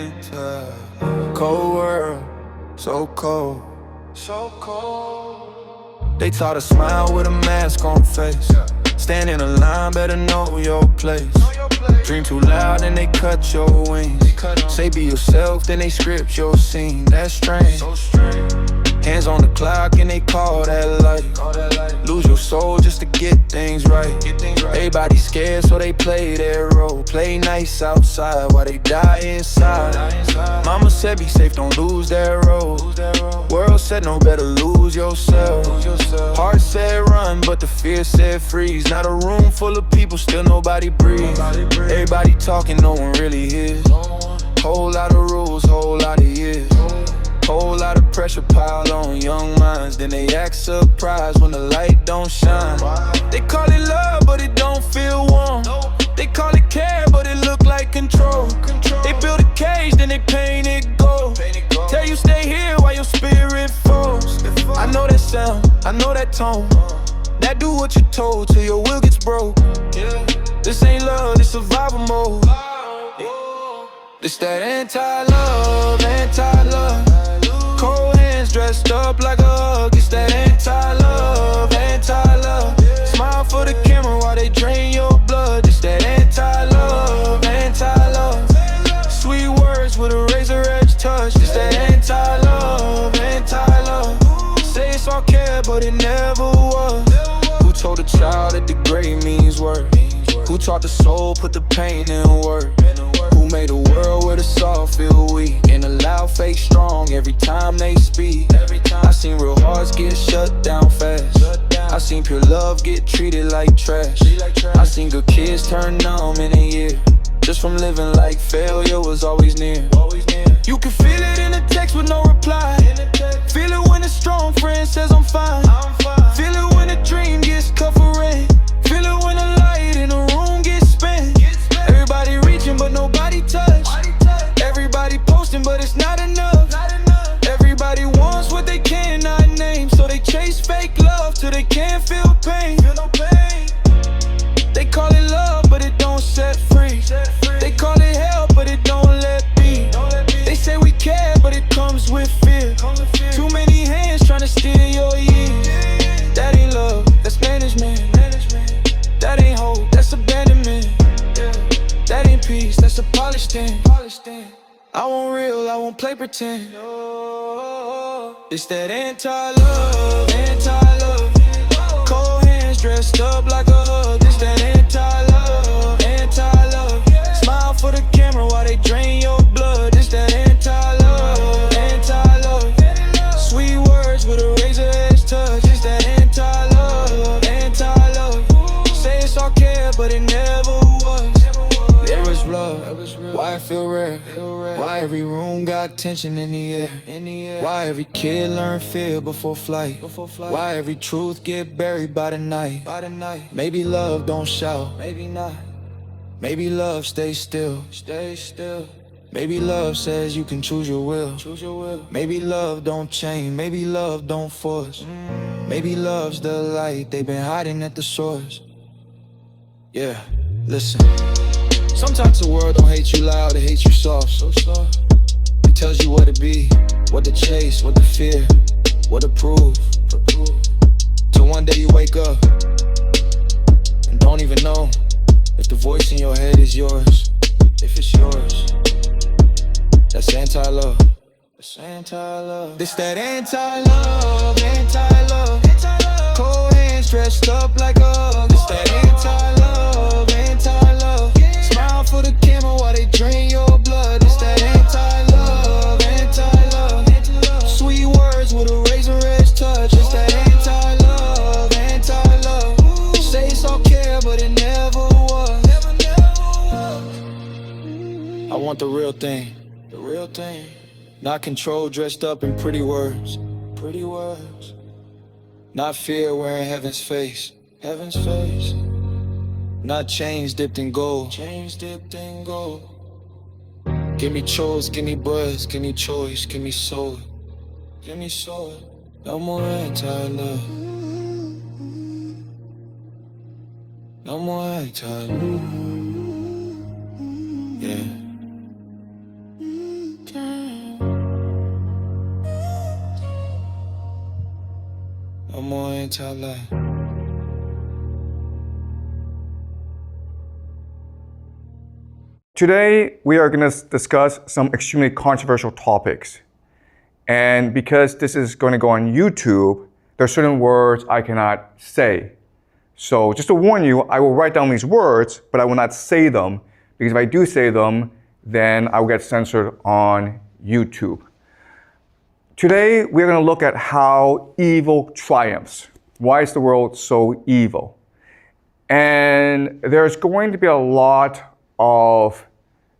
winter. Cold world, so cold, so cold. They taught us smile with a mask on face. Stand in a line, better know your place. Dream too loud and they cut your wings. Say be yourself, then they script your scene. That's strange. Hands on the clock and they call that life. Lose your soul just to get things right. Everybody scared so they play their role. Play nice outside while they die inside. Mama said be safe, don't lose that road. World said no, better lose yourself. Heart said run, but the fear said freeze. Not a room full of people, still nobody breathe. Everybody talking, no one really hears. Whole lot of rules, whole lot of years. Whole lot of pressure piled on young minds. Then they act surprised when the light don't shine. They call it love, but it don't feel warm. They call it care, but it look like control. They build a cage, then they paint it gold. Tell you stay here while your spirit falls. I know that sound, I know that tone. That do what you're told till your will gets broke. This ain't love, this survival mode. This that anti-love, anti-love. Cold hands dressed up like a hug. It's that anti-love, anti-love. Smile for the camera while they drain your blood. It's that anti-love, anti-love. Sweet words with a razor edge touch. It's that anti-love, anti-love. Say it's all care, but it never was. Who told a child that the gray means work? Who taught the soul put the pain in work? Who made a world where the soft feel weak and allow fake strong every time they speak? I seen real hearts get shut down fast. I seen pure love get treated like trash. I seen good kids turn numb in a year just from living like failure was always near. You can feel it in a text with no reply. Feel it when a strong friend says I'm fine. Feel it when a dream gets cut for rent. Feel it when a light in a room gets spent. Everybody reaching but nobody touch. Everybody posting but it's not enough. Everybody wants what they cannot name, so they chase fake love till they can't feel pain. They call it love but it don't set free. They call it help but it don't let be. They say we care but it comes with fear. Too many hands trying to steal your years. That ain't love, that's management. That ain't hope, that's abandonment. That ain't peace, that's a polished thing. I want real, I won't play pretend. It's that anti-love, anti-love. Cold hands dressed up like a hug. It's that anti-love, anti-love. Smile for the camera while they drain your blood. It's that anti-love, anti-love. Sweet words with a razor edge touch. It's that anti-love, anti-love. Say it's all care, but it never was. There was love, why it feel rare? Why every room got tension in the air? Why every kid learn fear before flight? Why every truth get buried by the night? Maybe love don't shout, maybe not. Maybe love stays still. Maybe love says you can choose your will. Maybe love don't change, maybe love don't force. Maybe love's the light they've been hiding at the source. Yeah, listen. Sometimes the world don't hate you loud, it hates you soft. So soft. It tells you what to be, what to chase, what to fear, what to prove. Till one day you wake up and don't even know if the voice in your head is yours. If it's yours, that's anti-love. That's anti-love. This that anti-love, anti-love. Cold hands dressed up like a hug. This that anti-love, anti-love. Smile for the camera while they drain your blood. It's that anti-love, anti-love. Sweet words with a razor edge touch. It's that anti-love, anti-love. Say it's all care, but it never was. I want the real thing, the real thing. Not control dressed up in pretty words, pretty words. Not fear wearing heaven's face, heaven's face. Not chains dipped in gold, chains dipped in gold. Give me chose, give me buzz, give me choice, give me soul, give me soul. No more anti-love, no more anti-love. Yeah. can't tell that. Today, we are going to discuss some extremely controversial topics. And because this is going to go on YouTube, there are certain words I cannot say. So just to warn you, I will write down these words, but I will not say them, because if I do say them, then I will get censored on YouTube. Today, we're going to look at how evil triumphs. Why is the world so evil? And there's going to be a lot of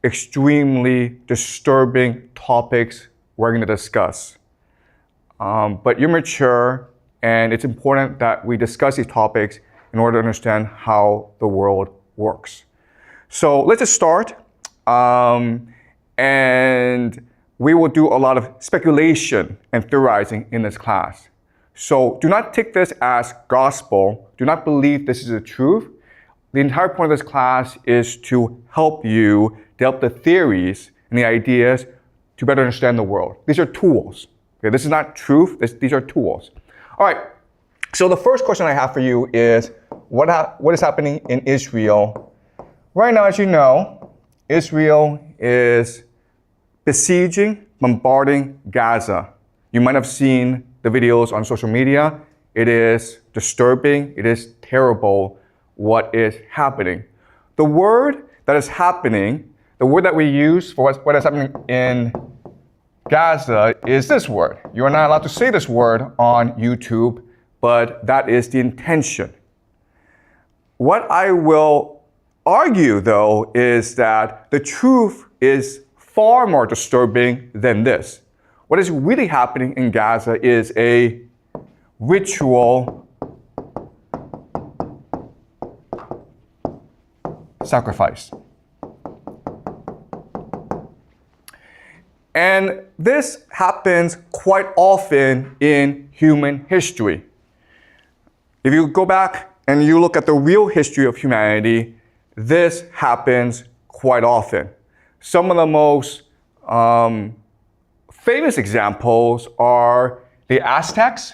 extremely disturbing topics we're going to discuss. But you're mature, and it's important that we discuss these topics in order to understand how the world works. So let's just start. And we will do a lot of speculation and theorizing in this class. So do not take this as gospel. Do not believe this is the truth. The entire point of this class is to help you develop the theories and the ideas to better understand the world. These are tools. Okay, this is not truth. These are tools. All right. So the first question I have for you is, what is happening in Israel? Right now, as you know, Israel is besieging, bombarding Gaza. You might have seen the videos on social media. It is disturbing. It is terrible what is happening. The word that is happening, the word that we use for what is happening in Gaza is this word. You are not allowed to say this word on YouTube, but that is the intention. What I will argue, though, is that the truth is far more disturbing than this. What is really happening in Gaza is a ritual sacrifice. And this happens quite often in human history. If you go back and you look at the real history of humanity, this happens quite often. Some of the most famous examples are the Aztecs.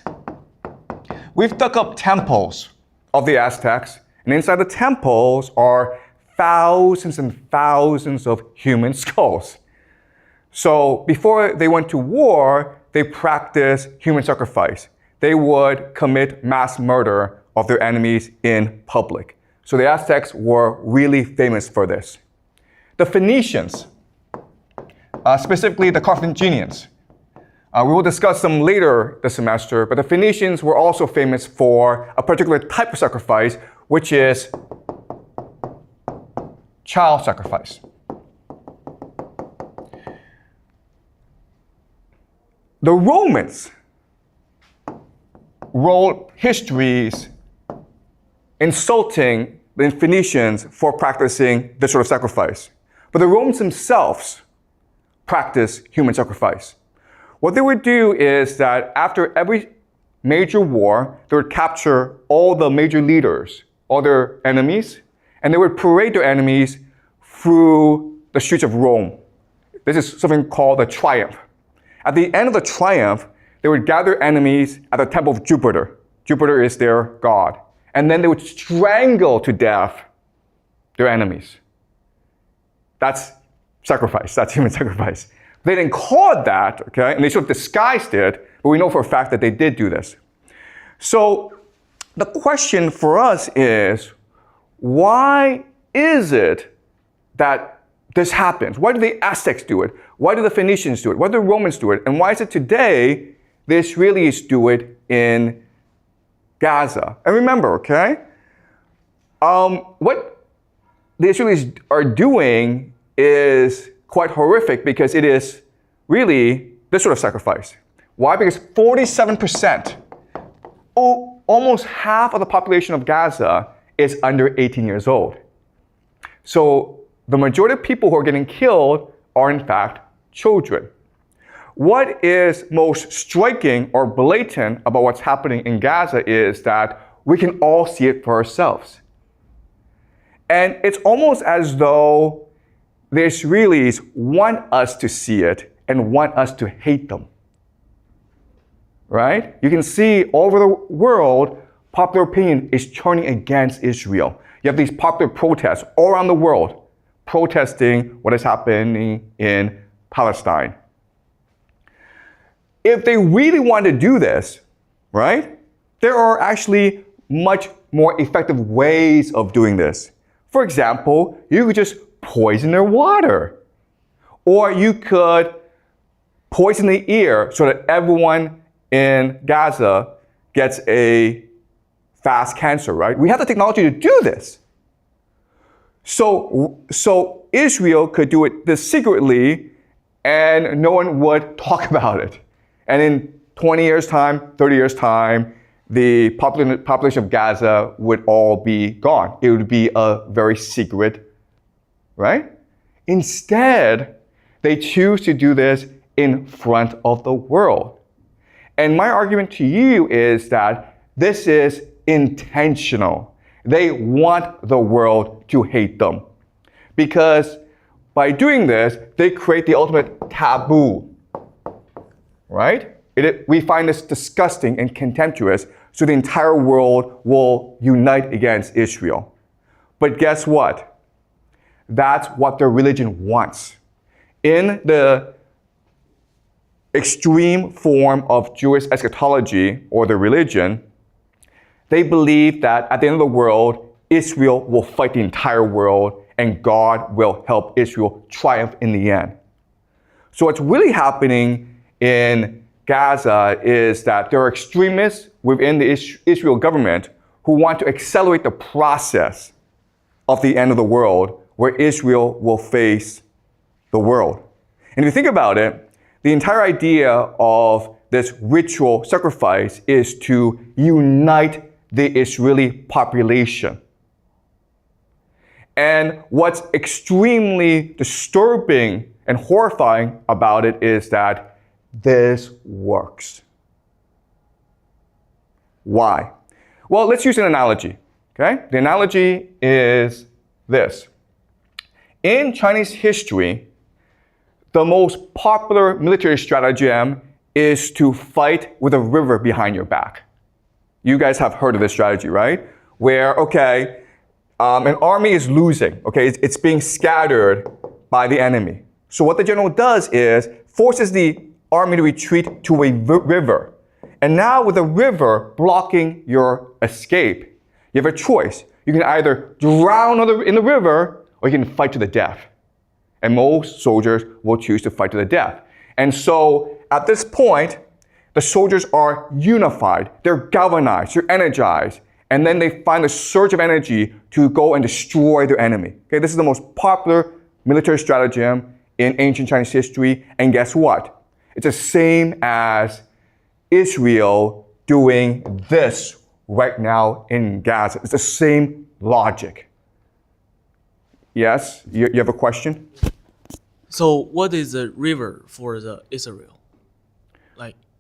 We've dug up temples of the Aztecs, and inside the temples are thousands and thousands of human skulls. So before they went to war, they practiced human sacrifice. They would commit mass murder of their enemies in public. So the Aztecs were really famous for this. The Phoenicians, specifically the Carthaginians. We will discuss them later this semester, but the Phoenicians were also famous for a particular type of sacrifice, which is child sacrifice. The Romans wrote histories insulting the Phoenicians for practicing this sort of sacrifice. But the Romans themselves practiced human sacrifice. What they would do is that after every major war, they would capture all the major leaders, all their enemies, and they would parade their enemies through the streets of Rome. This is something called a triumph. At the end of the triumph, they would gather enemies at the temple of Jupiter. Jupiter is their god. And then they would strangle to death their enemies. That's sacrifice. That's human sacrifice. They didn't call it that, okay? And they sort of disguised it, but we know for a fact that they did do this. So the question for us is, why is it that this happens? Why do the Aztecs do it? Why do the Phoenicians do it? Why do the Romans do it? And why is it today the Israelis do it in Gaza? And remember, okay, what the Israelis are doing is quite horrific because it is really this sort of sacrifice. Why? Because 47%, almost half of the population of Gaza is under 18 years old. So the majority of people who are getting killed are in fact children. What is most striking or blatant about what's happening in Gaza is that we can all see it for ourselves. And it's almost as though the Israelis want us to see it and want us to hate them. Right? You can see all over the world popular opinion is turning against Israel. You have these popular protests all around the world protesting what is happening in Palestine. If they really want to do this, right, there are actually much more effective ways of doing this. For example, you could just poison their water. Or you could poison the air so that everyone in Gaza gets a fast cancer, right? We have the technology to do this. So Israel could do this secretly and no one would talk about it. And in 20 years' time, 30 years' time, the population of Gaza would all be gone. It would be a very secret, right? Instead, they choose to do this in front of the world. And my argument to you is that this is intentional. They want the world to hate them. Because by doing this, they create the ultimate taboo, right? We find this disgusting and contemptuous, so the entire world will unite against Israel. But guess what? That's what their religion wants. In the extreme form of Jewish eschatology, or the religion, they believe that at the end of the world, Israel will fight the entire world and God will help Israel triumph in the end. So what's really happening in Gaza is that there are extremists within the Israel government who want to accelerate the process of the end of the world where Israel will face the world. And if you think about it, the entire idea of this ritual sacrifice is to unite the Israeli population. And what's extremely disturbing and horrifying about it is that this works. Why? Well, let's use an analogy, okay? The analogy is this. In Chinese history, the most popular military stratagem is to fight with a river behind your back. You guys have heard of this strategy, right? Where, an army is losing, it's being scattered by the enemy. So what the general does is forces the army to retreat to a river. And now with the river blocking your escape, you have a choice. You can either drown in the river or you can fight to the death. And most soldiers will choose to fight to the death. And so at this point, the soldiers are unified, they're galvanized, they're energized, and then they find a surge of energy to go and destroy their enemy. Okay, this is the most popular military stratagem in ancient Chinese history, and guess what? It's the same as Israel doing this right now in Gaza. It's the same logic. Yes, you have a question? So what is the river for the Israel?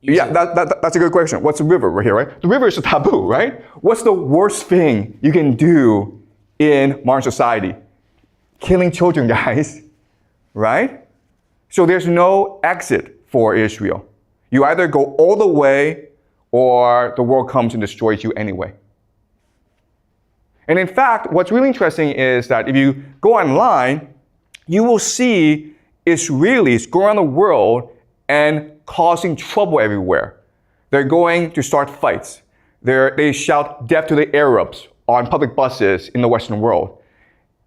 Yeah, that's a good question. What's a river right here, right? The river is a taboo, right? What's the worst thing you can do in modern society? Killing children, guys, right? So there's no exit for Israel. You either go all the way or the world comes and destroys you anyway. And in fact, what's really interesting is that if you go online, you will see Israelis go around the world and causing trouble everywhere. They're going to start fights. They shout death to the Arabs on public buses in the Western world.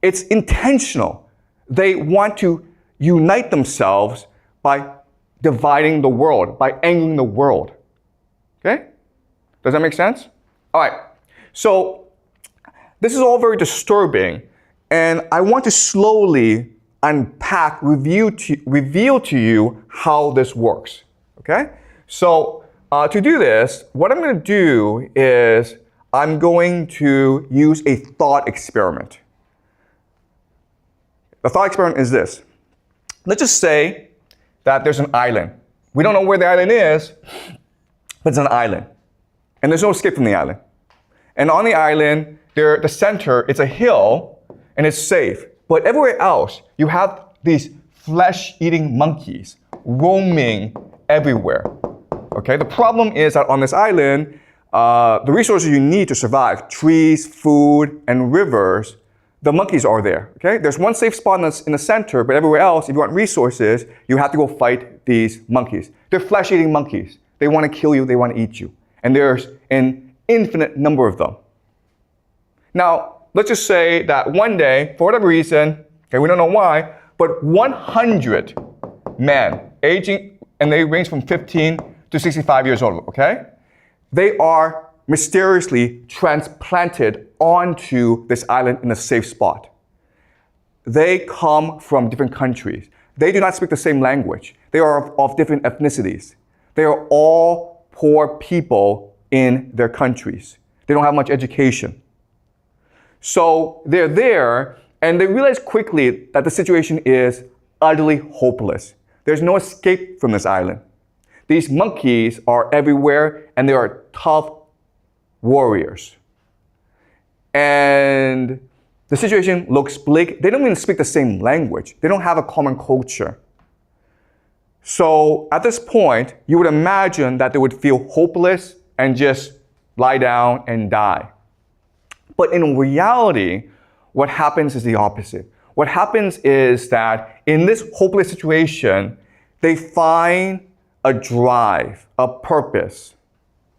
It's intentional. They want to unite themselves by dividing the world, by angering the world. Okay? Does that make sense? All right. So this is all very disturbing, and I want to slowly unpack, reveal to you how this works. Okay? So to do this, what I'm going to do is I'm going to use a thought experiment. The thought experiment is this. Let's just say that there's an island. We don't know where the island is, but it's an island. And there's no escape from the island. And on the island, the center, it's a hill, and it's safe. But everywhere else, you have these flesh-eating monkeys roaming everywhere. Okay, the problem is that on this island, the resources you need to survive, trees, food, and rivers, the monkeys are there, okay? There's one safe spot in the center, but everywhere else, if you want resources, you have to go fight these monkeys. They're flesh-eating monkeys. They want to kill you, they want to eat you. And there's an infinite number of them. Now, let's just say that one day, for whatever reason, okay, we don't know why, but 100 men, aging, and they range from 15 to 65 years old, okay? They are mysteriously transplanted onto this island in a safe spot. They come from different countries. They do not speak the same language. They are of different ethnicities. They are all poor people in their countries. They don't have much education. So they're there, and they realize quickly that the situation is utterly hopeless. There's no escape from this island. These monkeys are everywhere, and they are tough warriors. And the situation looks bleak. They don't even speak the same language. They don't have a common culture. So at this point, you would imagine that they would feel hopeless and just lie down and die. But in reality, what happens is the opposite. What happens is that in this hopeless situation, they find a drive, a purpose,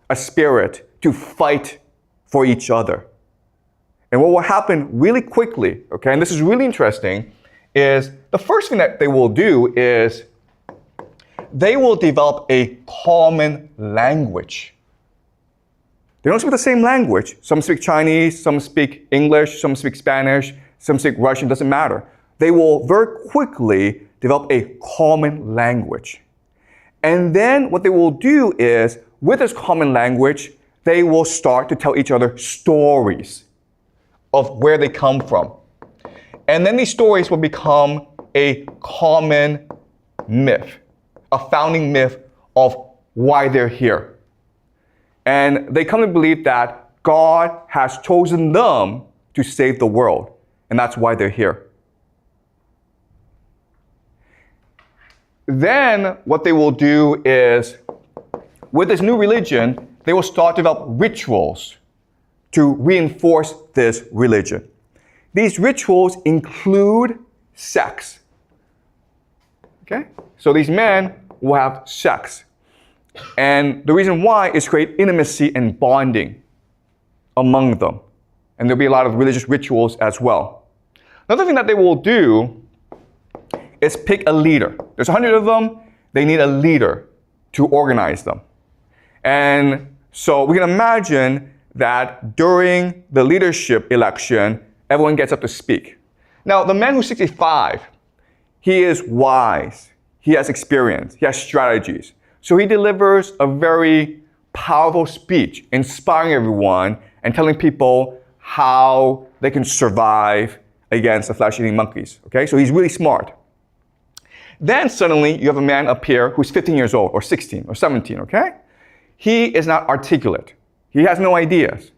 a spirit to fight for each other. And what will happen really quickly, okay, and this is really interesting, is the first thing that they will do is they will develop a common language. They don't speak the same language. Some speak Chinese, some speak English, some speak Spanish, some speak Russian, doesn't matter. They will very quickly develop a common language. And then what they will do is, with this common language, they will start to tell each other stories of where they come from. And then these stories will become a common myth, a founding myth of why they're here. And they come to believe that God has chosen them to save the world, and that's why they're here. Then what they will do is, with this new religion, they will start to develop rituals to reinforce this religion. These rituals include sex. Okay? So these men will have sex. And the reason why is to create intimacy and bonding among them. And there'll be a lot of religious rituals as well. Another thing that they will do is pick a leader. There's 100 of them. They need a leader to organize them. And so we can imagine that during the leadership election, everyone gets up to speak. Now, the man who's 65, he is wise. He has experience. He has strategies. So he delivers a very powerful speech, inspiring everyone and telling people how they can survive against the flesh-eating monkeys. Okay, so he's really smart. Then suddenly you have a man up here who's 15 years old, or 16, or 17, okay? He is not articulate. He has no ideas.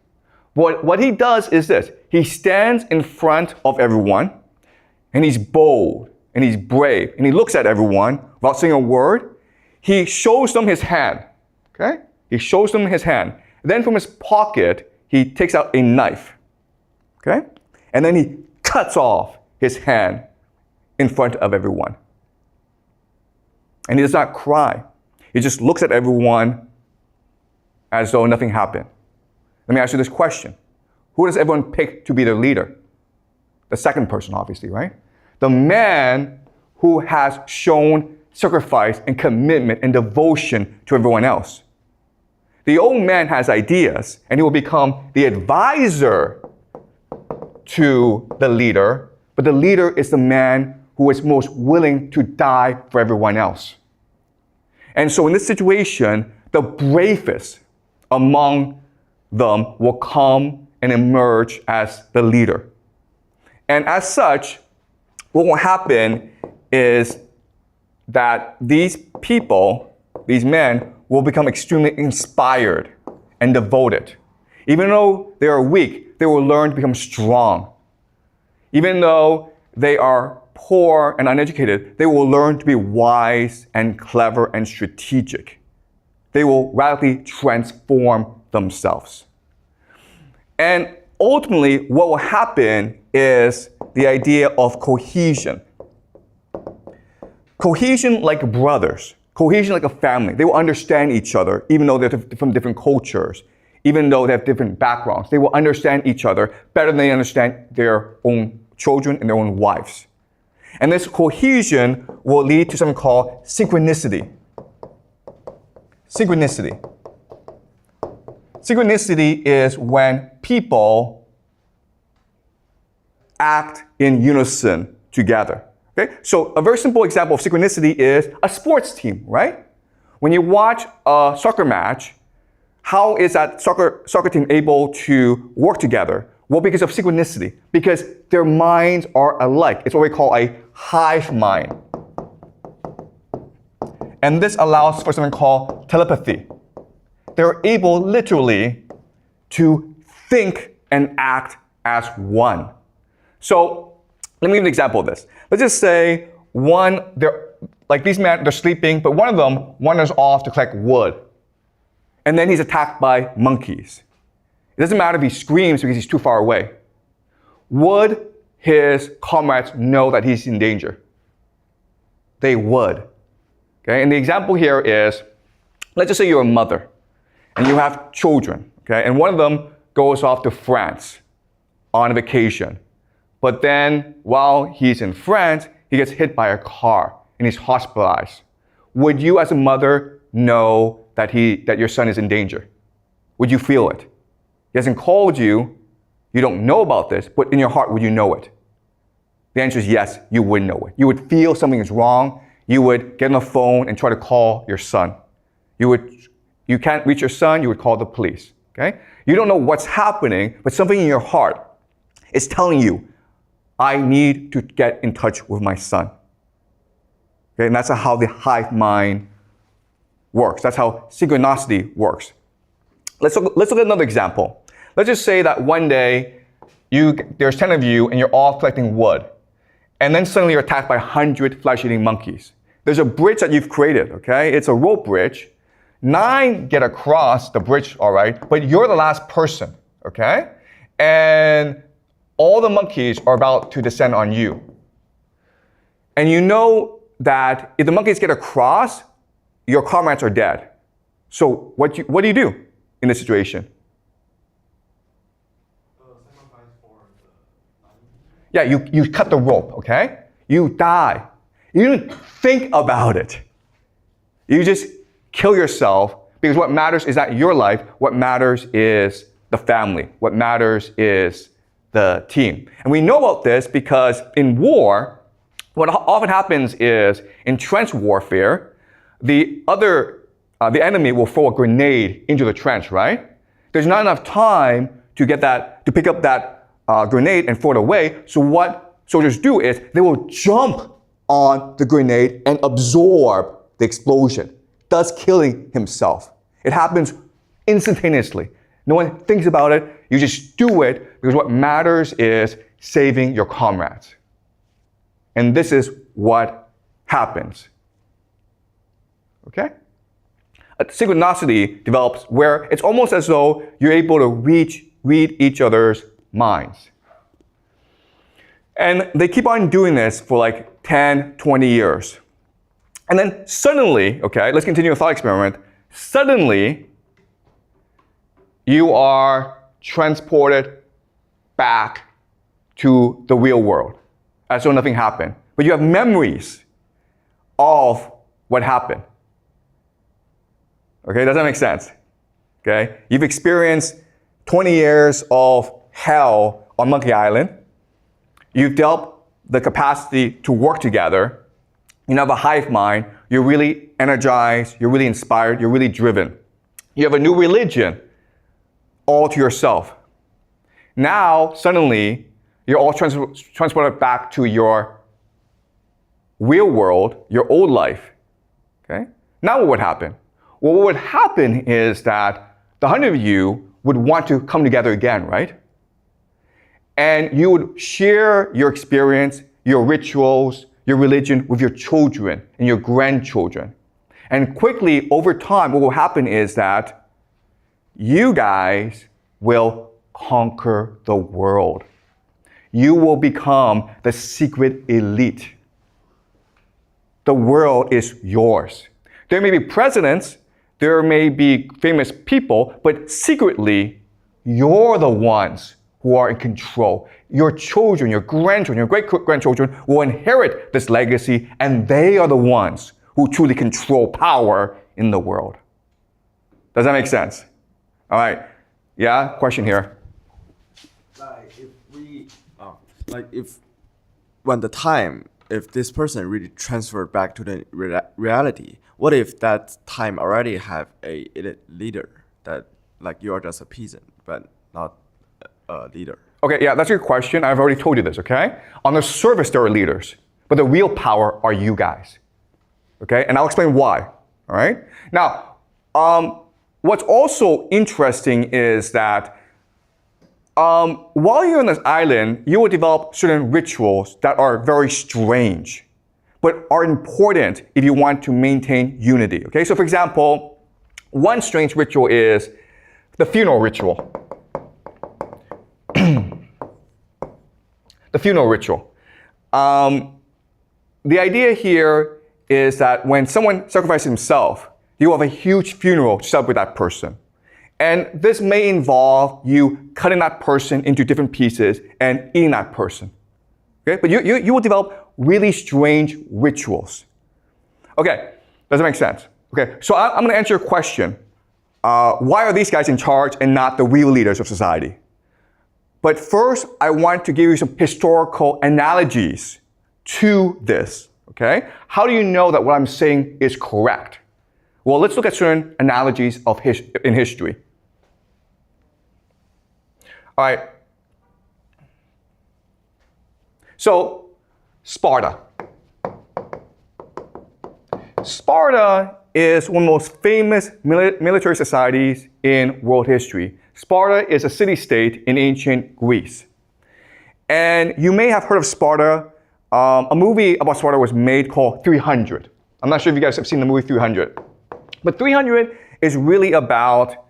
What he does is this. He stands in front of everyone, and he's bold, and he's brave, and he looks at everyone without saying a word. He shows them his hand, okay? He shows them his hand. Then from his pocket, he takes out a knife, okay? And then he cuts off his hand in front of everyone. And he does not cry. He just looks at everyone as though nothing happened. Let me ask you this question. Who does everyone pick to be their leader? The second person, obviously, right? The man who has shown sacrifice and commitment and devotion to everyone else. The old man has ideas, and he will become the advisor to the leader, but the leader is the man who is most willing to die for everyone else. And so in this situation, the bravest among them will come and emerge as the leader. And as such, what will happen is that these people, these men, will become extremely inspired and devoted. Even though they are weak, they will learn to become strong. Even though they are poor and uneducated, they will learn to be wise and clever and strategic. They will radically transform themselves. And ultimately, what will happen is the idea of cohesion. Cohesion like brothers, cohesion like a family. They will understand each other, even though they're from different cultures, even though they have different backgrounds. They will understand each other better than they understand their own children and their own wives. And this cohesion will lead to something called synchronicity. Synchronicity. Synchronicity is when people act in unison together. Okay? So a very simple example of synchronicity is a sports team, right? When you watch a soccer match, how is that soccer team able to work together? Well, because of synchronicity, because their minds are alike. It's what we call a hive mind. And this allows for something called telepathy. They're able literally to think and act as one. So let me give an example of this. Let's just say these men, they're sleeping, but one of them wanders off to collect wood. And then he's attacked by monkeys. It doesn't matter if he screams because he's too far away. Would his comrades know that he's in danger? They would. Okay? And the example here is, let's just say you're a mother and you have children, okay? And one of them goes off to France on a vacation. But then while he's in France, he gets hit by a car and he's hospitalized. Would you as a mother know that your son is in danger? Would you feel it? He hasn't called you, you don't know about this, but in your heart, would you know it? The answer is yes, you would know it. You would feel something is wrong. You would get on the phone and try to call your son. You can't reach your son, you would call the police, okay? You don't know what's happening, but something in your heart is telling you, I need to get in touch with my son. Okay, and that's how the hive mind works. That's how synchronicity works. Let's look at another example. Let's just say that one day, there's 10 of you and you're all collecting wood. And then suddenly you're attacked by 100 flesh-eating monkeys. There's a bridge that you've created, okay? It's a rope bridge. 9 get across the bridge, all right? But you're the last person, okay? And all the monkeys are about to descend on you. And you know that if the monkeys get across, your comrades are dead. So what do you do in this situation? Yeah, you cut the rope, okay? You die. You don't think about it. You just kill yourself because what matters is not your life. What matters is the family. What matters is the team. And we know about this because in war, what often happens is in trench warfare, the enemy will throw a grenade into the trench, right? There's not enough time to pick up that grenade and throw it away. So what soldiers do is they will jump on the grenade and absorb the explosion, thus killing himself. It happens instantaneously. No one thinks about it. You just do it because what matters is saving your comrades. And this is what happens. Okay? Synchronicity develops where it's almost as though you're able to read each other's minds. And they keep on doing this for like 10, 20 years. And then suddenly, okay, let's continue a thought experiment. Suddenly, you are transported back to the real world as though nothing happened. But you have memories of what happened. Okay, does that make sense? Okay, you've experienced 20 years of hell on Monkey Island. You've developed the capacity to work together. You have a hive mind. You're really energized. You're really inspired. You're really driven. You have a new religion all to yourself. Now, suddenly, you're all transported back to your real world, your old life. Okay? Now what would happen? Well, what would happen is that the 100 of you would want to come together again, right? And you would share your experience, your rituals, your religion with your children and your grandchildren. And quickly, over time, what will happen is that you guys will conquer the world. You will become the secret elite. The world is yours. There may be presidents, there may be famous people, but secretly, you're the ones who are in control. Your children, your grandchildren, your great-grandchildren will inherit this legacy, and they are the ones who truly control power in the world. Does that make sense? All right. Yeah, question here. If this person really transferred back to the reality, what if that time already have a leader that like you are just a peasant, but not a leader? Okay, yeah, that's a good question. I've already told you this, okay? On the surface, there are leaders, but the real power are you guys, okay? And I'll explain why, all right? Now, what's also interesting is that while you're on this island, you will develop certain rituals that are very strange, but are important if you want to maintain unity, okay? So for example, one strange ritual is the funeral ritual. The funeral ritual. The idea here is that when someone sacrifices himself, you have a huge funeral to celebrate that person. And this may involve you cutting that person into different pieces and eating that person. Okay? But you will develop really strange rituals. Okay, does that make sense? Okay, so I'm going to answer your question. Why are these guys in charge and not the real leaders of society? But first, I want to give you some historical analogies to this. Okay? How do you know that what I'm saying is correct? Well, let's look at certain analogies in history. All right. So, Sparta. Sparta is one of the most famous military societies in world history. Sparta is a city-state in ancient Greece. And you may have heard of Sparta. A movie about Sparta was made called 300. I'm not sure if you guys have seen the movie 300. But 300 is really about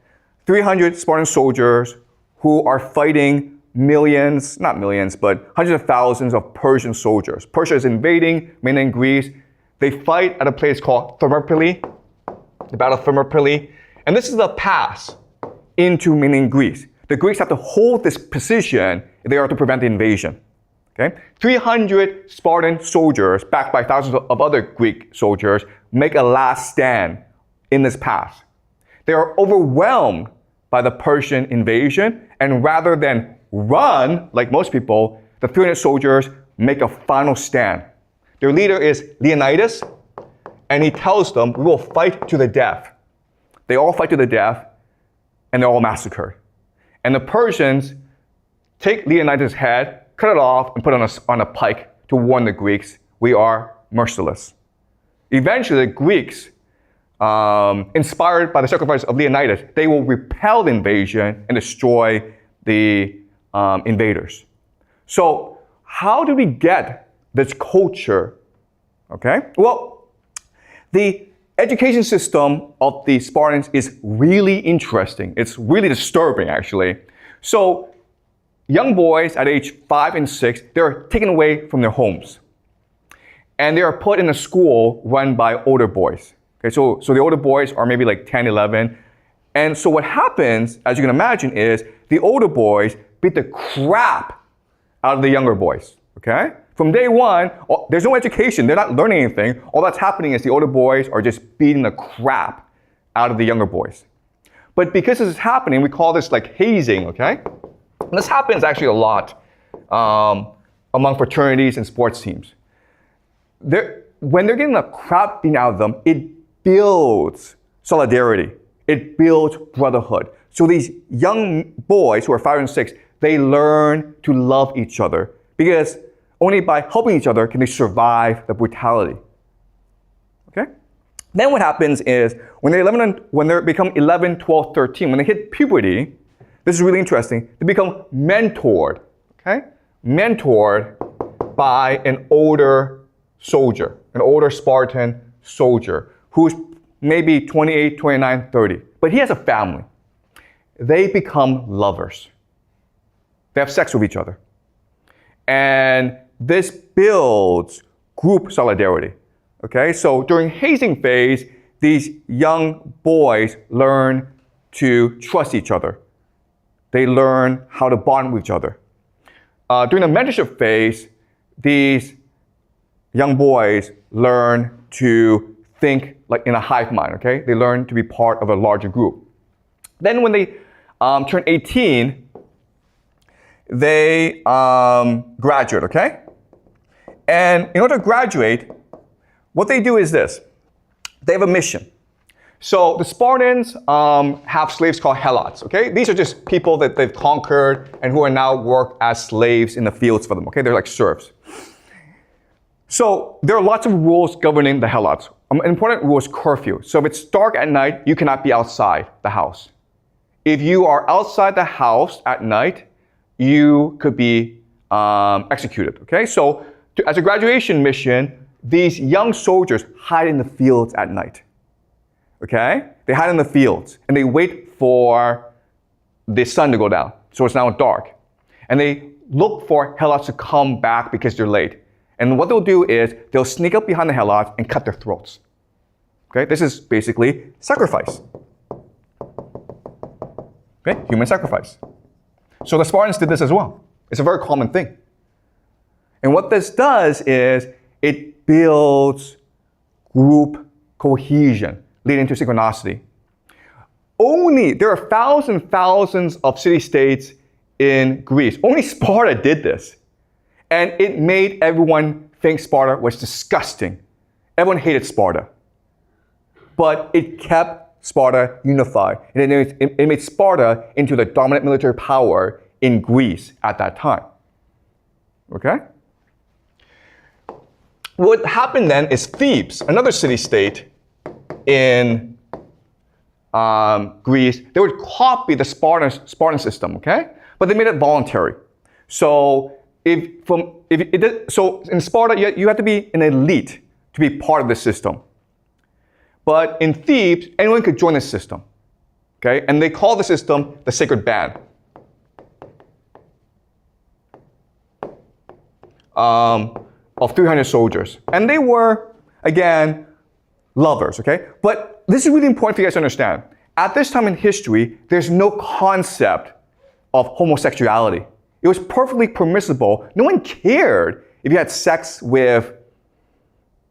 300 Spartan soldiers who are fighting millions, not millions, but hundreds of thousands of Persian soldiers. Persia is invading mainland Greece. They fight at a place called Thermopylae, the Battle of Thermopylae. And this is the pass into mainland Greece. The Greeks have to hold this position if they are to prevent the invasion. Okay? 300 Spartan soldiers, backed by thousands of other Greek soldiers, make a last stand in this pass. They are overwhelmed by the Persian invasion, and rather than run, like most people, the 300 soldiers make a final stand. Their leader is Leonidas, and he tells them, we will fight to the death. They all fight to the death, and they're all massacred. And the Persians take Leonidas' head, cut it off, and put it on a pike to warn the Greeks, we are merciless. Eventually, the Greeks, inspired by the sacrifice of Leonidas, they will repel the invasion and destroy the invaders. So how do we get this culture? Okay, well, the education system of the Spartans is really interesting. It's really disturbing, actually. So young boys at age 5 and 6, they're taken away from their homes. And they are put in a school run by older boys. Okay, so the older boys are maybe like 10, 11. And so what happens, as you can imagine, is the older boys beat the crap out of the younger boys. Okay? From day one, there's no education. They're not learning anything. All that's happening is the older boys are just beating the crap out of the younger boys. But because this is happening, we call this like hazing, okay? And this happens actually a lot among fraternities and sports teams. When they're getting the crap beaten out of them, it builds solidarity. It builds brotherhood. So these young boys who are 5 and 6, they learn to love each other because only by helping each other can they survive the brutality. Okay? Then what happens is when they become 11, 12, 13, when they hit puberty, this is really interesting, they become mentored. Okay? Mentored by an older soldier, an older Spartan soldier who's maybe 28, 29, 30. But he has a family. they become lovers. They have sex with each other. And this builds group solidarity. Okay, so during hazing phase, these young boys learn to trust each other. They learn how to bond with each other. During the mentorship phase, these young boys learn to think like in a hive mind, okay? They learn to be part of a larger group. Then when they turn 18, they graduate, okay? And in order to graduate, what they do is this. They have a mission. So the Spartans have slaves called helots, okay? These are just people that they've conquered and who are now work as slaves in the fields for them, okay? They're like serfs. So there are lots of rules governing the helots. An important rule is curfew. So if it's dark at night, you cannot be outside the house. If you are outside the house at night, you could be executed, okay? So as a graduation mission, these young soldiers hide in the fields at night, okay? They hide in the fields and they wait for the sun to go down. So it's now dark. And they look for helots to come back because they're late. And what they'll do is they'll sneak up behind the helots and cut their throats. Okay, this is basically sacrifice. Okay, human sacrifice. So the Spartans did this as well. It's a very common thing. And what this does is it builds group cohesion, leading to synchronicity. There are thousands of city-states in Greece. Only Sparta did this. And it made everyone think Sparta was disgusting. Everyone hated Sparta. But it kept Sparta unified. And it made Sparta into the dominant military power in Greece at that time. Okay? What happened then is Thebes, another city-state in Greece, they would copy the Spartan system, okay? But they made it voluntary. So in Sparta, you have to be an elite to be part of the system. But in Thebes, anyone could join the system, okay? And they call the system the sacred band. Of 300 soldiers. And they were, again, lovers, okay? But this is really important for you guys to understand. At this time in history, there's no concept of homosexuality. It was perfectly permissible. No one cared if you had sex with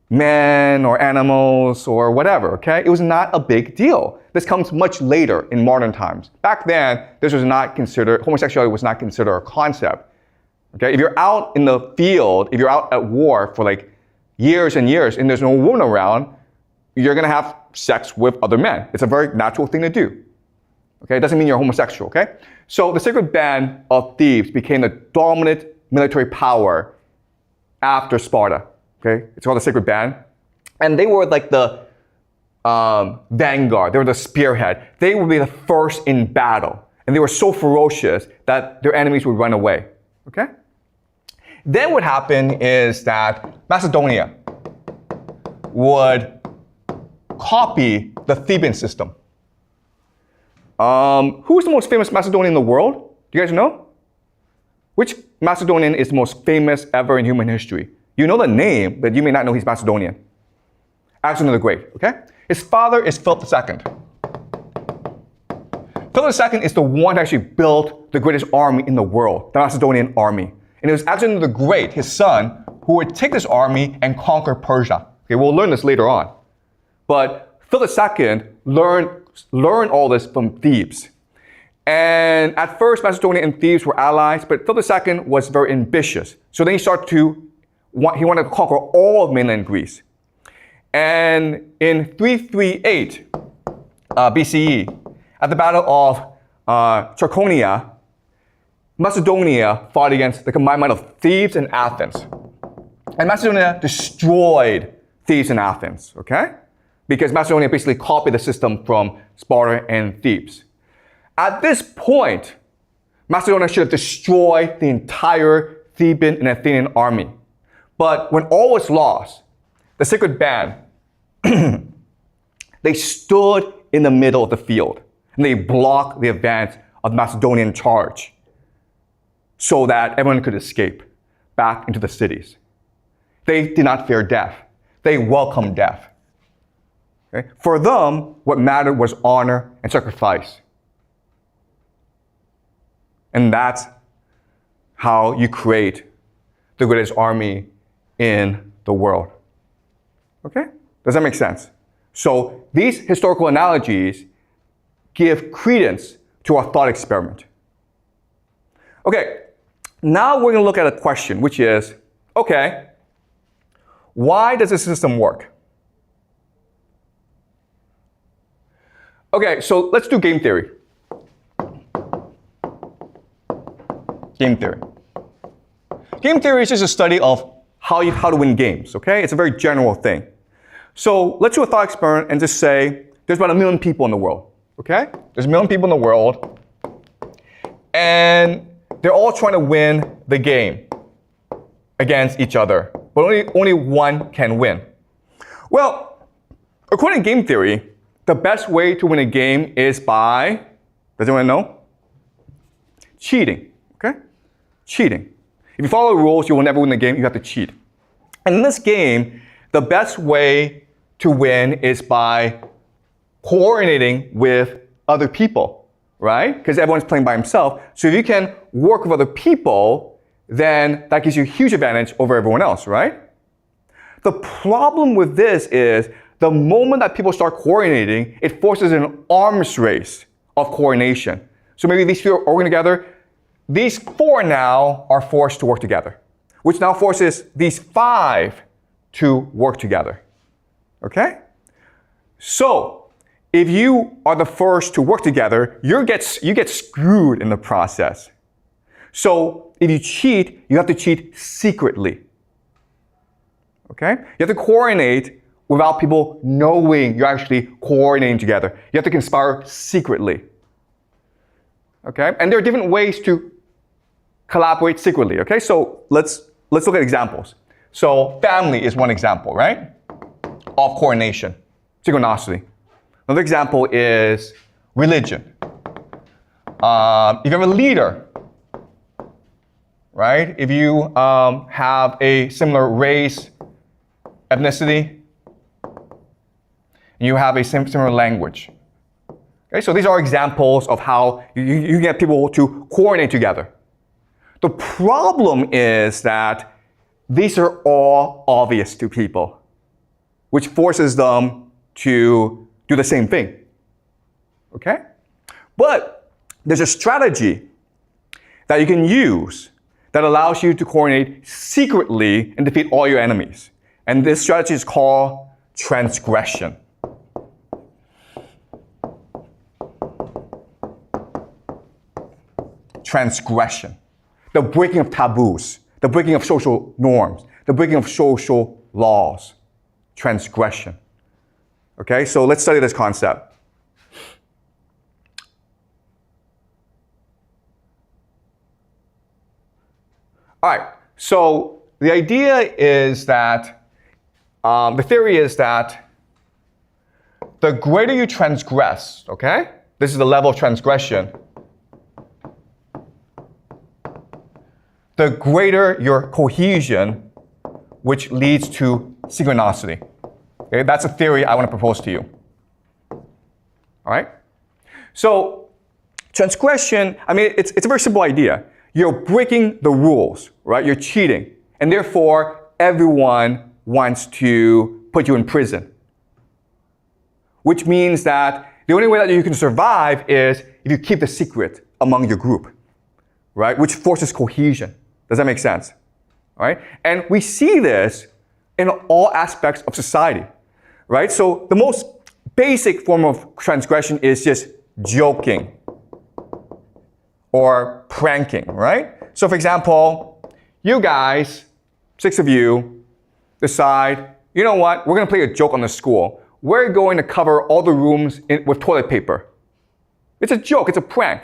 men or animals or whatever, okay? It was not a big deal. This comes much later in modern times. Back then, homosexuality was not considered a concept. Okay, if you're out in the field, if you're out at war for like years and years and there's no woman around, you're gonna have sex with other men. It's a very natural thing to do. Okay, it doesn't mean you're homosexual, okay? So the sacred band of Thebes became the dominant military power after Sparta, okay? It's called the sacred band. And they were like the vanguard, they were the spearhead. They would be the first in battle. And they were so ferocious that their enemies would run away, okay? Then what happened is that Macedonia would copy the Theban system. Who's the most famous Macedonian in the world? Do you guys know? Which Macedonian is the most famous ever in human history? You know the name, but you may not know he's Macedonian. Alexander the Great, okay? His father is Philip II. Philip II is the one who actually built the greatest army in the world, the Macedonian army. And it was Alexander the Great, his son, who would take this army and conquer Persia. Okay, we'll learn this later on. But Philip II learned all this from Thebes. And at first, Macedonia and Thebes were allies, but Philip II was very ambitious. So then he wanted to conquer all of mainland Greece. And in 338 BCE, at the Battle of Trachonia, Macedonia fought against the combined might of Thebes and Athens. And Macedonia destroyed Thebes and Athens, okay? Because Macedonia basically copied the system from Sparta and Thebes. At this point, Macedonia should have destroyed the entire Theban and Athenian army. But when all was lost, the sacred band, they stood in the middle of the field. and they blocked the advance of the Macedonian charge so that everyone could escape back into the cities. They did not fear death. They welcomed death. Okay? For them, what mattered was honor and sacrifice. And that's how you create the greatest army in the world. Okay? Does that make sense? So these historical analogies give credence to our thought experiment. Okay, now we're going to look at a question, which is, okay, why does the system work? Okay, so let's do game theory. Game theory. Game theory is just a study of how to win games, okay? It's a very general thing. So let's do a thought experiment and just say there's about 1 million people in the world, okay? There's 1 million people in the world, and they're all trying to win the game against each other, but only one can win. Well, according to game theory, the best way to win a game is by, does anyone know? Cheating, okay? Cheating. If you follow the rules, you will never win the game, you have to cheat. And in this game, the best way to win is by coordinating with other people, right? Because everyone's playing by himself. So if you can work with other people, then that gives you a huge advantage over everyone else, right? The problem with this is the moment that people start coordinating, it forces an arms race of coordination. So maybe these few are working together. These 4 now are forced to work together, which now forces these 5 to work together. Okay? So, if you are the first to work together, you get screwed in the process. So, if you cheat, you have to cheat secretly. Okay? You have to coordinate without people knowing you're actually coordinating together. You have to conspire secretly. Okay? And there are different ways to collaborate secretly. Okay? So, let's look at examples. So, family is one example, right? Of coordination, synchronicity. Another example is religion. If you have a leader, right? If you have a similar race, ethnicity, you have a similar language. Okay, so these are examples of how you get people to coordinate together. The problem is that these are all obvious to people, which forces them to do the same thing. Okay? But there's a strategy that you can use that allows you to coordinate secretly and defeat all your enemies. And this strategy is called transgression. Transgression. The breaking of taboos, the breaking of social norms, the breaking of social laws. Transgression. Okay, so let's study this concept. All right, so the idea is that, the theory is that the greater you transgress, okay, this is the level of transgression, the greater your cohesion, which leads to synchronicity. Okay, that's a theory I want to propose to you. All right? So, transgression, I mean, it's a very simple idea. You're breaking the rules, right? You're cheating. And therefore, everyone wants to put you in prison. Which means that the only way that you can survive is if you keep the secret among your group, right? Which forces cohesion. Does that make sense? All right? And we see this in all aspects of society, right? So the most basic form of transgression is just joking or pranking, right? So for example, you guys, 6 of you, decide, you know what, we're going to play a joke on the school. We're going to cover all the rooms with toilet paper. It's a joke, it's a prank.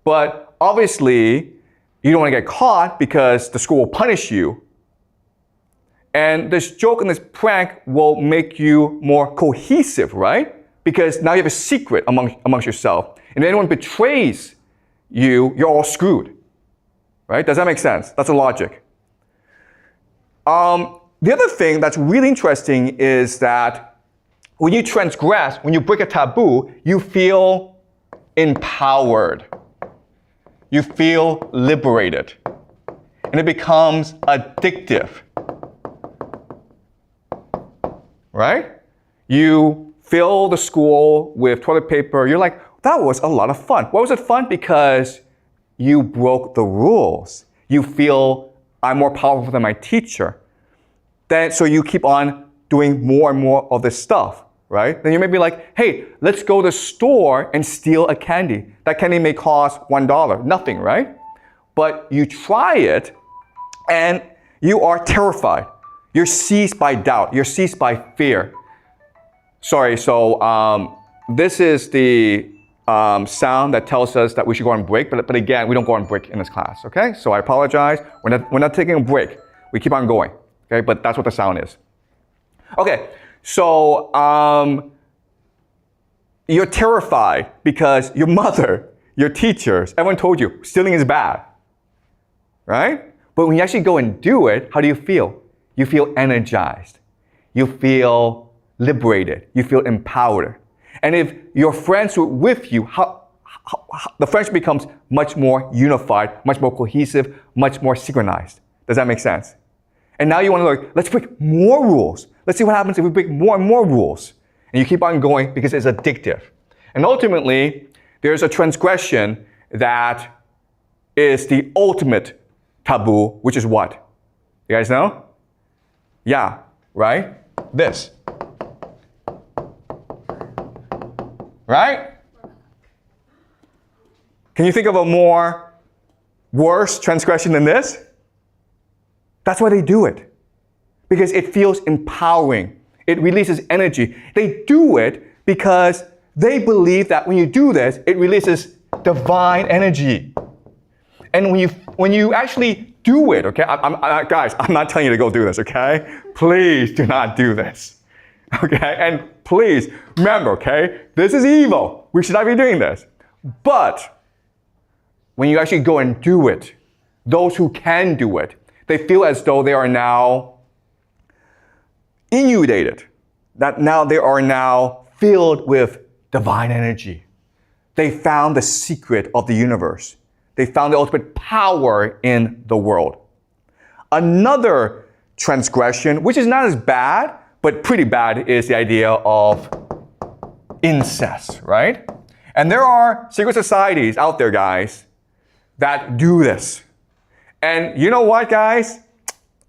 But obviously, you don't want to get caught because the school will punish you. And this joke and this prank will make you more cohesive, right? because now you have a secret amongst yourself. And if anyone betrays you, you're all screwed. Right? Does that make sense? That's the logic. The other thing that's really interesting is that when you transgress, when you break a taboo, you feel empowered. You feel liberated. And it becomes addictive. Right? You fill the school with toilet paper. You're like, that was a lot of fun. Why was it fun? Because you broke the rules. You feel I'm more powerful than my teacher. So you keep on doing more and more of this stuff, right? Then you may be like, hey, let's go to the store and steal a candy. That candy may cost $1. Nothing, right? But you try it and you are terrified. You're seized by doubt. You're seized by fear. Sorry, so this is the sound that tells us that we should go on break, but again, we don't go on break in this class, okay? So I apologize. We're not taking a break. We keep on going, okay? But that's what the sound is. Okay, so you're terrified because your mother, your teachers, everyone told you stealing is bad, right? But when you actually go and do it, how do you feel? You feel energized. You feel liberated. You feel empowered. And if your friends were with you, the friendship becomes much more unified, much more cohesive, much more synchronized. Does that make sense? And now you want to like, let's break more rules. Let's see what happens if we break more and more rules. And you keep on going because it's addictive. And ultimately, there's a transgression that is the ultimate taboo, which is what? You guys know? Yeah, right? This. Right? Can you think of a more worse transgression than this? That's why they do it. Because it feels empowering. It releases energy. They do it because they believe that when you do this, it releases divine energy. And when you actually do it, okay? Guys, I'm not telling you to go do this, okay? Please do not do this. Okay? And please remember, okay? This is evil. We should not be doing this. But when you actually go and do it, those who can do it, they feel as though they are now inundated. That now they are now filled with divine energy. They found the secret of the universe. They found the ultimate power in the world. Another transgression, which is not as bad, but pretty bad, is the idea of incest, right? And there are secret societies out there, guys, that do this. And you know what, guys?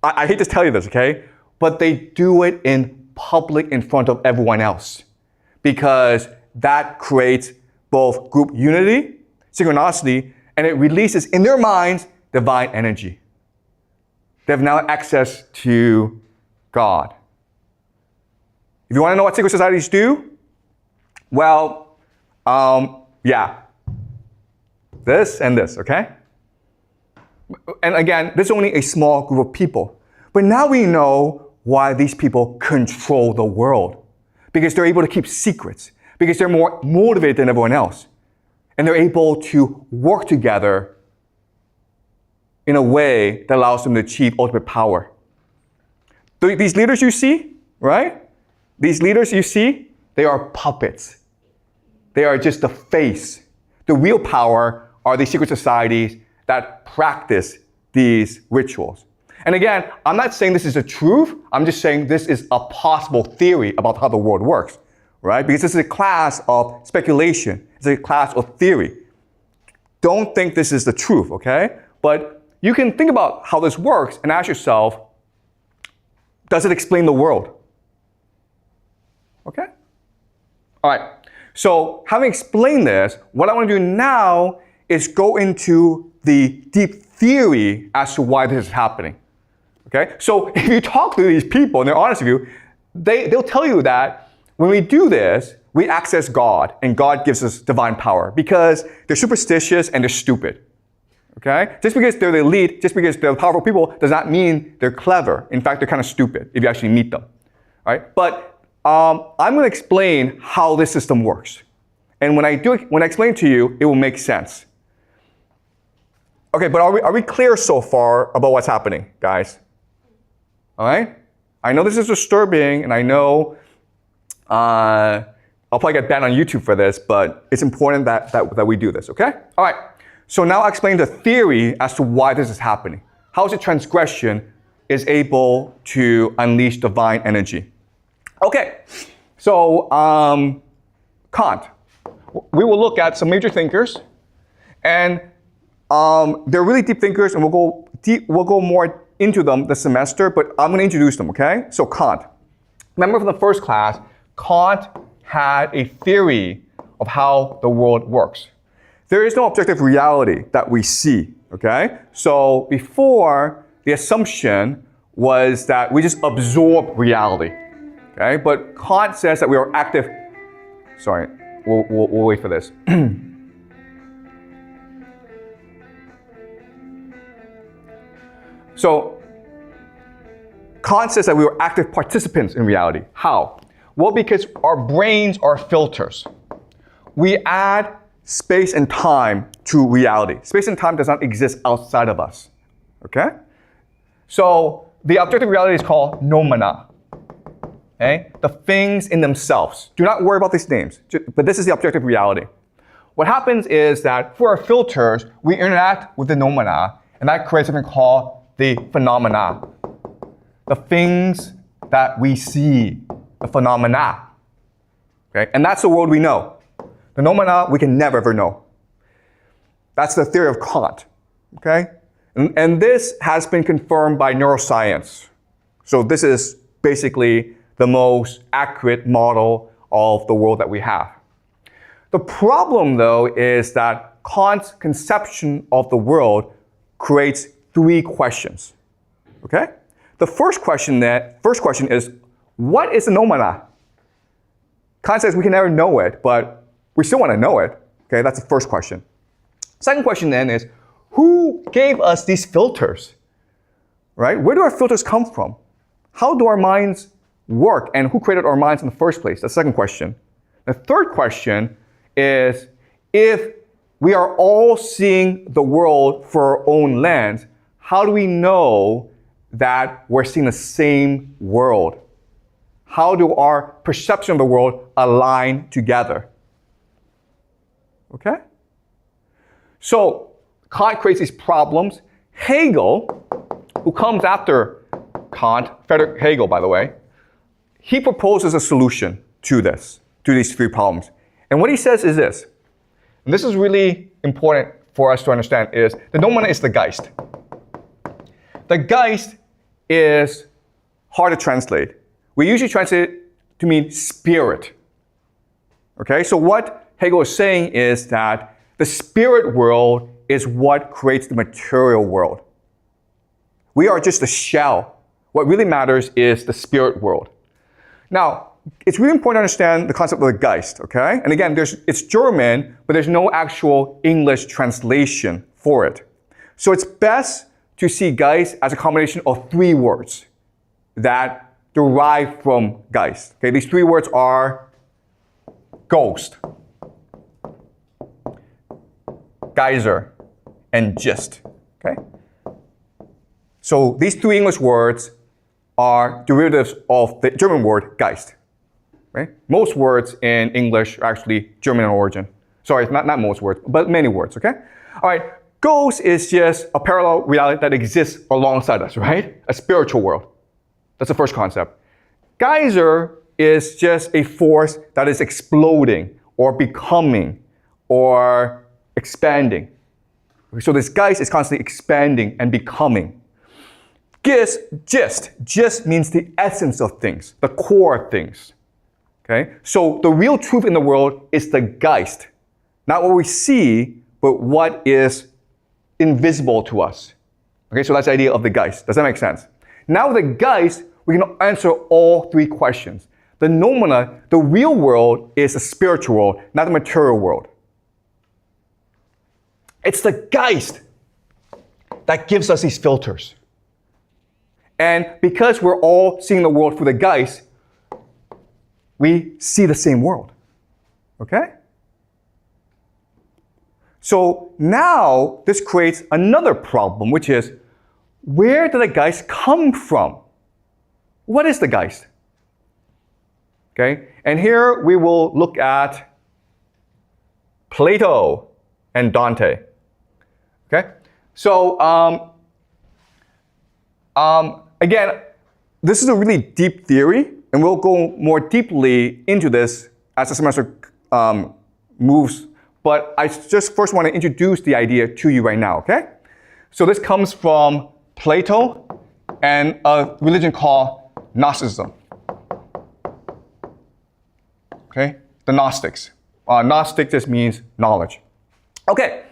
I hate to tell you this, okay? But they do it in public in front of everyone else because that creates both group unity, synchronicity, and it releases in their minds divine energy. They have now access to God. If you want to know what secret societies do, well, yeah. This and this, okay? And again, this is only a small group of people. But now we know why these people control the world. Because they're able to keep secrets. Because they're more motivated than everyone else. And they're able to work together in a way that allows them to achieve ultimate power. These leaders you see, right? These leaders you see, they are puppets. They are just the face. The real power are these secret societies that practice these rituals. And again, I'm not saying this is the truth. I'm just saying this is a possible theory about how the world works, right? Because this is a class of speculation. It's a class of theory. Don't think this is the truth, okay? But you can think about how this works and ask yourself, does it explain the world? Okay? All right. So having explained this, what I want to do now is go into the deep theory as to why this is happening. Okay? So if you talk to these people and they're honest with you, they'll tell you that when we do this, we access God and God gives us divine power because they're superstitious and they're stupid. Okay? Just because they're the elite, just because they're powerful people does not mean they're clever. In fact, they're kind of stupid if you actually meet them. Right? But I'm going to explain how this system works. And when I explain it to you, it will make sense. Okay, but are we clear so far about what's happening, guys? All right? I know this is disturbing, and I know I'll probably get banned on YouTube for this, but it's important that we do this, okay? All right, so now I'll explain the theory as to why this is happening. How is a transgression is able to unleash divine energy? Okay, so Kant. We will look at some major thinkers, and they're really deep thinkers, and we'll go more into them this semester, but I'm going to introduce them, okay? So Kant. Remember from the first class, Kant had a theory of how the world works. There is no objective reality that we see, okay? So before, the assumption was that we just absorb reality, okay? But Kant says that we are active. Sorry, we'll wait for this. So Kant says that we are active participants in reality. How? Well, because our brains are filters. We add space and time to reality. Space and time does not exist outside of us, okay? So the objective reality is called noumena, okay? The things in themselves. Do not worry about these names, but this is the objective reality. What happens is that for our filters, we interact with the noumena, and that creates something called the phenomena. The things that we see, the phenomena, okay? And that's the world we know. The noumena we can never ever know. That's the theory of Kant, okay? And this has been confirmed by neuroscience. So this is basically the most accurate model of the world that we have. The problem, though, is that Kant's conception of the world creates three questions, okay? The first question is, what is the noumena? Kant says we can never know it, but we still want to know it, okay? That's the first question. Second question then is, who gave us these filters, right? Where do our filters come from? How do our minds work, and who created our minds in the first place? That's the second question. The third question is, if we are all seeing the world through our own lens, how do we know that we're seeing the same world? How do our perception of the world align together? Okay? So Kant creates these problems. Hegel, who comes after Kant, Friedrich Hegel, by the way, he proposes a solution to these three problems. And what he says is this, and this is really important for us to understand, is the noumena is the Geist. The Geist is hard to translate. We usually translate it to mean spirit. Okay, so what Hegel is saying is that the spirit world is what creates the material world. We are just a shell. What really matters is the spirit world. Now, it's really important to understand the concept of the Geist, okay? And again, it's German, but there's no actual English translation for it. So it's best to see Geist as a combination of three words that derive from Geist. Okay, these three words are ghost, geyser, and gist. Okay? So these three English words are derivatives of the German word Geist. Right? Most words in English are actually German in origin. Sorry, not most words, but many words, okay? All right, ghost is just a parallel reality that exists alongside us, right? A spiritual world. That's the first concept. Geyser is just a force that is exploding or becoming or expanding. So this Geist is constantly expanding and becoming. Gist means the essence of things, the core of things. Okay? So the real truth in the world is the Geist. Not what we see, but what is invisible to us. Okay, so that's the idea of the Geist. Does that make sense? Now with the Geist, we can answer all three questions. The noumena, the real world, is the spiritual world, not the material world. It's the Geist that gives us these filters. And because we're all seeing the world through the Geist, we see the same world. Okay? So now this creates another problem, which is, where did the Geist come from? What is the Geist? Okay? And here we will look at Plato and Dante. Okay? So again, this is a really deep theory, and we'll go more deeply into this as the semester moves. But I just first want to introduce the idea to you right now, okay? So this comes from Plato and a religion called Gnosticism. Okay? The Gnostics. Gnostic just means knowledge. Okay.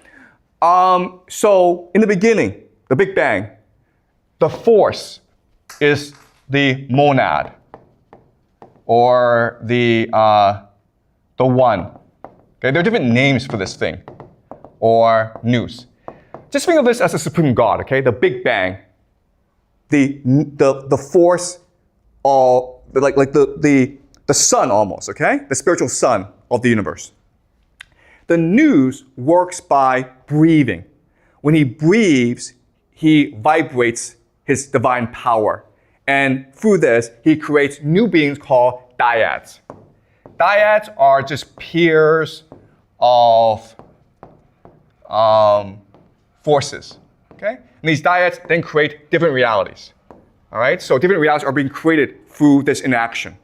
So in the beginning, the Big Bang, the force is the monad, or the one. Okay, there are different names for this thing, or nous. Just think of this as a supreme God. Okay, the Big Bang, the force, like the sun almost. Okay, the spiritual sun of the universe. The nous works by breathing. When he breathes, he vibrates his divine power. And through this, he creates new beings called dyads. Dyads are just pairs of forces. Okay? And these dyads then create different realities. All right? So different realities are being created through this interaction.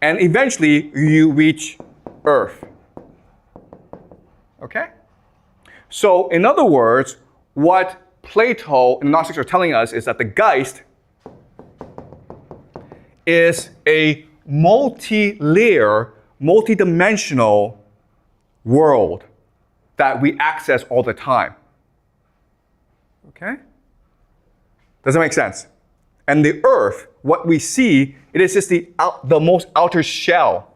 And eventually, you reach Earth. Okay? So, in other words, what Plato and Gnostics are telling us is that the Geist is a multi-layer, multi-dimensional world that we access all the time. Okay? Does that make sense? And the Earth, what we see, it is just the most outer shell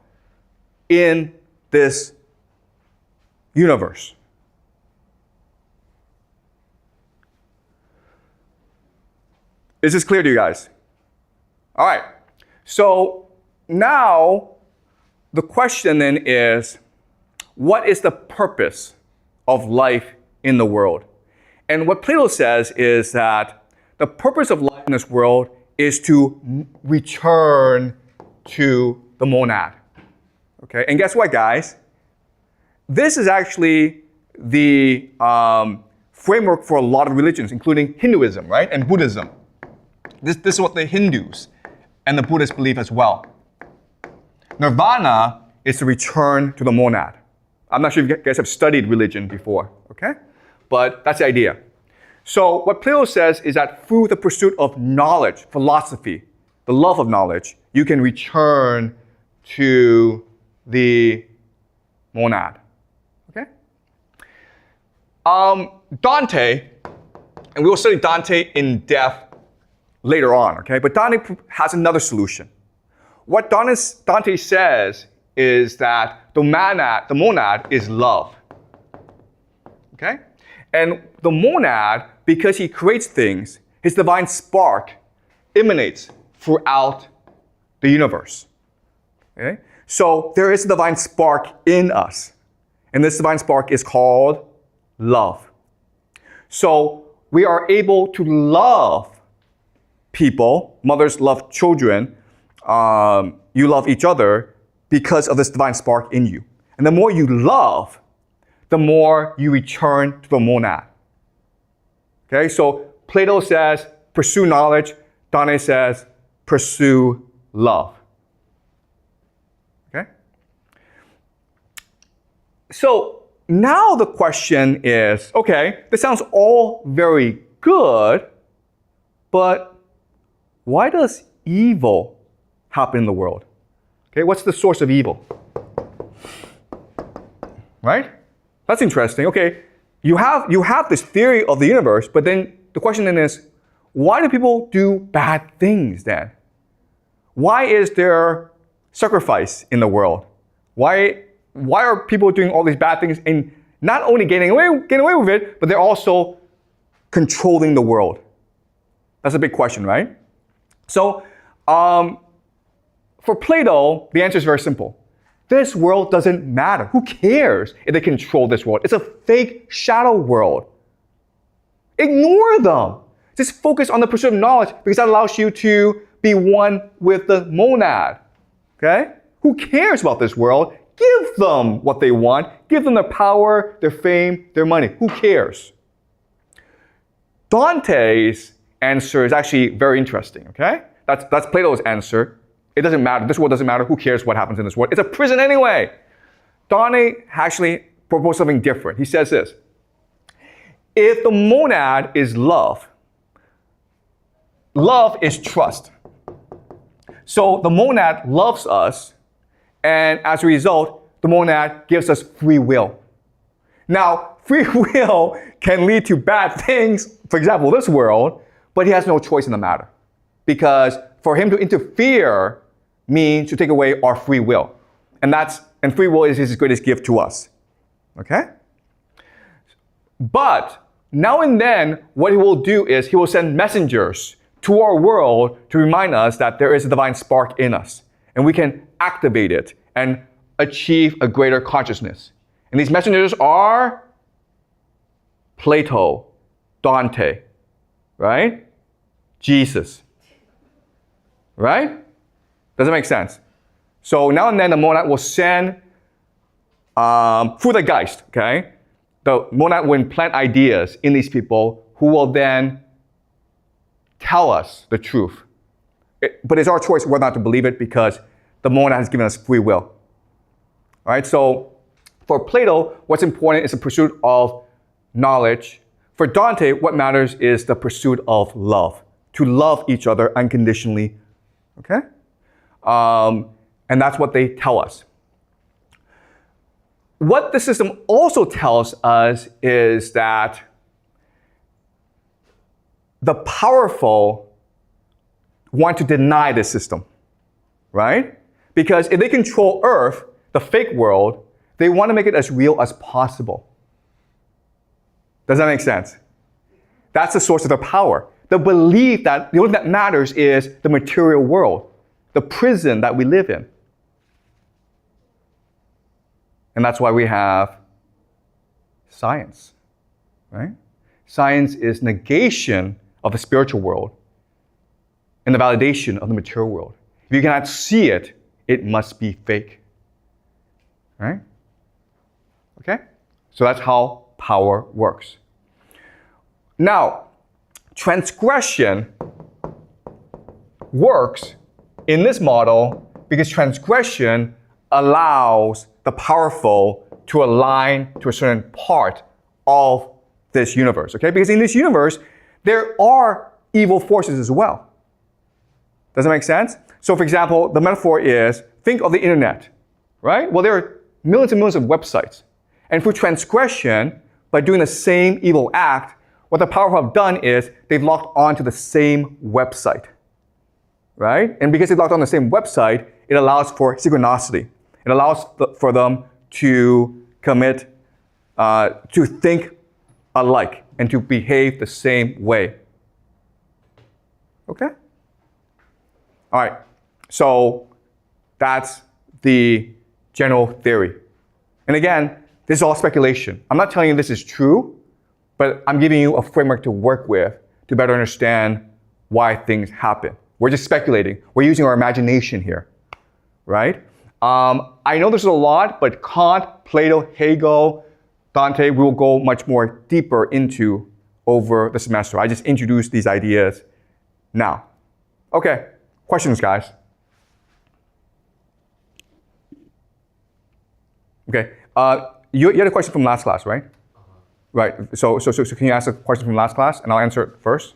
in this universe. Is this clear to you guys? All right. So now the question then is, what is the purpose of life in the world? And what Plato says is that the purpose of life in this world is to return to the monad. Okay? And guess what, guys? This is actually the framework for a lot of religions, including Hinduism, right? And Buddhism. This is what the Hindus and the Buddhists believe as well. Nirvana is to return to the monad. I'm not sure if you guys have studied religion before, okay? But that's the idea. So what Plato says is that through the pursuit of knowledge, philosophy, the love of knowledge, you can return to the monad. Okay? Dante, and we will study Dante in depth later on, okay? But Dante has another solution. What Dante says is that the monad is love. Okay? And the monad, because he creates things, his divine spark emanates throughout the universe. Okay? So there is a divine spark in us. And this divine spark is called love. So we are able to love people. Mothers love children. You love each other because of this divine spark in you. And the more you love, the more you return to the monad. Okay, so Plato says, pursue knowledge. Dante says, pursue love. Okay? So now the question is, okay, this sounds all very good, but why does evil happen in the world? Okay, what's the source of evil? Right? That's interesting. Okay, you have this theory of the universe, but then the question then is, why do people do bad things then? Why is there sacrifice in the world? Why are people doing all these bad things and not only getting away with it, but they're also controlling the world? That's a big question, right? So, for Plato, the answer is very simple. This world doesn't matter. Who cares if they control this world? It's a fake shadow world. Ignore them. Just focus on the pursuit of knowledge because that allows you to be one with the monad. Okay? Who cares about this world? Give them what they want. Give them their power, their fame, their money. Who cares? Dante's answer is actually very interesting. Okay? That's Plato's answer. It doesn't matter. This world doesn't matter. Who cares what happens in this world? It's a prison anyway. Dante actually proposed something different. He says this. If the monad is love, love is trust. So the monad loves us, and as a result, the monad gives us free will. Now, free will can lead to bad things, for example, this world, but he has no choice in the matter. Because for him to interfere means to take away our free will. And free will is his greatest gift to us. Okay? But now and then, what he will do is he will send messengers to our world to remind us that there is a divine spark in us. And we can activate it and achieve a greater consciousness. And these messengers are Plato, Dante, right? Jesus. Right? Does it make sense? So now and then the monad will send through the Geist, okay? The monad will implant ideas in these people who will then tell us the truth. But it's our choice whether or not to believe it because the monad has given us free will. All right, so for Plato, what's important is the pursuit of knowledge. For Dante, what matters is the pursuit of love. To love each other unconditionally. Okay? And that's what they tell us. What the system also tells us is that the powerful want to deny this system, right? Because if they control Earth, the fake world, they want to make it as real as possible. Does that make sense? That's the source of their power. The belief that the only thing that matters is the material world, the prison that we live in. And that's why we have science, right? Science is negation of the spiritual world and the validation of the material world. If you cannot see it, it must be fake, right? Okay? So that's how power works. Now, transgression works in this model because transgression allows the powerful to align to a certain part of this universe, okay? Because in this universe, there are evil forces as well. Does that make sense? So for example, the metaphor is, think of the internet, right? Well, there are millions and millions of websites. And through transgression, by doing the same evil act, what the powerful have done is they've logged on to the same website, right? And because they've logged on the same website, it allows for synchronicity. It allows for them to commit, to think alike and to behave the same way. Okay? All right. So that's the general theory. And again, this is all speculation. I'm not telling you this is true, but I'm giving you a framework to work with to better understand why things happen. We're just speculating. We're using our imagination here, right? I know there's a lot, but Kant, Plato, Hegel, Dante, we will go much more deeper into over the semester. I just introduced these ideas now. Okay, questions, guys? Okay, you had a question from last class, right? Right, so can you ask a question from last class, and I'll answer it first?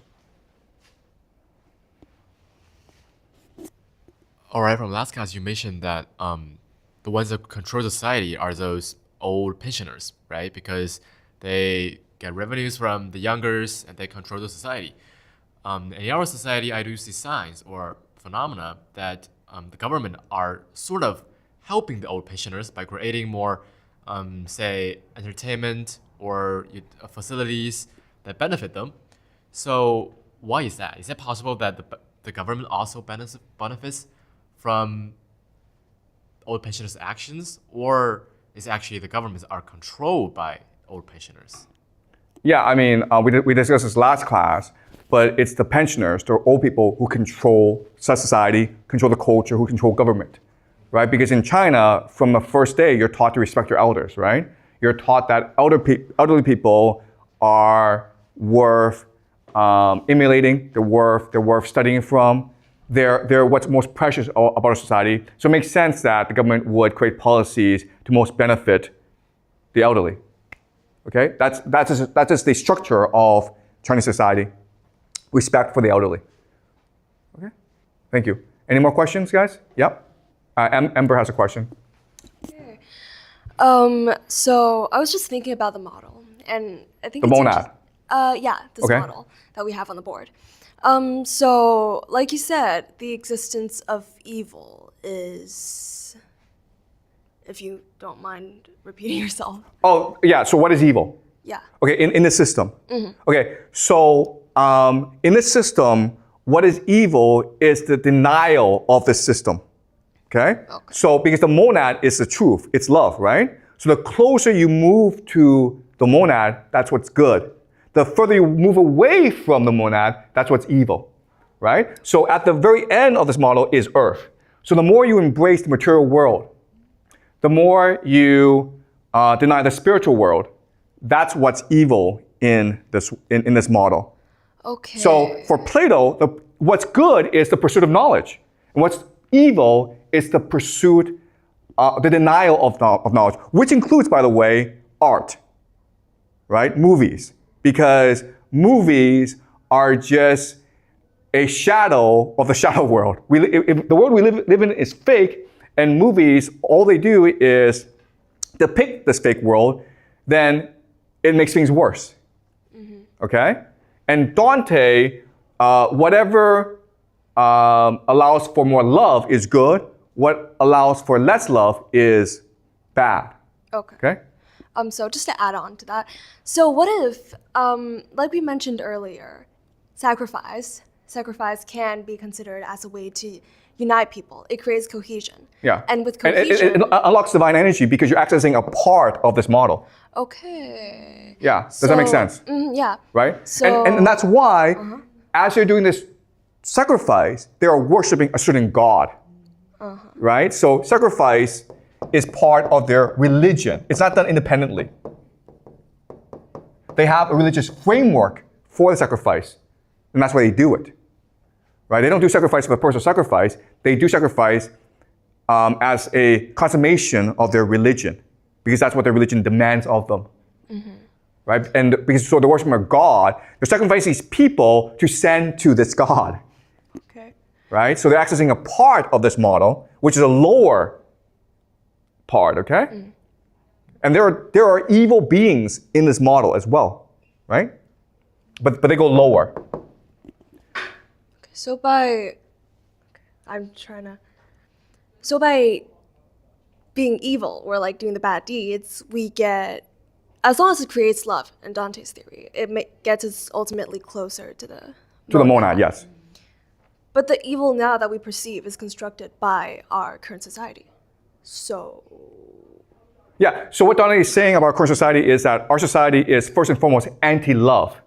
All right, from last class, you mentioned that the ones that control society are those old pensioners, right? Because they get revenues from the youngers and they control the society. In our society, I do see signs or phenomena that the government are sort of helping the old pensioners by creating more, say, entertainment or facilities that benefit them. So why is that? Is it possible that the government also benefits from old pensioners' actions, or is actually the governments are controlled by old pensioners? Yeah, I mean, we discussed this last class, but it's the pensioners, the old people who control society, control the culture, who control government, right? Because in China, from the first day, you're taught to respect your elders, right? You're taught that elderly people are worth emulating, they're worth studying from. They're what's most precious about our society. So it makes sense that the government would create policies to most benefit the elderly. Okay, that's just the structure of Chinese society. Respect for the elderly. Okay, thank you. Any more questions, guys? Yep. Ember has a question. Okay. So I was just thinking about the model, and I think The monad. This Okay. model that we have on the board. So like you said, the existence of evil is, if you don't mind repeating yourself. Oh, yeah, so what is evil? Yeah. Okay, in the system. Okay, so in this system, what is evil is the denial of the system. Okay? So because the monad is the truth, it's love, right? So the closer you move to the monad, that's what's good. The further you move away from the monad, that's what's evil, right? So at the very end of this model is earth. So the more you embrace the material world, the more you deny the spiritual world, that's what's evil in this model. Okay. So for Plato, what's good is the pursuit of knowledge. And what's evil is the pursuit, the denial of knowledge, which includes, by the way, art, right? Movies. Because movies are just a shadow of the shadow world. If the world we live in is fake, and movies, all they do is depict this fake world, then it makes things worse. Okay? And Dante, whatever allows for more love is good. What allows for less love is bad. Okay? So just to add on to that, so what if, like we mentioned earlier, sacrifice can be considered as a way to unite people. It creates cohesion. Yeah. And with cohesion, it unlocks divine energy because you're accessing a part of this model. Okay. Yeah. Does that make sense? Yeah. Right? So, and that's why, as you're doing this sacrifice, they are worshiping a certain god. Right? So sacrifice is part of their religion. It's not done independently. They have a religious framework for the sacrifice, and that's why they do it. Right? They don't do sacrifice for the personal sacrifice. They do sacrifice as a consummation of their religion, because that's what their religion demands of them. Right? And because so they're worshiping a god, they're sacrificing these people to send to this god. Okay. Right? So they're accessing a part of this model, which is a lower part, okay? And there are evil beings in this model as well, right? But they go lower. So by being evil or like doing the bad deeds, we get, as long as it creates love in Dante's theory, it gets us ultimately closer to the monad, yes. But the evil now that we perceive is constructed by our current society. So Yeah, so what Dante is saying about our current society is that our society is first and foremost anti-love.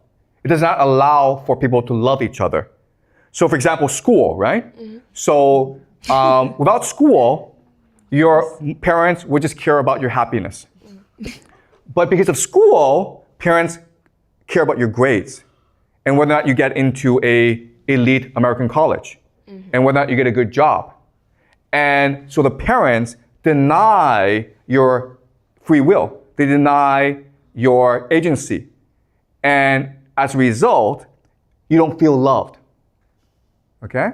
It does not allow for people to love each other. So for example, school, right? So without school, your parents would just care about your happiness. But because of school, parents care about your grades and whether or not you get into a elite American college and whether or not you get a good job. And so the parents deny your free will. They deny your agency. And as a result, you don't feel loved. Okay?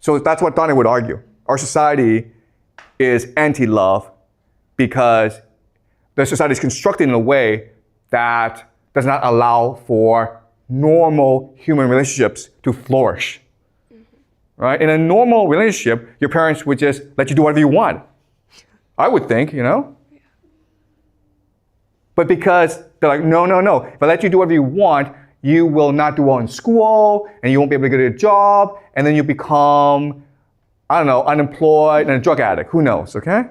So that's what Dante would argue. Our society is anti-love because the society is constructed in a way that does not allow for normal human relationships to flourish. Right? In a normal relationship, your parents would just let you do whatever you want. I would think, you know? But because they're like, no. If I let you do whatever you want, you will not do well in school, and you won't be able to get a job, and then you become I don't know, unemployed and a drug addict. Who knows, okay?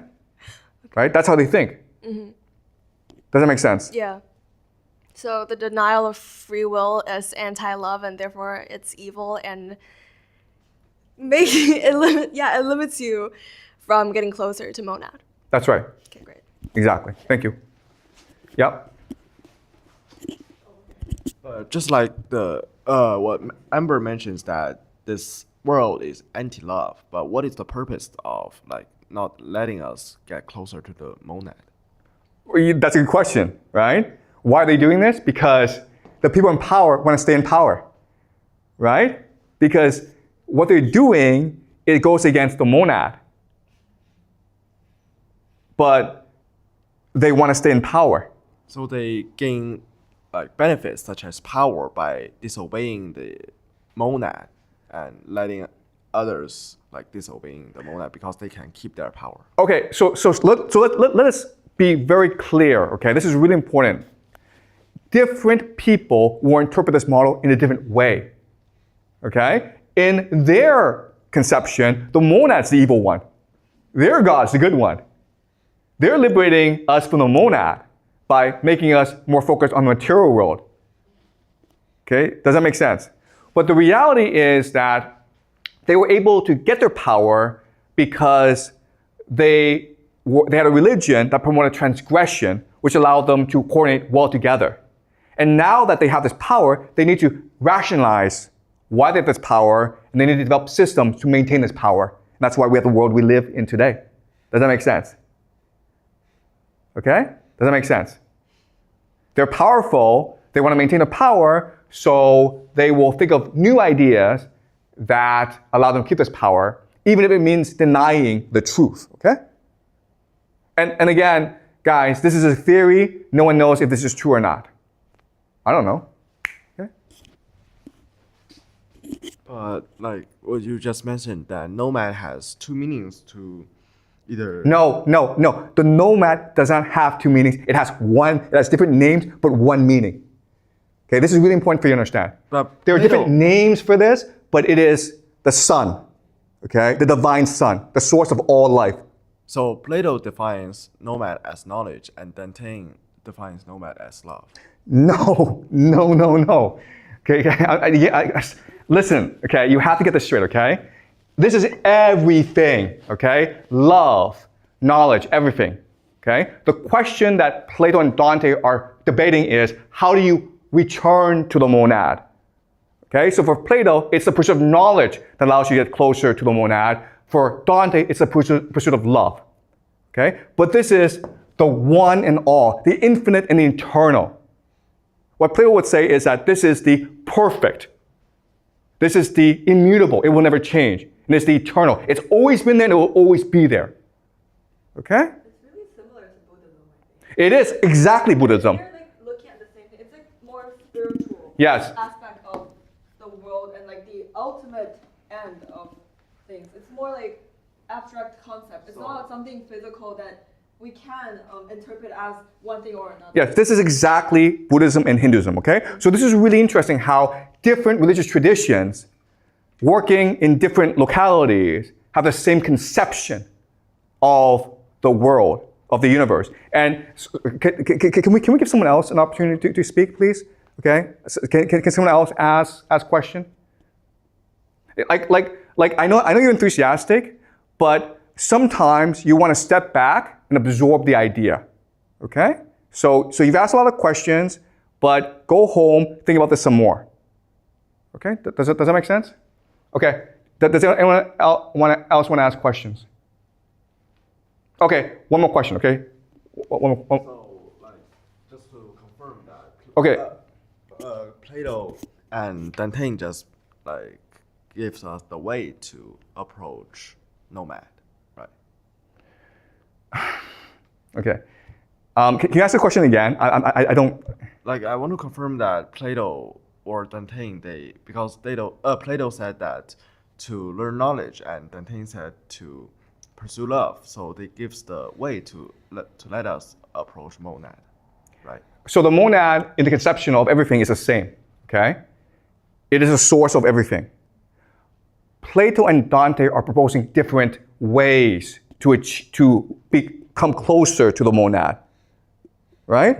Right? That's how they think. Does that make sense? Yeah. So the denial of free will is anti-love, and therefore it's evil, and it limits you from getting closer to monad. That's right. Okay, great. Exactly. Thank you. Yep. Just like the what Amber mentions that this world is anti-love, but what is the purpose of like not letting us get closer to the monad? That's a good question, right? Why are they doing this? Because the people in power want to stay in power, right? Because what they're doing, it goes against the monad. But they want to stay in power. So they gain like benefits such as power by disobeying the monad and letting others like disobeying the monad because they can keep their power. Okay, so let us be very clear, okay? This is really important. Different people will interpret this model in a different way, okay? In their conception, the monad's the evil one. Their God's the good one. They're liberating us from the monad by making us more focused on the material world. Okay, does that make sense? But the reality is that they were able to get their power because they had a religion that promoted transgression, which allowed them to coordinate well together. And now that they have this power, they need to rationalize why they have this power, and they need to develop systems to maintain this power. And that's why we have the world we live in today. Does that make sense? Okay? Does that make sense? They're powerful, they want to maintain the power, so they will think of new ideas that allow them to keep this power, even if it means denying the truth, okay? And again, guys, this is a theory. No one knows if this is true or not. I don't know. Okay? But like what you just mentioned, that nomad has two meanings to either. No. The nomad does not have two meanings. It has different names, but one meaning. Okay, this is really important for you to understand. But There are different names for this, but it is the sun, okay? The divine sun, the source of all life. So Plato defines nomad as knowledge, and Dante defines nomad as love. No. Okay, listen, okay, you have to get this straight, okay? This is everything, okay? Love, knowledge, everything, okay? The question that Plato and Dante are debating is, how do you return to the monad? Okay, so for Plato, it's the pursuit of knowledge that allows you to get closer to the monad. For Dante, it's the pursuit of love. Okay, but this is the one and all, the infinite and the eternal. What Plato would say is that this is the perfect. This is the immutable. It will never change. And it's the eternal. It's always been there and it will always be there. Okay? It's really similar to Buddhism, I think. It is exactly Buddhism. They're like looking at the same thing. It's like more spiritual Yes. aspect of the world and like the ultimate end of things. It's more like abstract concept. It's not something physical that we can interpret as one thing or another. Yes, this is exactly Buddhism and Hinduism, okay? So this is really interesting how different religious traditions working in different localities have the same conception of the world, of the universe. And can we give someone else an opportunity to speak, please? Okay? Can someone else ask question? Like I know you're enthusiastic, but sometimes you want to step back and absorb the idea. Okay? So you've asked a lot of questions, but go home, think about this some more. Okay? Does that make sense? Okay. Does anyone else want to ask questions? Okay, one more question, okay? One. So, like, just to confirm that. Okay. Plato and Dante just like gives us the way to approach nomad, right? Okay. Can you ask the question again? I don't. Like, I want to confirm that Plato or Dante, because Plato said that to learn knowledge, and Dante said to pursue love. So they gives the way to let us approach monad, right? So the monad in the conception of everything is the same, okay? It is a source of everything. Plato and Dante are proposing different ways to become closer to the monad, right?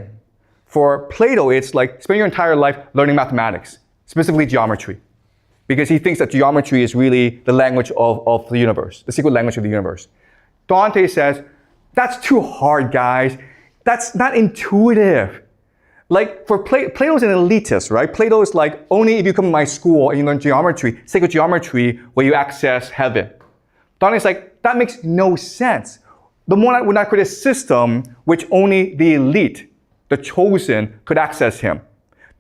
For Plato, it's like spend your entire life learning mathematics, specifically geometry, because he thinks that geometry is really the language of the universe, the secret language of the universe. Dante says, that's too hard, guys. That's not intuitive. Like for Plato's an elitist, right? Plato is like, only if you come to my school and you learn geometry, sacred geometry, will you access heaven. Dante's like, that makes no sense. The monad would not create a system which only the elite, the chosen, could access him.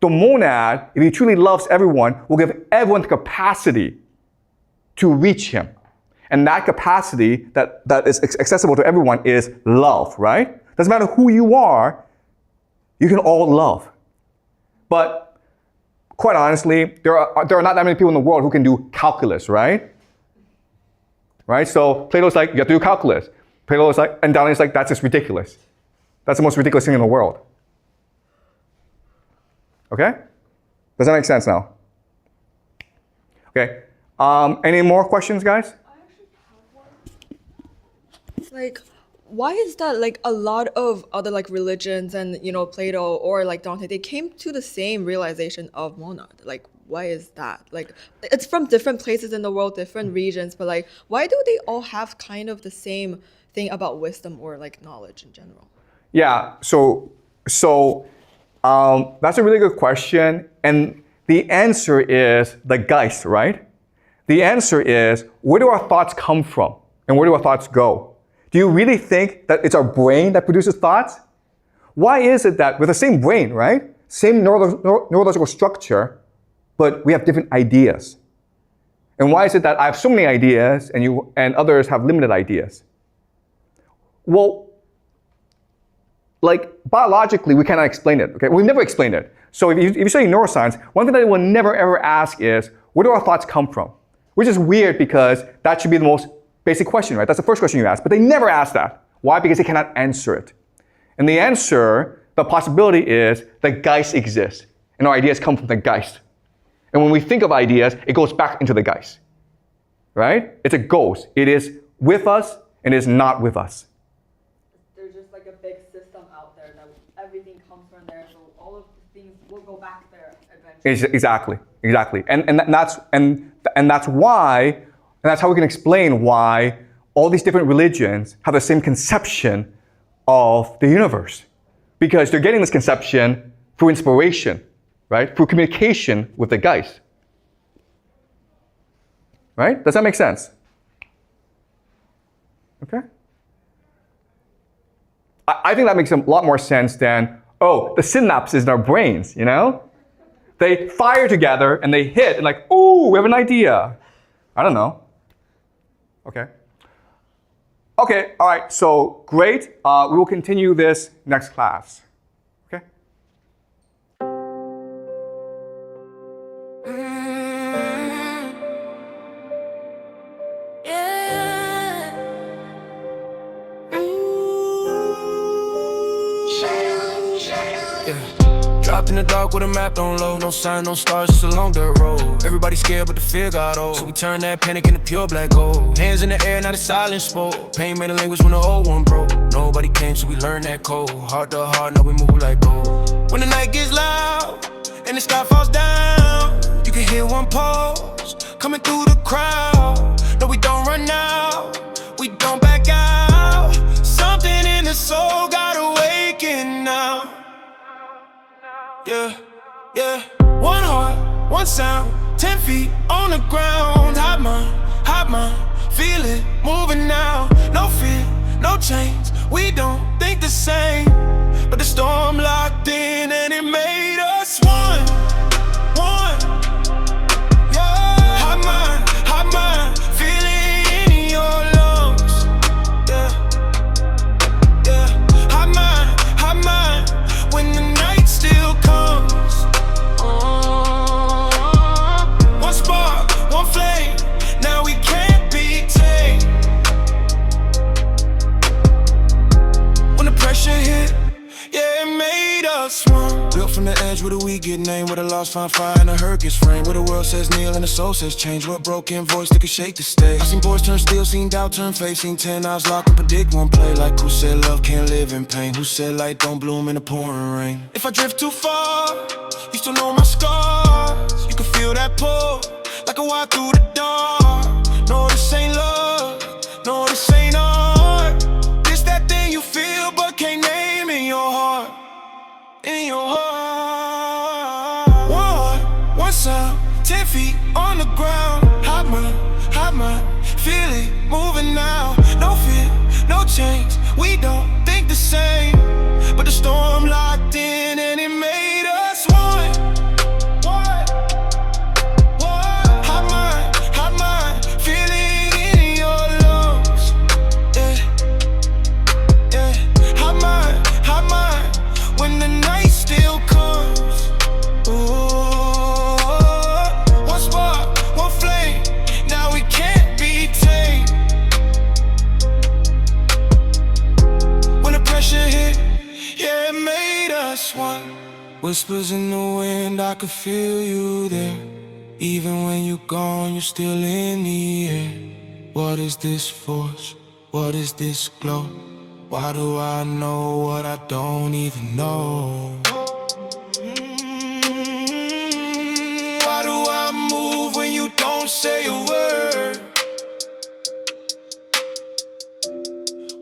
The monad, if he truly loves everyone, will give everyone the capacity to reach him. And that capacity that is accessible to everyone is love, right? Doesn't matter who you are, you can all love. But quite honestly, there are not that many people in the world who can do calculus, right? Right? So Plato's like, you have to do calculus. Plato's like, and Dante's like, that's just ridiculous. That's the most ridiculous thing in the world. Okay? Does that make sense now? Okay. Any more questions, guys? Like, why is that like a lot of other like religions and, you know, Plato or like Dante, they came to the same realization of monad? Like, why is that? Like, it's from different places in the world, different regions, but like, why do they all have kind of the same thing about wisdom or like knowledge in general? Yeah, so that's a really good question. And the answer is the Geist, right? The answer is, where do our thoughts come from? And where do our thoughts go? Do you really think that it's our brain that produces thoughts? Why is it that with the same brain, right? Same neurological structure, but we have different ideas? And why is it that I have so many ideas and others have limited ideas? Well, like biologically, we cannot explain it, okay? We've never explained it. So if you study neuroscience, one thing that they will never ever ask is, where do our thoughts come from? Which is weird because that should be the most basic question, right? That's the first question you ask, but they never ask that. Why? Because they cannot answer it. And the answer, the possibility is the Geist exists, and our ideas come from the Geist. And when we think of ideas, it goes back into the Geist, right? It's a ghost. It is with us and it is not with us. There's just like a big system out there that everything comes from there, so all of the things will go back there eventually. Exactly. And that's why. And that's how we can explain why all these different religions have the same conception of the universe. Because they're getting this conception through inspiration, right? Through communication with the Geist. Right? Does that make sense? Okay? I think that makes a lot more sense than, oh, the synapses in our brains, you know? They fire together and they hit and like, ooh, we have an idea. I don't know. Okay, all right, so great. We will continue this next class. Okay? Dropped in the dark with a map on low. No sign, no stars, just along the road. Everybody scared, but the fear got old. So we turned that panic into pure black gold. Hands in the air, now the silence spoke. Pain made a language when the old one broke. Nobody came, so we learned that code. Heart to heart, now we move like gold. When the night gets loud and the sky falls down, you can hear one pulse coming through the crowd. No, we don't run out, we don't back out. Something in the soul got awakened now. Yeah. One heart, one sound, 10 feet on the ground. Hot mind, feel it moving now. No fear, no change, we don't think the same. But the storm locked in and it made us one. Yeah. Hot mind, feel it in your lungs. Yeah. Hot mind, when the night still comes. One spark, one flame, now we can't be tamed. When the pressure hit, yeah, it made us us one. Built from the edge where the weak get named, where the lost find fire and the hurt gets framed, where the world says kneel and the soul says change, where a broken voice that can shake the stage. I seen boys turn steel, seen doubt turn faith, seen 10 eyes locked and predict one play. Like who said love can't live in pain? Who said light don't bloom in the pouring rain? If I drift too far, you still know my scars. You can feel that pull, like a walk through the dark. No, this ain't love, no, this ain't art. This that thing you feel but can't name in your heart. In your heart. One heart, one sound, 10 feet on the ground. Hot mind, feel it moving now. No fear, no change, we don't think the same. But the storm locked in and it made us one. Hot mind, feel it in your lungs. Yeah, yeah. Hot mind, when the night still comes. Ooh, one spark, one flame, now we can't be tamed. When the pressure hit, yeah, it made us one. Whispers in the wind, I could feel you there. Even when you're gone, you're still in the air. What is this force? What is this glow? Why do I know what I don't even know? Why do I move when you don't say a word?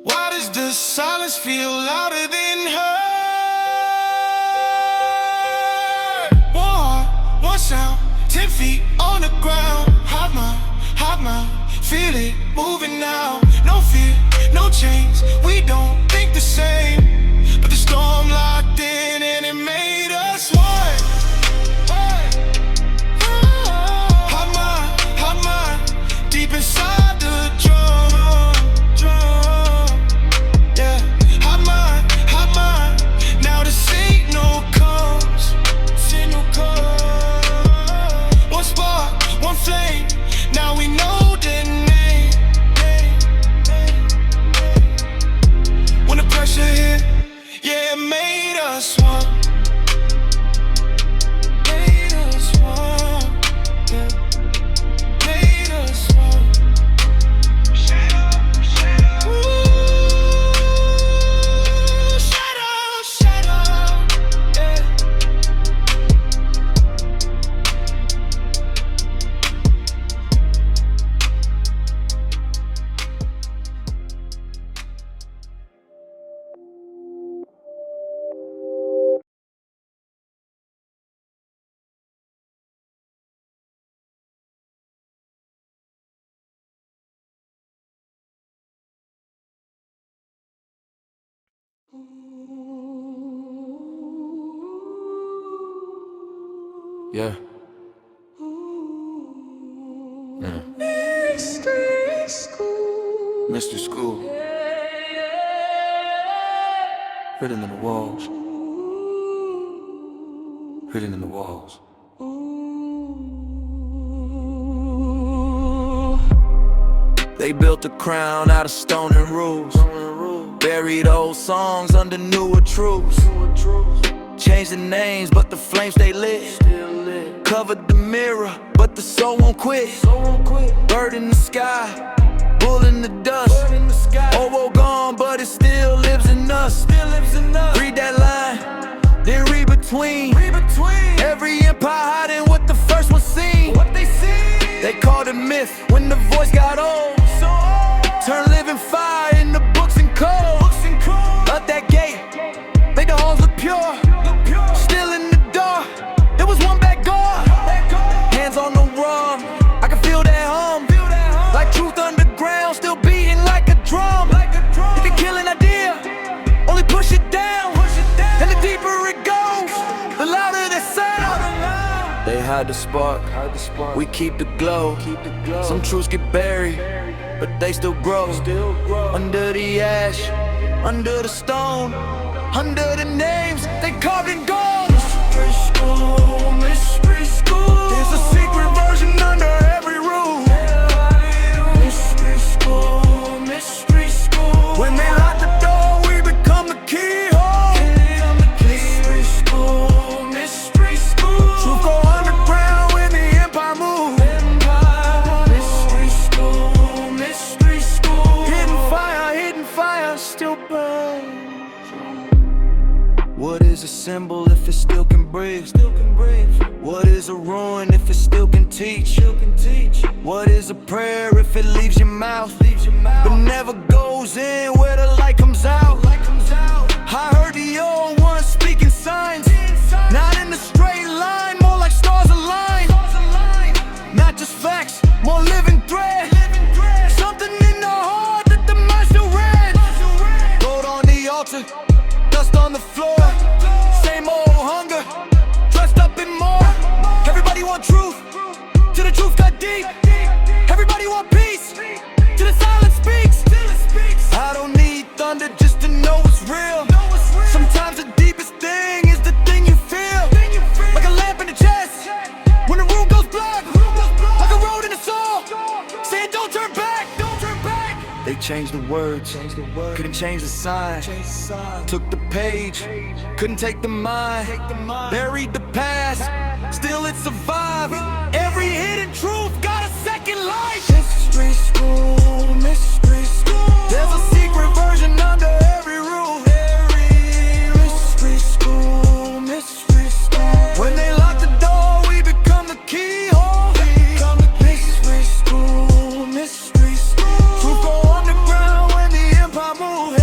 Why does the silence feel louder than her? One heart, one sound, 10 feet on the ground. Hot mind, feel it moving now. No fear, no change, we don't think the same. But the storm locked in and it made us one. Hot mind, deep inside the drum. Yeah, hot mind, now the signal comes. One spark, one flame, now we know the name. When the pressure hit, yeah, it made us one. Made us one, yeah. Made us one. Ooh, shadow, yeah. Yeah. Mystery school. Written in the walls. Written in the walls. They built a crown out of stone and rules. Buried old songs under newer truths. Changed the names, but the flames stay lit. Covered the mirror, but the soul won't quit. Bird in the sky, bull in the dust. Oboe gone, but it still lives in us. Read that line, then read between. Every empire hiding what the first one seen. They called it myth when the voice got old. Turn living fire into books and codes. Up that gate, make the halls look pure. Still in the dark, there was one back guard. Hands on the rum, I can feel that hum. Like truth underground, still beating like a drum. You can kill an idea, only push it down. And the deeper it goes, the louder the sound. They hide the spark, we keep the glow. Some truths get buried, but they still grow. Under the ash, under the stone, under the names they carved in gold. Mystery school, mystery school. There's a secret version under every rule. Mystery school, mystery school. When they lock the door, we become the keyhole. Mystery school. What is a symbol if it still can breathe? What is a ruin if it still can teach? What is a prayer if it leaves your mouth but never goes in where the light comes out? I heard the old one speaking signs, not in a straight line, more like stars align. Not just facts, more living thread. Something in the heart that the mind still read. Gold on the altar, dust on the floor. Same old hunger, dressed up in more. Everybody want truth, till the truth got deep. Everybody want peace, till the silence speaks. I don't need thunder just to know it's real. Sometimes the deepest thing is the thing you feel. Like a lamp in the chest, when the room goes black. Like a road in the soul, saying don't turn back. They changed the words, couldn't change the sign. Took the page, couldn't take the mind. Buried the past, still it survived. Every hidden truth got a second life. Mystery school, mystery school. There's a secret version under every rule. Mystery school, mystery school. When they lock the door, we become the keyhole. Mystery school, mystery school. Truth go underground when the empire move.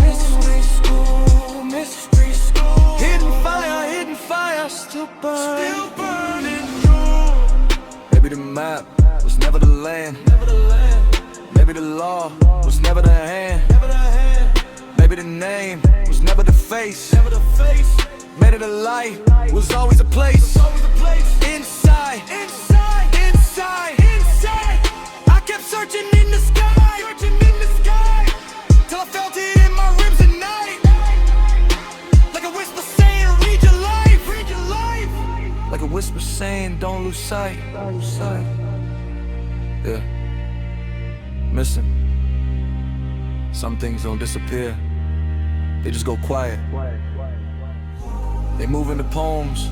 Mystery school, mystery school. Hidden fire, still burning through. Maybe the map was never the land. Maybe the law was never the hand. Maybe the name was never the face. Maybe the light was always a place. Inside, I kept searching in the sky, till I felt it in my ribs at night. Like a whisper saying, read your life. Like a whisper saying, don't lose sight. Yeah. Missing. Some things don't disappear, they just go quiet. They move into poems,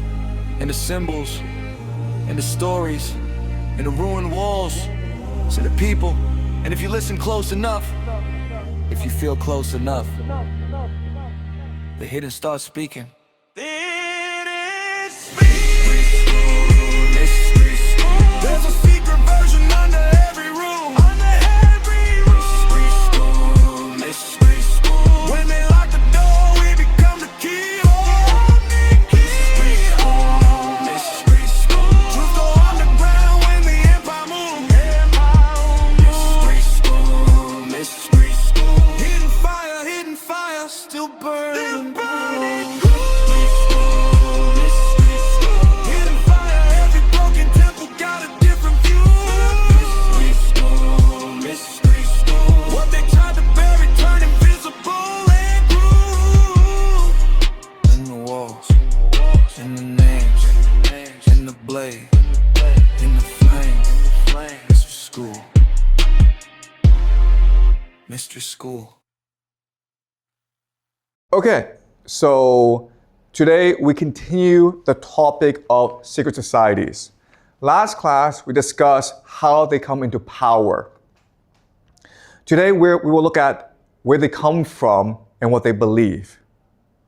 into symbols, into stories, into ruined walls, to the people. And if you listen close enough, if you feel close enough, the hidden starts speaking. There's a secret version under every room. Mystery school. When they lock the door, we become the keyhole. Mystery school. Truth go underground when the empire moves. Mystery school. Hidden fire, still burning. Mystery school. Okay, so today we continue the topic of secret societies. Last class we discussed how they come into power. Today we will look at where they come from and what they believe.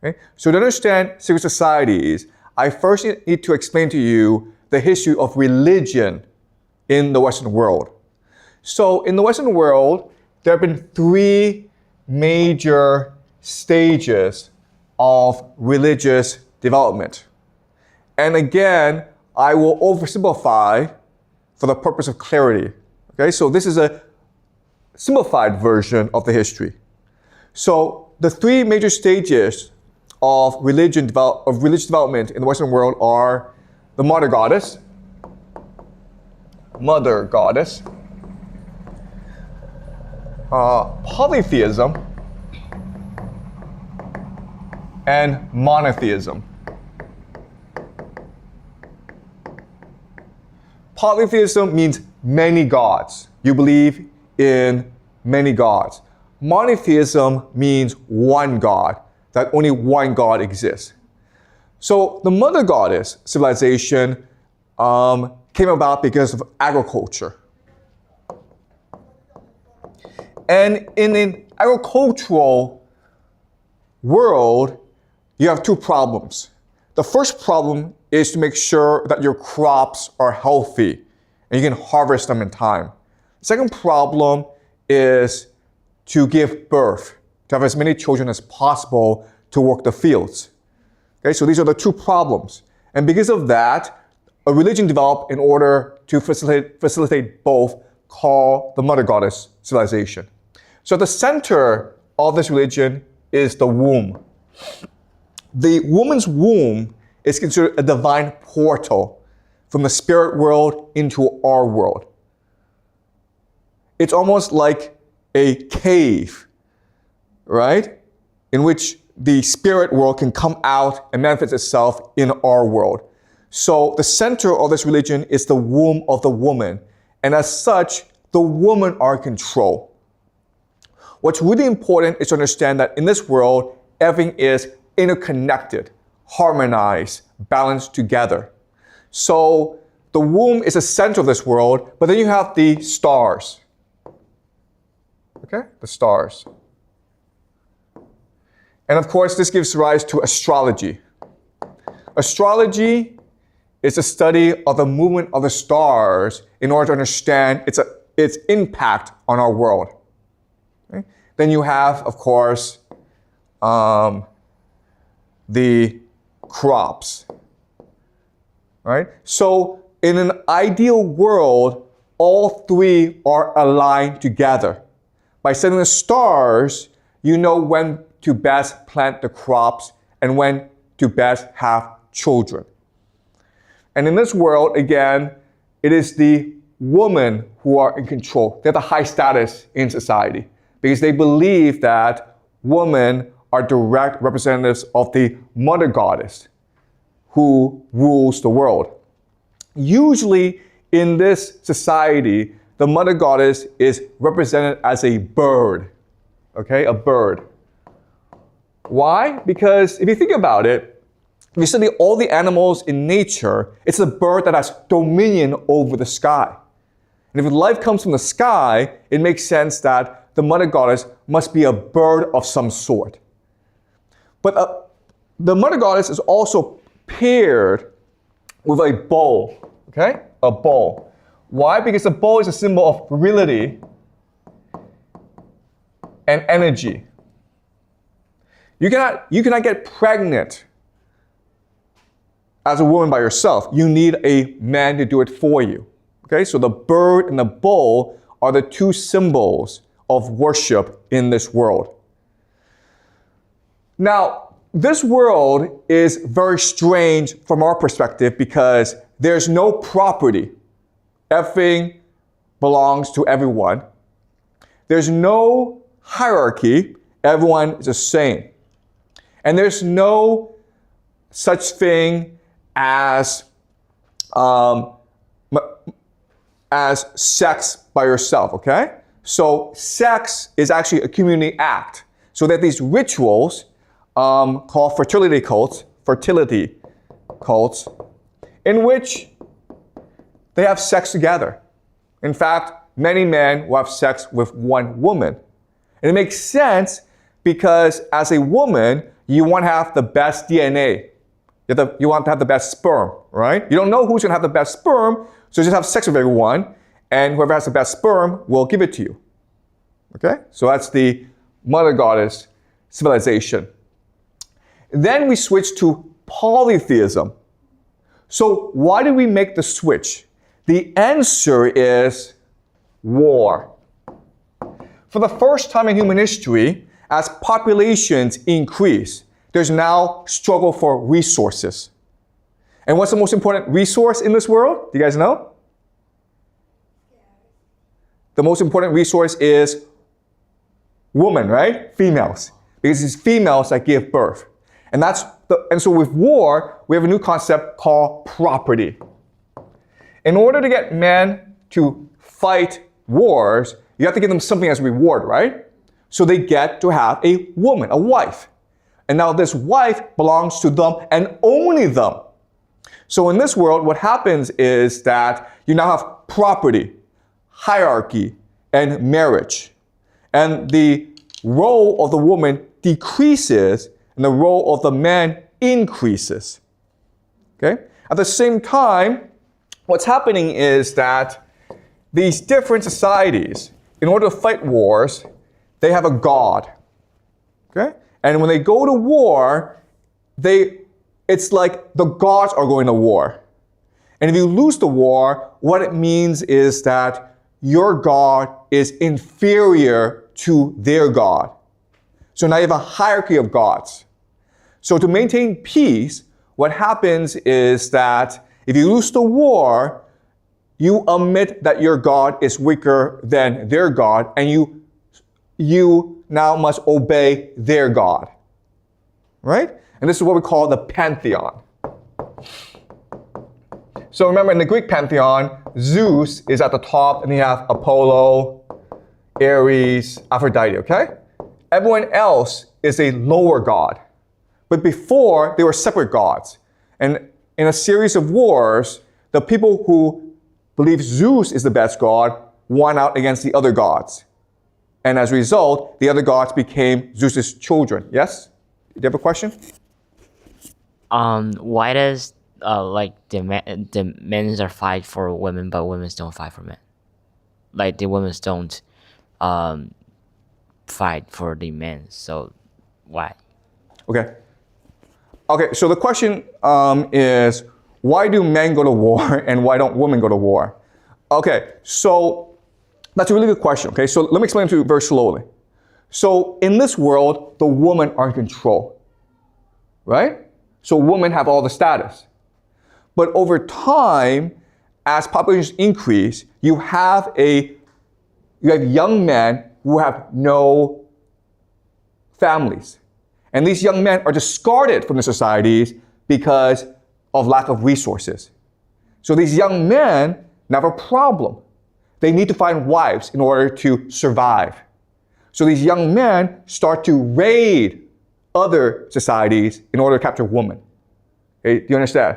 Okay? So to understand secret societies, I first need to explain to you the history of religion in the Western world. So in the Western world, there have been three major stages of religious development. And again, I will oversimplify for the purpose of clarity. Okay, so this is a simplified version of the history. So the three major stages of religious development in the Western world are the mother goddess, polytheism, and monotheism. Polytheism means many gods. You believe in many gods. Monotheism means one God, that only one God exists. So the mother goddess civilization came about because of agriculture. And in an agricultural world, you have two problems. The first problem is to make sure that your crops are healthy and you can harvest them in time. The second problem is to give birth, to have as many children as possible to work the fields. Okay, so these are the two problems. And because of that, a religion developed in order to facilitate both, called the Mother Goddess civilization. So at the center of this religion is the womb. The woman's womb is considered a divine portal from the spirit world into our world. It's almost like a cave, right? In which the spirit world can come out and manifest itself in our world. So the center of this religion is the womb of the woman. And as such, the women are in control. What's really important is to understand that in this world, everything is interconnected, harmonized, balanced together. So the womb is the center of this world, but then you have the stars. Okay, the stars. And of course, this gives rise to astrology. Astrology is a study of the movement of the stars in order to understand its impact on our world. Okay? Then you have, of course, the crops. Right? So in an ideal world, all three are aligned together. By studying the stars, you know when to best plant the crops and when to best have children. And in this world, again, it is the women who are in control. They have the high status in society because they believe that women are direct representatives of the Mother Goddess who rules the world. Usually in this society, the Mother Goddess is represented as a bird, okay, a bird. Why? Because if you think about it, if you study all the animals in nature, it's the bird that has dominion over the sky. And if life comes from the sky, it makes sense that the Mother Goddess must be a bird of some sort. But the Mother Goddess is also paired with a bow, okay? A bow. Why? Because the bow is a symbol of virility and energy. You cannot get pregnant as a woman by yourself. You need a man to do it for you. Okay, so the bird and the bull are the two symbols of worship in this world. Now, this world is very strange from our perspective because there's no property. Everything belongs to everyone. There's no hierarchy. Everyone is the same. And there's no such thing as sex by yourself, okay? So sex is actually a community act. So there are these rituals called fertility cults, in which they have sex together. In fact, many men will have sex with one woman. And it makes sense because as a woman, you want to have the best DNA. You want to have the best sperm, right? You don't know who's going to have the best sperm, so just have sex with everyone, and whoever has the best sperm will give it to you. Okay? So that's the Mother Goddess civilization. Then we switch to polytheism. So why did we make the switch? The answer is war. For the first time in human history, as populations increase, there's now struggle for resources. And what's the most important resource in this world? Do you guys know? The most important resource is women, right? Females. Because it's females that give birth. And so with war, we have a new concept called property. In order to get men to fight wars, you have to give them something as a reward, right? So they get to have a woman, a wife. And now this wife belongs to them and only them. So in this world, what happens is that you now have property, hierarchy, and marriage. And the role of the woman decreases and the role of the man increases. Okay? At the same time, what's happening is that these different societies, in order to fight wars, they have a god. Okay? And when they go to war, it's like the gods are going to war. And if you lose the war, what it means is that your god is inferior to their god. So now you have a hierarchy of gods. So to maintain peace, what happens is that if you lose the war, you admit that your god is weaker than their god, and you now must obey their god. Right? And this is what we call the pantheon. So remember, in the Greek pantheon, Zeus is at the top, and you have Apollo, Ares, Aphrodite, okay? Everyone else is a lower god. But before, they were separate gods. And in a series of wars, the people who believe Zeus is the best god won out against the other gods. And as a result, the other gods became Zeus's children. Yes? Do you have a question? Why does the men are fight for women, but women don't fight for men? Like the women don't fight for the men. So why? Okay. So the question is, why do men go to war and why don't women go to war? Okay, so that's a really good question. Okay, so let me explain it to you very slowly. So in this world, the women are in control, right? So women have all the status. But over time, as populations increase, you have young men who have no families. And these young men are discarded from the societies because of lack of resources. So these young men now have a problem. They need to find wives in order to survive. So these young men start to raid other societies in order to capture women. Okay, do you understand?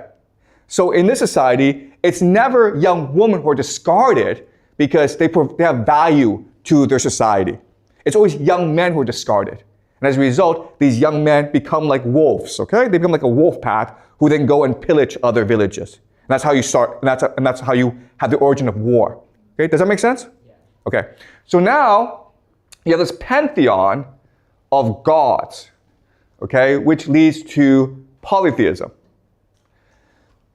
So in this society, it's never young women who are discarded because they have value to their society. It's always young men who are discarded. And as a result, these young men become like wolves, okay? They become like a wolf pack who then go and pillage other villages. And that's how you start, and that's how you have the origin of war. Okay, does that make sense? Yeah. Okay, so now you have this pantheon of gods, okay, which leads to polytheism.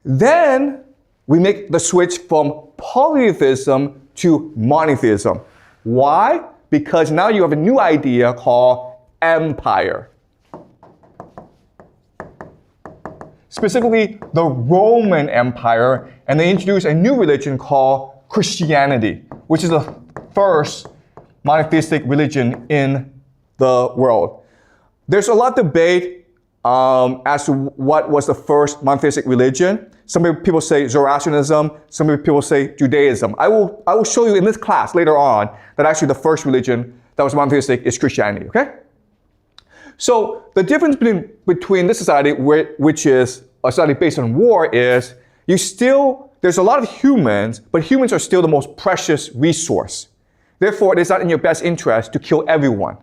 Then we make the switch from polytheism to monotheism. Why? Because now you have a new idea called empire. Specifically, the Roman Empire, and they introduced a new religion called Christianity, which is the first monotheistic religion in the world. There's a lot of debate as to what was the first monotheistic religion. Some people say Zoroastrianism, some people say Judaism. I will show you in this class later on that actually the first religion that was monotheistic is Christianity, okay? So the difference between this society, which is a society based on war, is there's a lot of humans, but humans are still the most precious resource. Therefore, it is not in your best interest to kill everyone.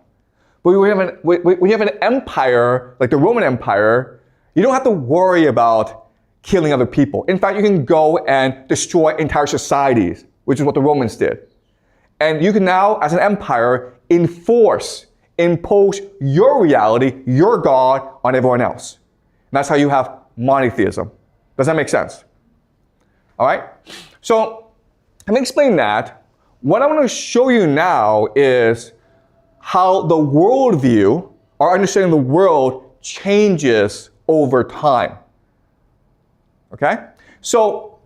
But when you have an empire, like the Roman Empire, you don't have to worry about killing other people. In fact, you can go and destroy entire societies, which is what the Romans did. And you can now, as an empire, impose your reality, your God, on everyone else. And that's how you have monotheism. Does that make sense? All right? So, having explained that, what I want to show you now is how the worldview, our understanding of the world, changes over time. Okay? So,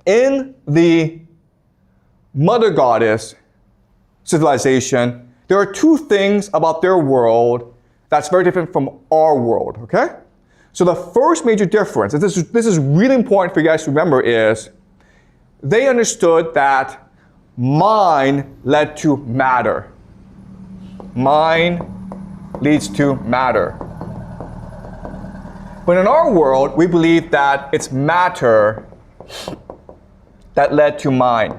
in the mother goddess civilization, there are two things about their world that's very different from our world, okay? So the first major difference, and this is really important for you guys to remember, is they understood that mind led to matter. Mind leads to matter. But in our world, we believe that it's matter that led to mind.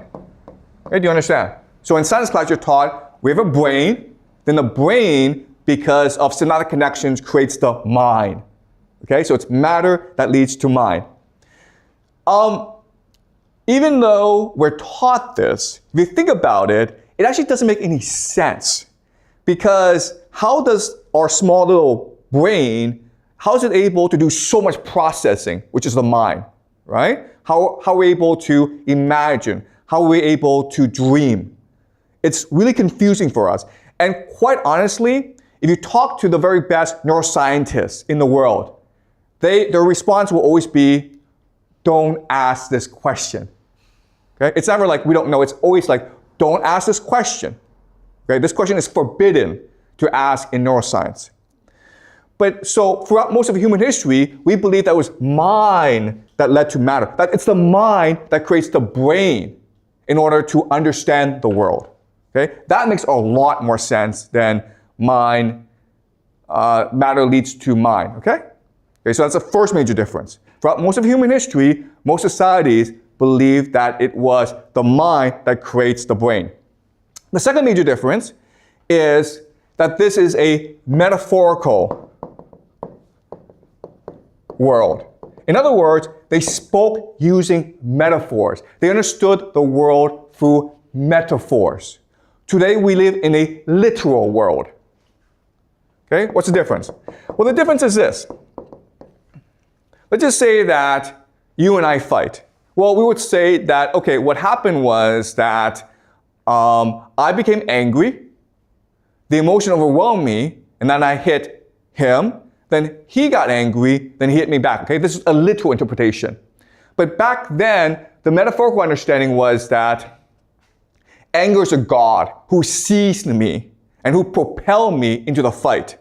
Okay, do you understand? So in science class, you're taught we have a brain, then the brain because of synaptic connections creates the mind. Okay, so it's matter that leads to mind. Even though we're taught this, if you think about it, it actually doesn't make any sense. Because how does our small little brain, how is it able to do so much processing, which is the mind, right? How are we able to imagine? How are we able to dream? It's really confusing for us. And quite honestly, if you talk to the very best neuroscientists in the world, their response will always be, don't ask this question. Okay? It's never like we don't know. It's always like, don't ask this question. Okay? This question is forbidden to ask in neuroscience. But so throughout most of human history, we believe that it was mind that led to matter. That it's the mind that creates the brain in order to understand the world. Okay? That makes a lot more sense than mind, matter leads to mind. Okay? Okay, so that's the first major difference. Throughout most of human history, most societies believe that it was the mind that creates the brain. The second major difference is that this is a metaphorical world. In other words, they spoke using metaphors. They understood the world through metaphors. Today we live in a literal world. Okay, what's the difference? Well, the difference is this. Let's just say that you and I fight. Well, we would say that, okay, what happened was that I became angry, the emotion overwhelmed me, and then I hit him, then he got angry, then he hit me back. Okay, this is a literal interpretation. But back then, the metaphorical understanding was that anger is a god who seized me and who propelled me into the fight.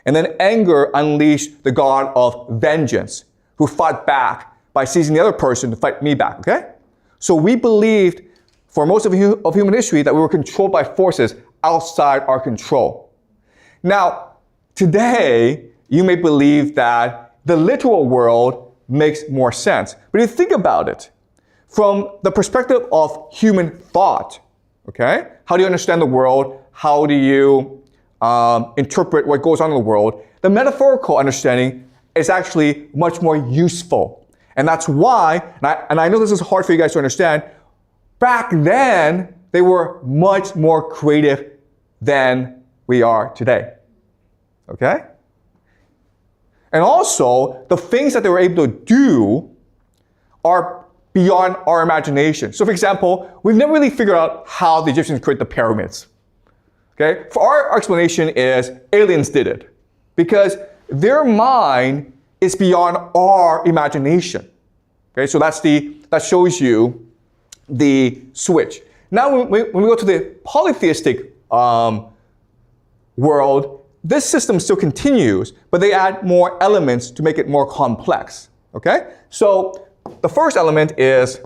And then anger unleashed the god of vengeance, who fought back by seizing the other person to fight me back, okay? So we believed for most of human history that we were controlled by forces outside our control. Now, today, you may believe that the literal world makes more sense. But if you think about it, from the perspective of human thought, okay? How do you understand the world? How do you interpret what goes on in the world? The metaphorical understanding is actually much more useful. And that's why, and I know this is hard for you guys to understand, back then, they were much more creative than we are today. Okay? And also, the things that they were able to do are beyond our imagination. So for example, we've never really figured out how the Egyptians created the pyramids. Okay? For our explanation is aliens did it. Because their mind is beyond our imagination. Okay, so that shows you the switch. Now, when we go to the polytheistic world, this system still continues, but they add more elements to make it more complex. Okay, so the first element is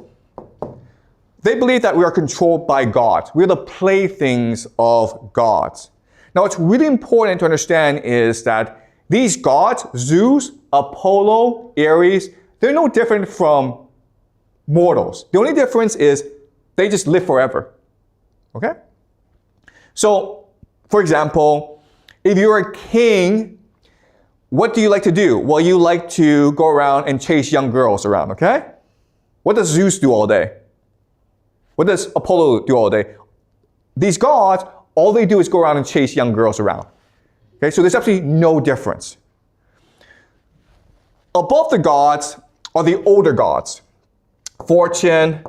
they believe that we are controlled by gods. We're the playthings of gods. Now, what's really important to understand is that these gods, Zeus, Apollo, Ares, they're no different from mortals. The only difference is they just live forever. Okay? So, for example, if you're a king, what do you like to do? Well, you like to go around and chase young girls around, okay? What does Zeus do all day? What does Apollo do all day? These gods, all they do is go around and chase young girls around. Okay, so there's absolutely no difference. Above the gods are the older gods, fortune,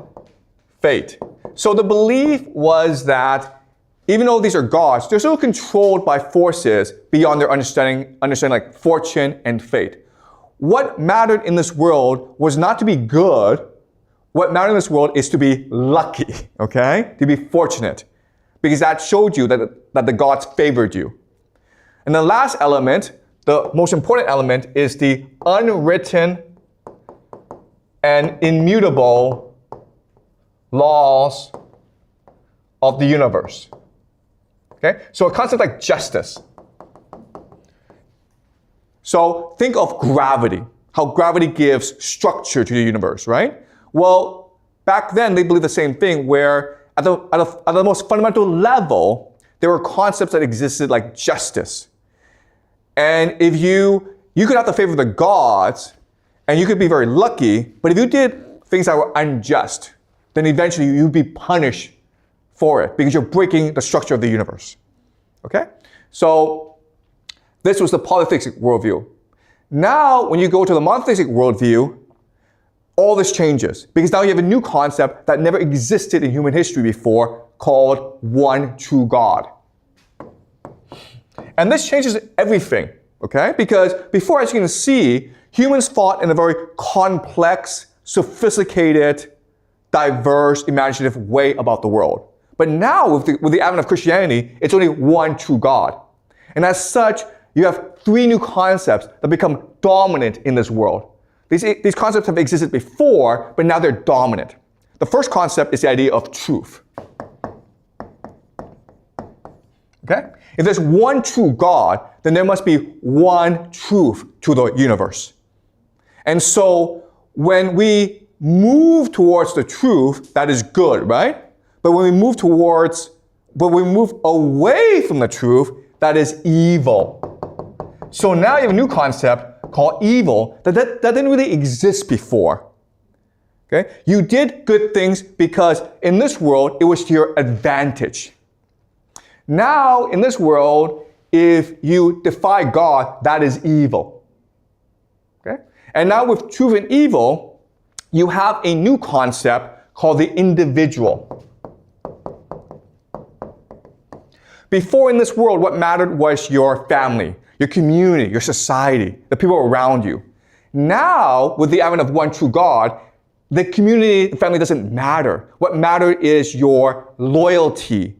fate. So the belief was that even though these are gods, they're still controlled by forces beyond their understanding like fortune and fate. What mattered in this world was not to be good. What mattered in this world is to be lucky, okay? To be fortunate. Because that showed you that the gods favored you. And the last element, the most important element, is the unwritten and immutable laws of the universe. Okay? So a concept like justice. So think of gravity, how gravity gives structure to the universe, right? Well, back then they believed the same thing, where at the most fundamental level, there were concepts that existed like justice. And if you could have the favor of the gods, and you could be very lucky, but if you did things that were unjust, then eventually you'd be punished for it because you're breaking the structure of the universe. Okay? So this was the polytheistic worldview. Now, when you go to the monotheistic worldview, all this changes because now you have a new concept that never existed in human history before called one true God. And this changes everything, okay? Because before, as you can see, humans thought in a very complex, sophisticated, diverse, imaginative way about the world. But now, with the advent of Christianity, it's only one true God. And as such, you have three new concepts that become dominant in this world. These concepts have existed before, but now they're dominant. The first concept is the idea of truth. Okay? If there's one true God, then there must be one truth to the universe. And so when we move towards the truth, that is good, right? But when we move away from the truth, that is evil. So now you have a new concept called evil that didn't really exist before. Okay? You did good things because in this world, it was to your advantage. Now, in this world, if you defy God, that is evil. Okay? And now with truth and evil, you have a new concept called the individual. Before in this world, what mattered was your family, your community, your society, the people around you. Now, with the advent of one true God, the community, the family doesn't matter. What matters is your loyalty,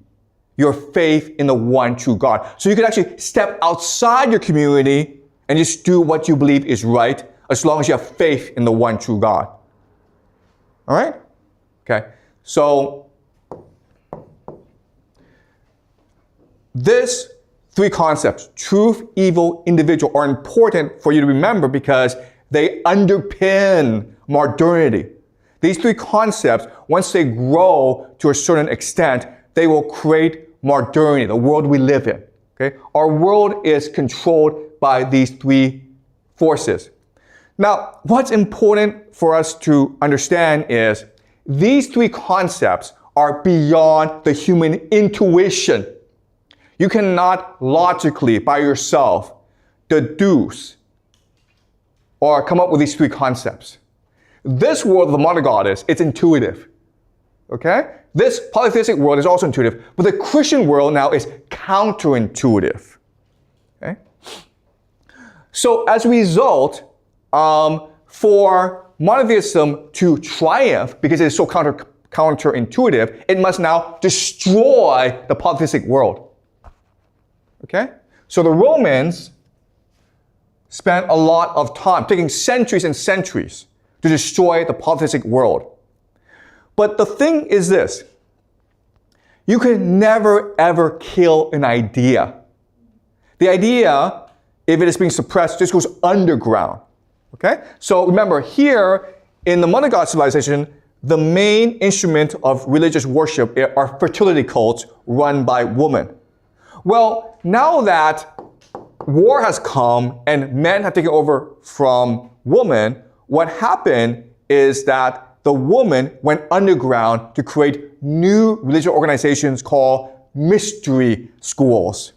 your faith in the one true God. So you can actually step outside your community and just do what you believe is right, as long as you have faith in the one true God. All right? Okay. So these three concepts, truth, evil, individual, are important for you to remember because they underpin modernity. These three concepts, once they grow to a certain extent, they will create modernity, the world we live in. Okay? Our world is controlled by these three forces. Now, what's important for us to understand is these three concepts are beyond the human intuition. You cannot logically, by yourself, deduce or come up with these three concepts. This world of the monotheist, it's intuitive. Okay? This polytheistic world is also intuitive, but the Christian world now is counterintuitive. Okay? So as a result, for monotheism to triumph, because it is so counterintuitive, it must now destroy the polytheistic world. Okay? So the Romans spent a lot of time, taking centuries and centuries, to destroy the polytheistic world. But the thing is this, you can never ever kill an idea. The idea, if it is being suppressed, just goes underground. Okay? So remember, here in the monotheistic civilization, the main instrument of religious worship are fertility cults run by women. Well, now that war has come and men have taken over from women, what happened is that the woman went underground to create new religious organizations called mystery schools.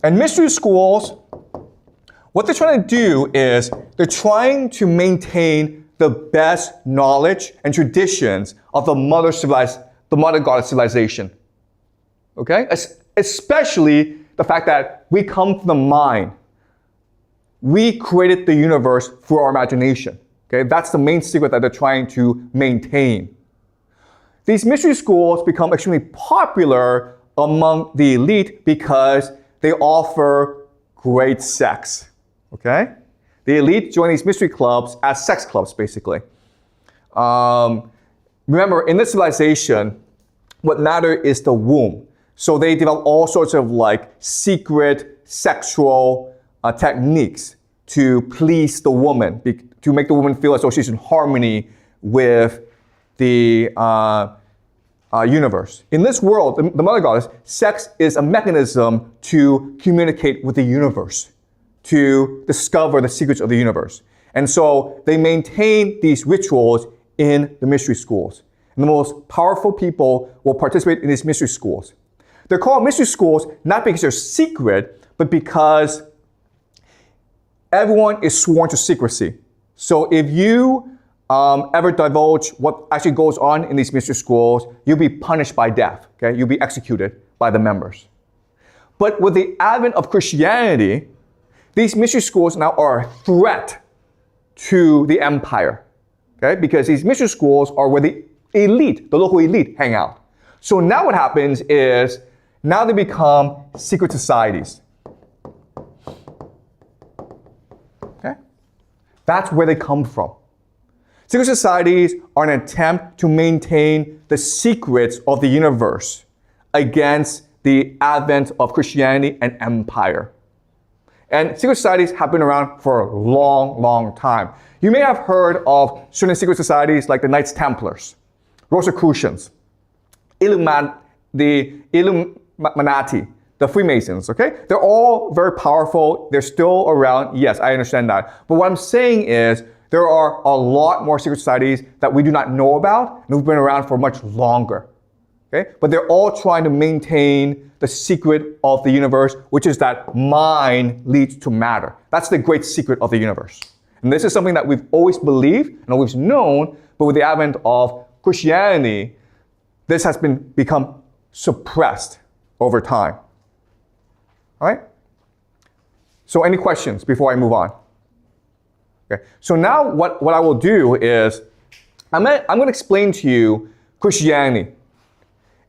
And mystery schools, what they're trying to do is they're trying to maintain the best knowledge and traditions of the mother goddess civilization. Okay? Especially the fact that we come from the mind. We created the universe through our imagination. Okay? That's the main secret that they're trying to maintain. These mystery schools become extremely popular among the elite because they offer great sex. Okay? The elite join these mystery clubs as sex clubs, basically. Remember, in this civilization, what matters is the womb. So they develop all sorts of secret sexual techniques to please the woman, to make the woman feel as though she's in harmony with the universe. In this world, the mother goddess, sex is a mechanism to communicate with the universe, to discover the secrets of the universe. And so they maintain these rituals in the mystery schools. And the most powerful people will participate in these mystery schools. They're called mystery schools not because they're secret, but because everyone is sworn to secrecy. So if you ever divulge what actually goes on in these mystery schools, you'll be punished by death. Okay? You'll be executed by the members. But with the advent of Christianity, these mystery schools now are a threat to the empire. Okay? Because these mystery schools are where the elite, the local elite, hang out. So now what happens is, now they become secret societies. Okay? That's where they come from. Secret societies are an attempt to maintain the secrets of the universe against the advent of Christianity and empire. And secret societies have been around for a long, long time. You may have heard of certain secret societies like the Knights Templars, Rosicrucians, the Illuminati, the Freemasons, okay? They're all very powerful. They're still around. Yes, I understand that. But what I'm saying is there are a lot more secret societies that we do not know about and who've been around for much longer, okay? But they're all trying to maintain the secret of the universe, which is that mind leads to matter. That's the great secret of the universe. And this is something that we've always believed and always known, but with the advent of Christianity, this has become suppressed over time. All right? So any questions before I move on? Okay. So now what I will do is I'm going to explain to you Christianity.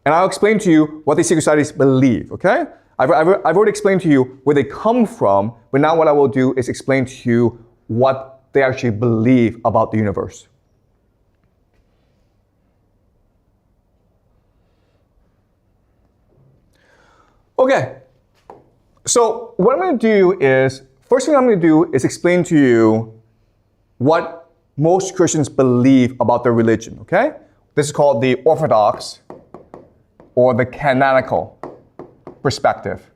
And I'll explain to you what these secret societies believe, okay? I've already explained to you where they come from, but now what I will do is explain to you what they actually believe about the universe. Okay, so what I'm going to do is, first thing I'm going to do is explain to you what most Christians believe about their religion, okay? This is called the Orthodox or the canonical perspective.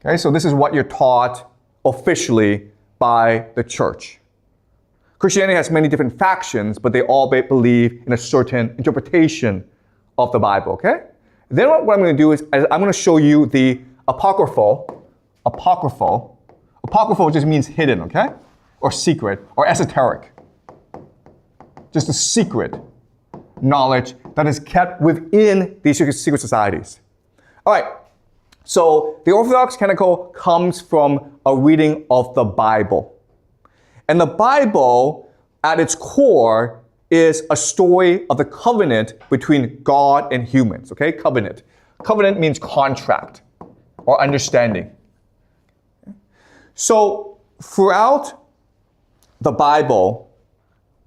Okay, so this is what you're taught officially by the church. Christianity has many different factions, but they all believe in a certain interpretation of the Bible, okay? Then what I'm going to do is I'm going to show you the apocryphal. Apocryphal just means hidden, okay? Or secret, or esoteric. Just a secret knowledge that is kept within these secret societies. All right, so the Orthodox canonical comes from a reading of the Bible. And the Bible, at its core, is a story of the covenant between God and humans, okay? Covenant. Covenant means contract or understanding. So throughout the Bible,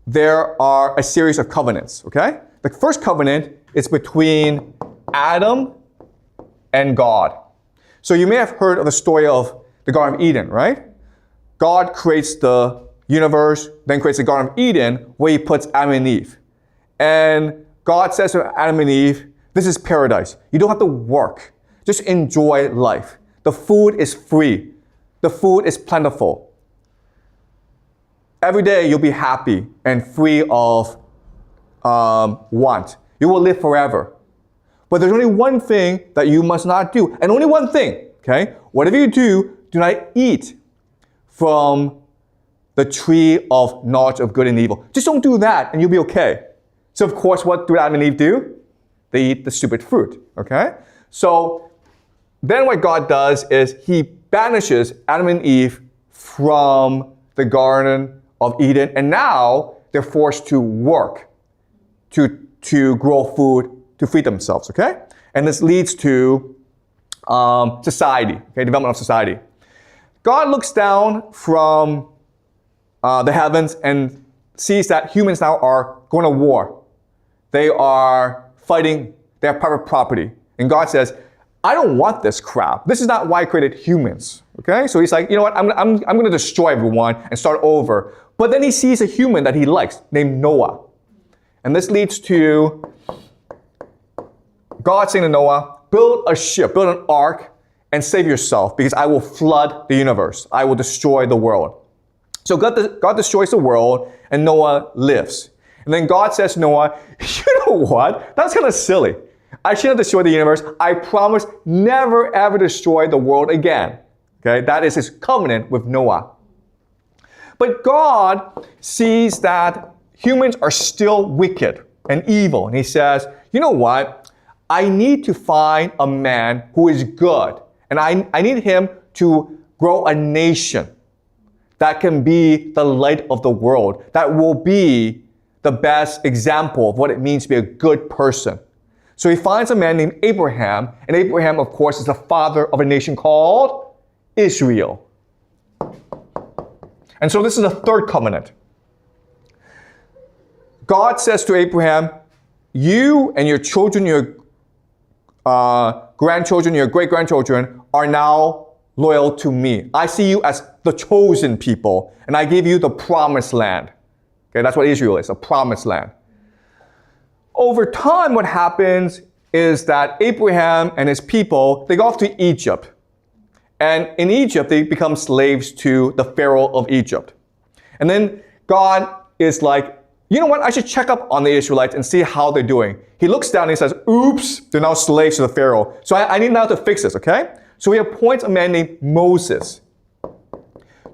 there are a series of covenants, okay? The first covenant is between Adam and God. So you may have heard of the story of the Garden of Eden, right? God creates the universe, then creates the Garden of Eden where he puts Adam and Eve. And God says to Adam and Eve, this is paradise. You don't have to work. Just enjoy life. The food is free. The food is plentiful. Every day you'll be happy and free of want. You will live forever. But there's only one thing that you must not do. And only one thing, okay? Whatever you do not eat from the tree of knowledge of good and evil. Just don't do that and you'll be okay. So of course, what do Adam and Eve do? They eat the stupid fruit, okay? So then what God does is he banishes Adam and Eve from the Garden of Eden, and now they're forced to work to grow food to feed themselves, okay? And this leads to society, okay, development of society. God looks down from the heavens and sees that humans now are going to war. They are fighting, they have private property. And God says, I don't want this crap. This is not why I created humans, okay? So he's like, you know what, I'm going to destroy everyone and start over. But then he sees a human that he likes named Noah. And this leads to God saying to Noah, build a ship, build an ark, and save yourself because I will flood the universe. I will destroy the world. So God destroys the world and Noah lives. And then God says to Noah, you know what? That's kind of silly. I shouldn't destroy the universe. I promise never ever destroy the world again. Okay, that is his covenant with Noah. But God sees that humans are still wicked and evil. And he says, you know what? I need to find a man who is good. And I need him to grow a nation that can be the light of the world, that will be the best example of what it means to be a good person. So he finds a man named Abraham, and Abraham, of course, is the father of a nation called Israel. And so this is the third covenant. God says to Abraham, you and your children, your grandchildren, your great-grandchildren are now loyal to me. I see you as the chosen people, and I give you the promised land. Okay, that's what Israel is, a promised land. Over time, what happens is that Abraham and his people, they go off to Egypt. And in Egypt, they become slaves to the Pharaoh of Egypt. And then God is like, you know what? I should check up on the Israelites and see how they're doing. He looks down and he says, oops, they're now slaves to the Pharaoh. So I need now to fix this, okay? So he appoints a man named Moses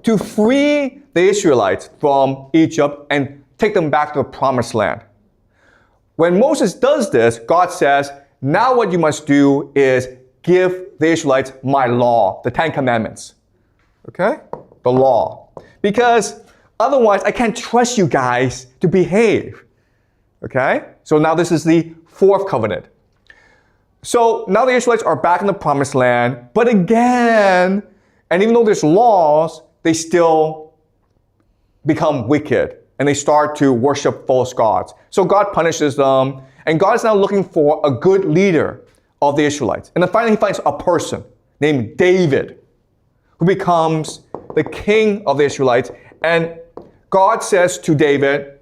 to free the Israelites from Egypt and take them back to the promised land. When Moses does this, God says, now what you must do is give the Israelites my law, the 10 Commandments. Okay? The law. Because otherwise, I can't trust you guys to behave. Okay? So now this is the fourth covenant. So now the Israelites are back in the promised land, but again, and even though there's laws, they still become wicked and they start to worship false gods. So God punishes them, and God is now looking for a good leader of the Israelites. And then finally he finds a person named David who becomes the king of the Israelites. And God says to David,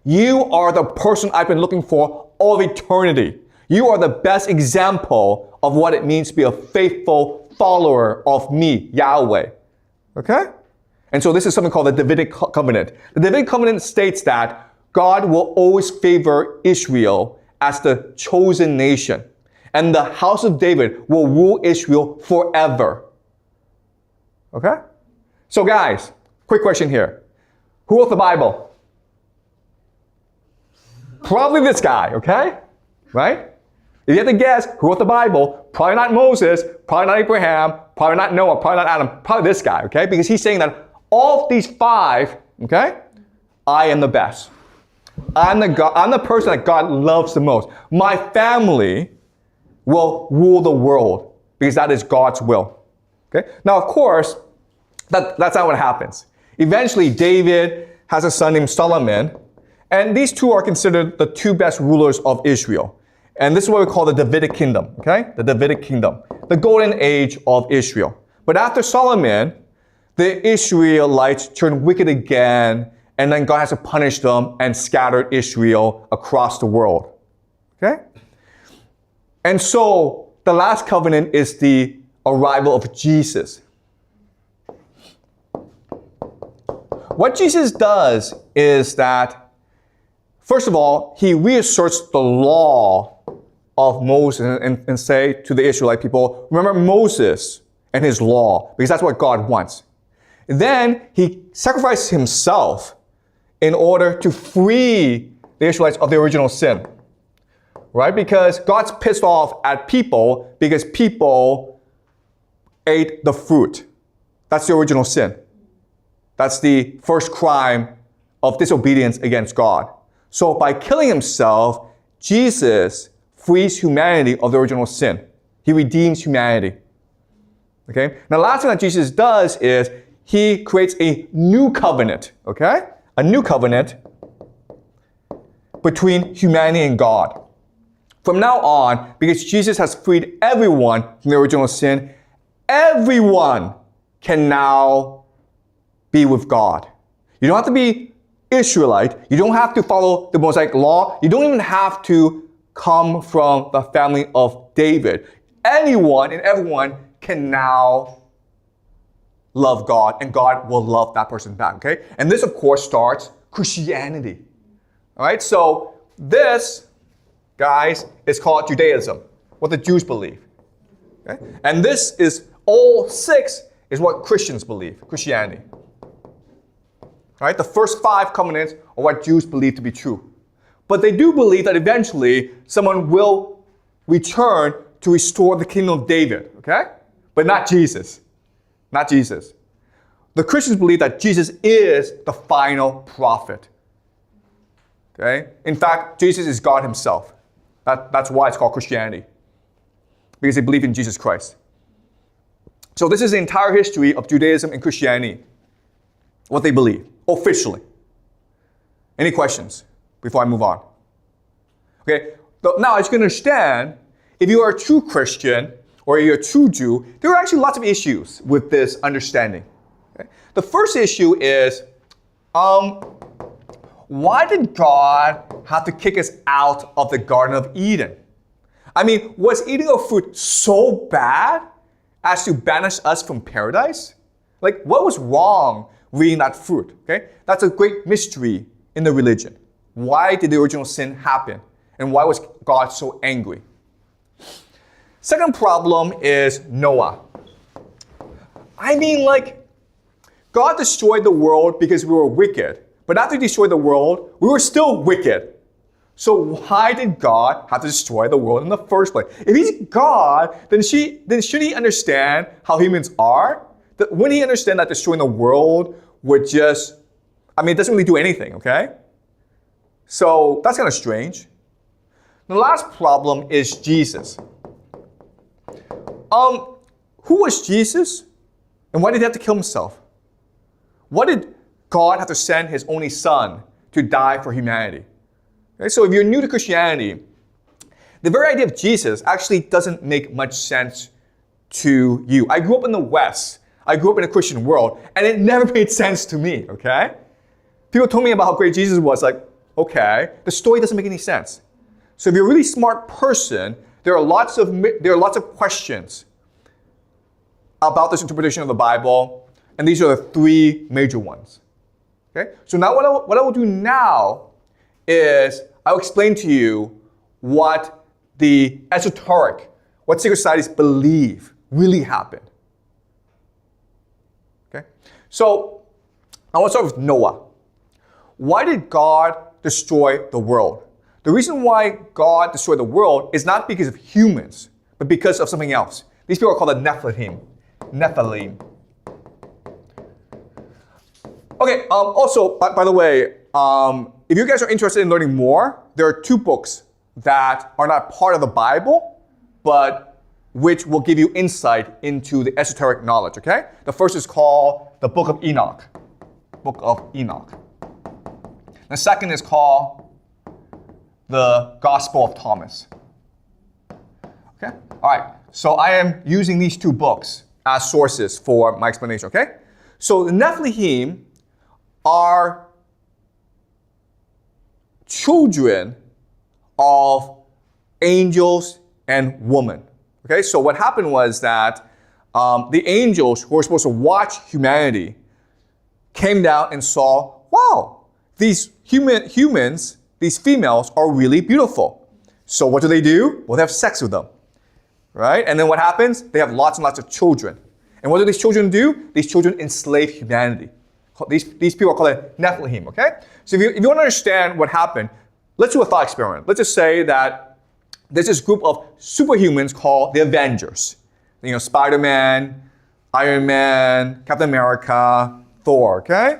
you are the person I've been looking for all of eternity. You are the best example of what it means to be a faithful follower of me, Yahweh. Okay? And so this is something called the Davidic covenant. The Davidic covenant states that God will always favor Israel as the chosen nation. And the house of David will rule Israel forever. Okay? So guys, quick question here. Who wrote the Bible? Probably this guy, okay? Right? If you have to guess who wrote the Bible, probably not Moses, probably not Abraham, probably not Noah, probably not Adam, probably this guy, okay? Because he's saying that all of these five, okay, I am the best. I'm the person that God loves the most. My family will rule the world because that is God's will. Okay? Now, of course, that's not what happens. Eventually, David has a son named Solomon, and these two are considered the two best rulers of Israel. And this is what we call the Davidic kingdom, okay? The Davidic kingdom, the golden age of Israel. But after Solomon, the Israelites turned wicked again, and then God has to punish them and scatter Israel across the world, okay? And so the last covenant is the arrival of Jesus. What Jesus does is that, first of all, he reasserts the law of Moses and say to the Israelite people, remember Moses and his law, because that's what God wants. Then he sacrificed himself in order to free the Israelites of the original sin. Right? Because God's pissed off at people because people ate the fruit. That's the original sin. That's the first crime of disobedience against God. So by killing himself, Jesus frees humanity of the original sin. He redeems humanity. Okay? Now, the last thing that Jesus does is he creates a new covenant. Okay? A new covenant between humanity and God. From now on, because Jesus has freed everyone from the original sin, everyone can now be with God. You don't have to be Israelite. You don't have to follow the Mosaic law. You don't even have to come from the family of David. Anyone and everyone can now love God, and God will love that person back, okay? And this, of course, starts Christianity. All right, so this, guys, is called Judaism, what the Jews believe. Okay? And this is, all 6 is what Christians believe, Christianity. All right, the first 5 covenants are what Jews believe to be true. But they do believe that eventually someone will return to restore the kingdom of David, okay? But not Jesus. Not Jesus. The Christians believe that Jesus is the final prophet. Okay? In fact, Jesus is God himself. That's why it's called Christianity. Because they believe in Jesus Christ. So this is the entire history of Judaism and Christianity. What they believe, officially. Any questions before I move on? Okay, now as you can understand, if you are a true Christian, or you're a true Jew, there are actually lots of issues with this understanding. Okay? The first issue is, why did God have to kick us out of the Garden of Eden? I mean, was eating of fruit so bad as to banish us from paradise? Like, what was wrong with eating that fruit? Okay? That's a great mystery in the religion. Why did the original sin happen? And why was God so angry? Second problem is Noah. I mean, like, God destroyed the world because we were wicked. But after he destroyed the world, we were still wicked. So why did God have to destroy the world in the first place? If he's God, then should he understand how humans are? Wouldn't he understand that destroying the world would just, it doesn't really do anything, okay? So that's kind of strange. The last problem is Jesus. Who was Jesus? And why did he have to kill himself? Why did God have to send his only son to die for humanity? Okay, so if you're new to Christianity, the very idea of Jesus actually doesn't make much sense to you. I grew up in the West. I grew up in a Christian world, and it never made sense to me, okay? People told me about how great Jesus was, like, okay, the story doesn't make any sense. So if you're a really smart person, there are lots of questions about this interpretation of the Bible, and these are the 3 major ones. Okay? So now what I will do now is I'll explain to you what the esoteric, what secret societies believe really happened. Okay? So I want to start with Noah. Why did God destroy the world? The reason why God destroyed the world is not because of humans, but because of something else. These people are called the Nephilim. Okay, also, by the way, if you guys are interested in learning more, there are 2 books that are not part of the Bible, but which will give you insight into the esoteric knowledge, okay? The first is called the Book of Enoch. The second is called the Gospel of Thomas. Okay? All right. So I am using these 2 books as sources for my explanation, okay? So the Nephilim are children of angels and women. Okay? So what happened was that the angels who were supposed to watch humanity came down and saw, wow, these humans, these females are really beautiful. So what do? Well, they have sex with them, right? And then what happens? They have lots and lots of children. And what do these children do? These children enslave humanity. These people are called Nephilim, okay? So if you want to understand what happened, let's do a thought experiment. Let's just say that there's this group of superhumans called the Avengers. You know, Spider-Man, Iron Man, Captain America, Thor, okay?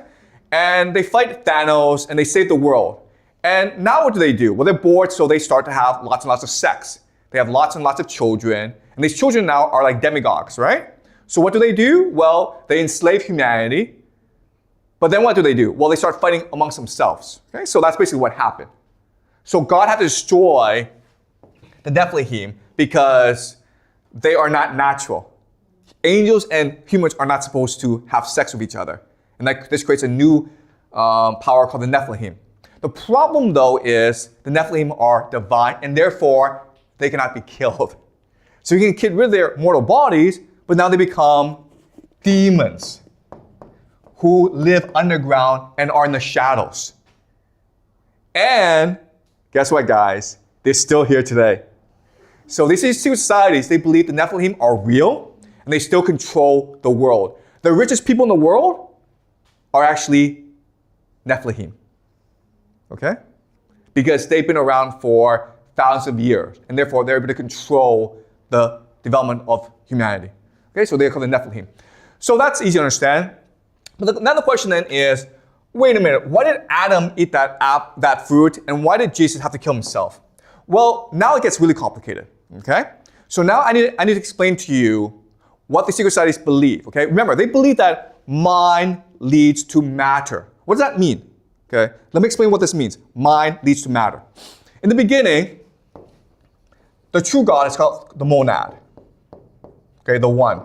And they fight Thanos and they save the world. And now what do? Well, they're bored, so they start to have lots and lots of sex. They have lots and lots of children. And these children now are like demigods, right? So what do? Well, they enslave humanity. But then what do? Well, they start fighting amongst themselves. Okay? So that's basically what happened. So God had to destroy the Nephilim because they are not natural. Angels and humans are not supposed to have sex with each other. And this creates a new power called the Nephilim. The problem, though, is the Nephilim are divine, and therefore they cannot be killed. So you can get rid of their mortal bodies, but now they become demons who live underground and are in the shadows. And guess what, guys? They're still here today. So these secret societies, they believe the Nephilim are real, and they still control the world. The richest people in the world are actually Nephilim. Okay? Because they've been around for thousands of years, and therefore they're able to control the development of humanity. Okay, so they're called the Nephilim. So that's easy to understand. But now the question then is, wait a minute, why did Adam eat that fruit, and why did Jesus have to kill himself? Well, now it gets really complicated. Okay? So now I need to explain to you what the secret societies believe. Okay? Remember, they believe that mind leads to matter. What does that mean? Okay? Let me explain what this means. Mind leads to matter. In the beginning, the true God is called the monad. Okay, the one.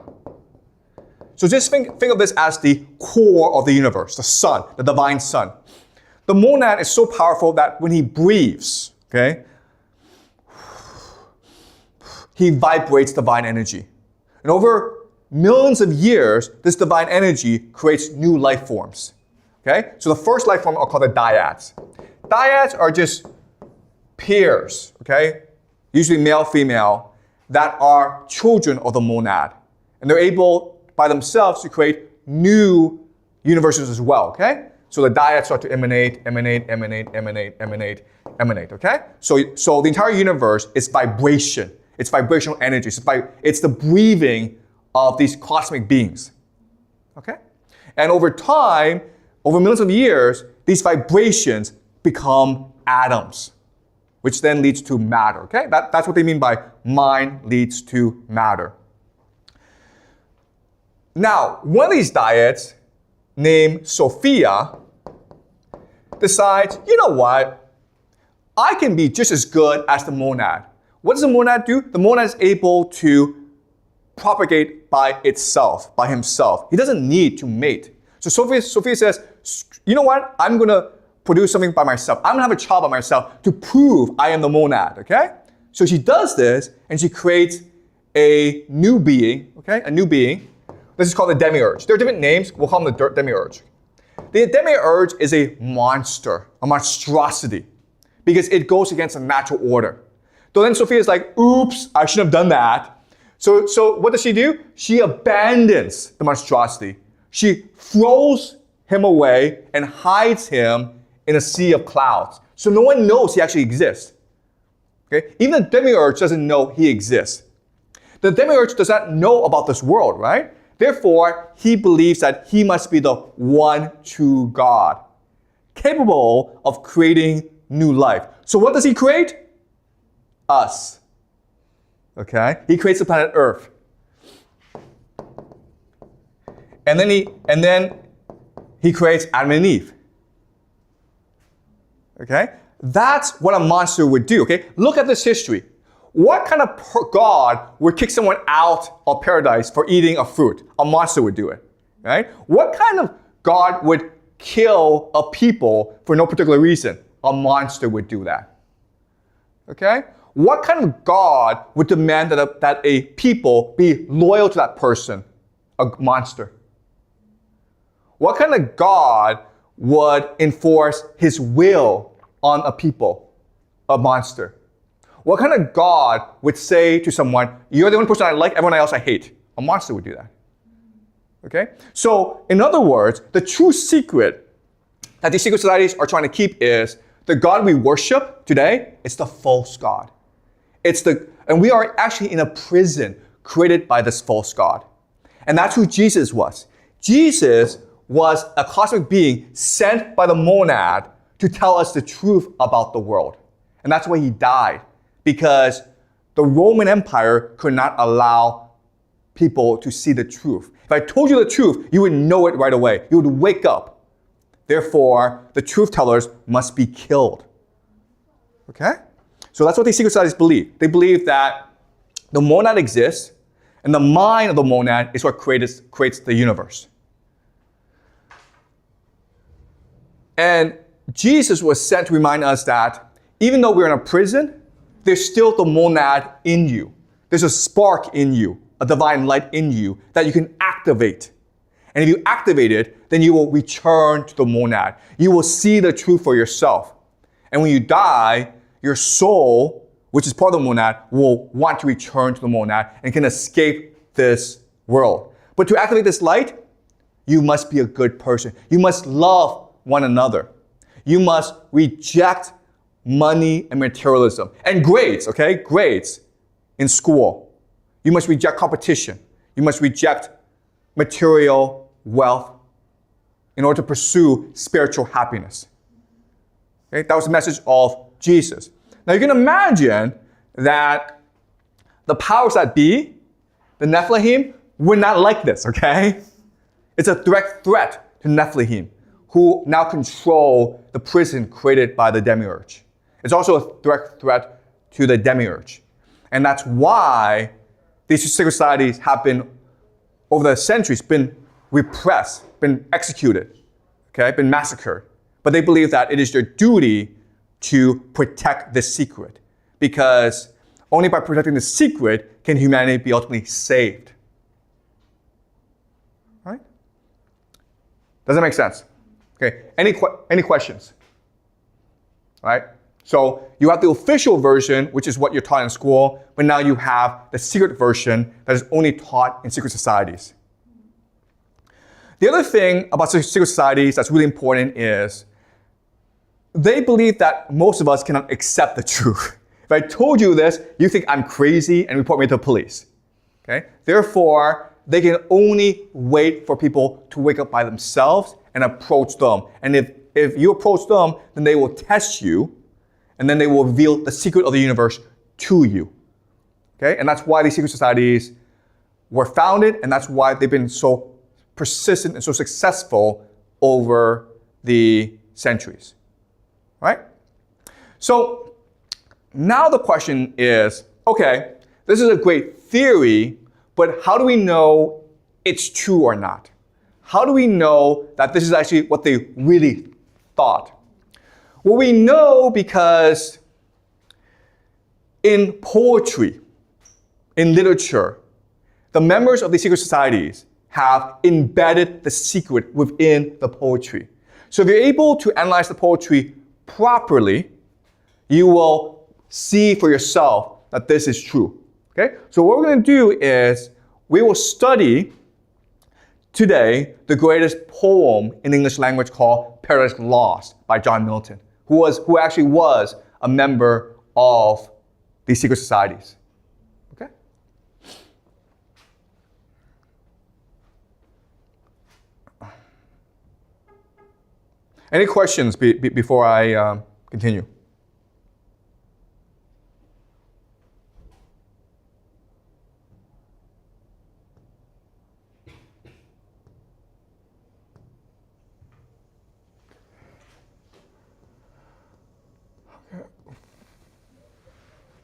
So just think of this as the core of the universe, the sun, the divine sun. The monad is so powerful that when he breathes, okay, he vibrates divine energy. And over millions of years, this divine energy creates new life forms. Okay? So the first life form are called the dyads. Dyads are just pairs, okay? Usually male, female, that are children of the monad. And they're able by themselves to create new universes as well, okay? So the dyads start to emanate, okay? So the entire universe is vibration. It's vibrational energy. It's the breathing of these cosmic beings, okay? And over time, over millions of years, these vibrations become atoms, which then leads to matter, okay? That's what they mean by mind leads to matter. Now, one of these dyads, named Sophia, decides, you know what? I can be just as good as the monad. What does the monad do? The monad is able to propagate by itself, by himself. He doesn't need to mate. So Sophia says, you know what? I'm going to produce something by myself. I'm going to have a child by myself to prove I am the monad, okay? So she does this, and she creates a new being, okay? A new being. This is called the demiurge. There are different names. We'll call them the demiurge. The demiurge is a monster, a monstrosity, because it goes against the natural order. So then Sophia is like, oops, I shouldn't have done that. So what does she do? She abandons the monstrosity. She throws him away and hides him in a sea of clouds. So no one knows he actually exists. Okay? Even the demiurge doesn't know he exists. The demiurge does not know about this world, right? Therefore, he believes that he must be the one true God, capable of creating new life. So what does he create? Us. Okay? He creates the planet Earth. And then he creates Adam and Eve. Okay? That's what a monster would do, okay? Look at this history. What kind of God would kick someone out of paradise for eating a fruit? A monster would do it, right? What kind of God would kill a people for no particular reason? A monster would do that, okay? What kind of God would demand that a people be loyal to that person? A monster. What kind of God would enforce his will on a people? A monster. What kind of God would say to someone, you're the only person I like, everyone else I hate? A monster would do that. Okay? So, in other words, the true secret that these secret societies are trying to keep is the God we worship today, it's the false God. And we are actually in a prison created by this false God. And that's who Jesus was. Jesus was a cosmic being sent by the monad to tell us the truth about the world. And that's why he died. Because the Roman Empire could not allow people to see the truth. If I told you the truth, you would know it right away. You would wake up. Therefore, the truth tellers must be killed. Okay? So that's what these secret societies believe. They believe that the monad exists, and the mind of the monad is what creates the universe. And Jesus was sent to remind us that even though we're in a prison, there's still the monad in you. There's a spark in you, a divine light in you that you can activate. And if you activate it, then you will return to the monad. You will see the truth for yourself. And when you die, your soul, which is part of the monad, will want to return to the monad and can escape this world. But to activate this light, you must be a good person. You must love one another. You must reject money and materialism. And grades, okay? Grades in school. You must reject competition. You must reject material wealth in order to pursue spiritual happiness. Okay? That was the message of Jesus. Now you can imagine that the powers that be, the Nephilim, were not like this, okay? It's a direct threat to Nephilim, who now control the prison created by the demiurge. It's also a direct threat to the demiurge. And that's why these secret societies have been, over the centuries, been repressed, been executed, okay, been massacred. But they believe that it is their duty to protect this secret, because only by protecting the secret can humanity be ultimately saved. Right? Does that make sense? Okay. Any questions? All right. So you have the official version, which is what you're taught in school, but now you have the secret version that is only taught in secret societies. The other thing about secret societies that's really important is they believe that most of us cannot accept the truth. If I told you this, you think I'm crazy and report me to the police. Okay? Therefore, they can only wait for people to wake up by themselves and approach them. And if you approach them, then they will test you, and then they will reveal the secret of the universe to you. Okay? And that's why these secret societies were founded, and that's why they've been so persistent and so successful over the centuries. Right? So now the question is, okay, this is a great theory, but how do we know it's true or not? How do we know that this is actually what they really thought? Well, we know because in poetry, in literature, the members of the secret societies have embedded the secret within the poetry. So if you're able to analyze the poetry properly, you will see for yourself that this is true. Okay? So what we're going to do is we will study today the greatest poem in the English language called Paradise Lost by John Milton, who actually was a member of these secret societies. Okay? Any questions before I continue?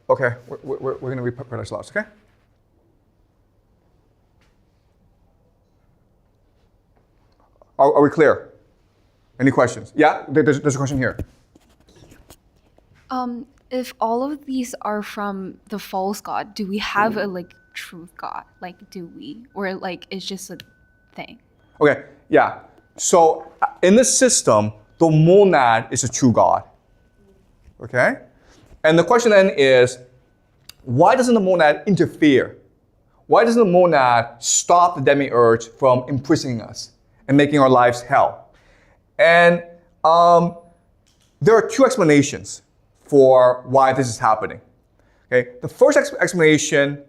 Okay, we're going to read Paradise Lost, okay? Are we clear? Any questions? Yeah, there's a question here. If all of these are from the false god, do we have a truth god? Do we? Or it's just a thing? Okay, yeah. So in this system, the monad is a true god. Okay? And the question then is, why doesn't the monad interfere? Why doesn't the monad stop the demiurge from imprisoning us and making our lives hell? And there are two explanations for why this is happening. Okay? The first explanation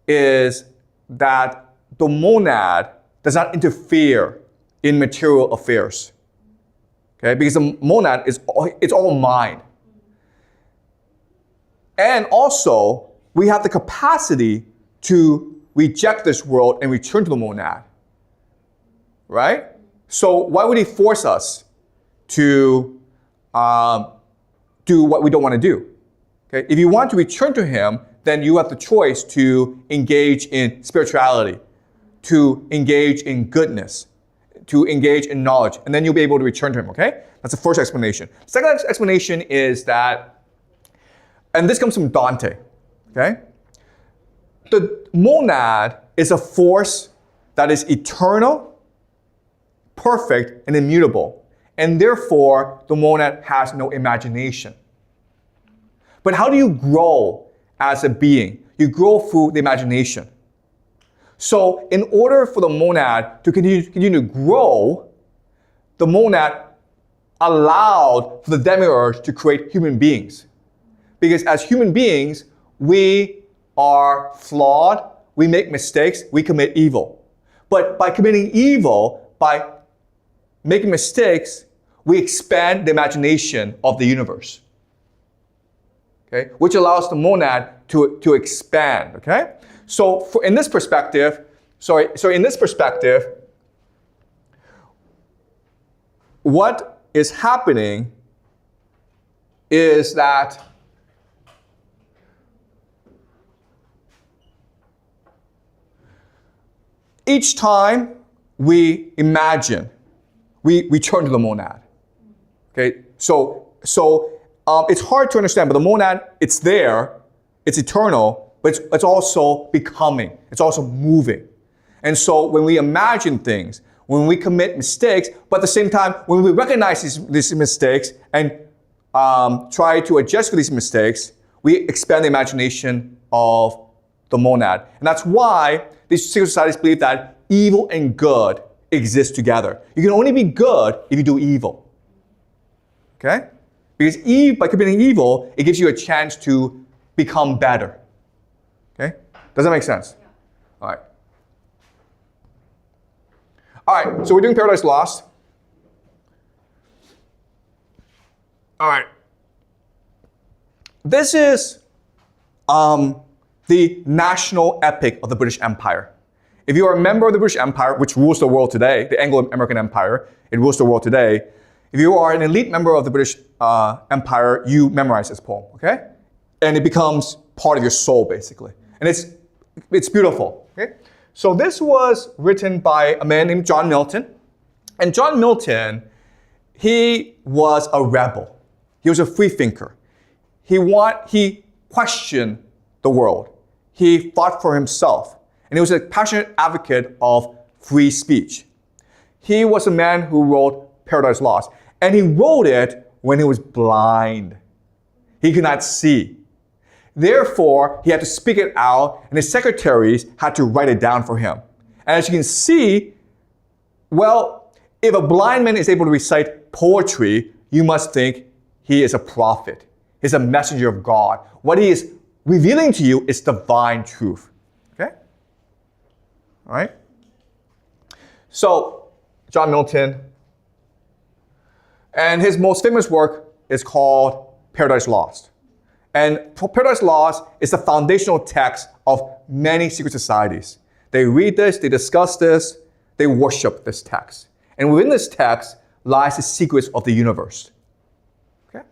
is that the monad does not interfere in material affairs. Okay? Because the monad it's all mind. And also, we have the capacity to reject this world and return to the monad. Right? So why would he force us to do what we don't want to do? Okay? If you want to return to him, then you have the choice to engage in spirituality, to engage in goodness, to engage in knowledge, and then you'll be able to return to him, okay? That's the first explanation. Second explanation is that, and this comes from Dante, okay? The monad is a force that is eternal, perfect, and immutable, and therefore the monad has no imagination. But how do you grow as a being? You grow through the imagination. So in order for the monad to continue to grow, the monad allowed for the demiurge to create human beings. Because as human beings, we are flawed, we make mistakes, we commit evil. But by committing evil, by making mistakes, we expand the imagination of the universe. Okay? Which allows the monad to expand, okay? So in this perspective, what is happening is that each time we imagine, we return to the monad. Okay, so it's hard to understand, but the monad, it's there, it's eternal, but it's also becoming, it's also moving. And so when we imagine things, when we commit mistakes, but at the same time, when we recognize these mistakes and try to adjust for these mistakes, we expand the imagination of the monad. And that's why these secret societies believe that evil and good exist together. You can only be good if you do evil. Okay? Because by committing evil, it gives you a chance to become better. Okay? Does that make sense? Yeah. All right. All right, so we're doing Paradise Lost. All right. This is the national epic of the British Empire. If you are a member of the British Empire, which rules the world today, the Anglo-American Empire, it rules the world today. If you are an elite member of the British Empire, you memorize this poem, okay? And it becomes part of your soul, basically. And it's beautiful, okay? So this was written by a man named John Milton. And John Milton, he was a rebel. He was a free thinker. He questioned the world. He fought for himself. And he was a passionate advocate of free speech. He was a man who wrote Paradise Lost. And he wrote it when he was blind. He could not see. Therefore, he had to speak it out, and his secretaries had to write it down for him. And as you can see, well, if a blind man is able to recite poetry, you must think he is a prophet. He's a messenger of God. What he is revealing to you is divine truth. Okay? All right? So, John Milton, and his most famous work is called Paradise Lost. And Paradise Lost is the foundational text of many secret societies. They read this, they discuss this, they worship this text. And within this text lies the secrets of the universe. Okay?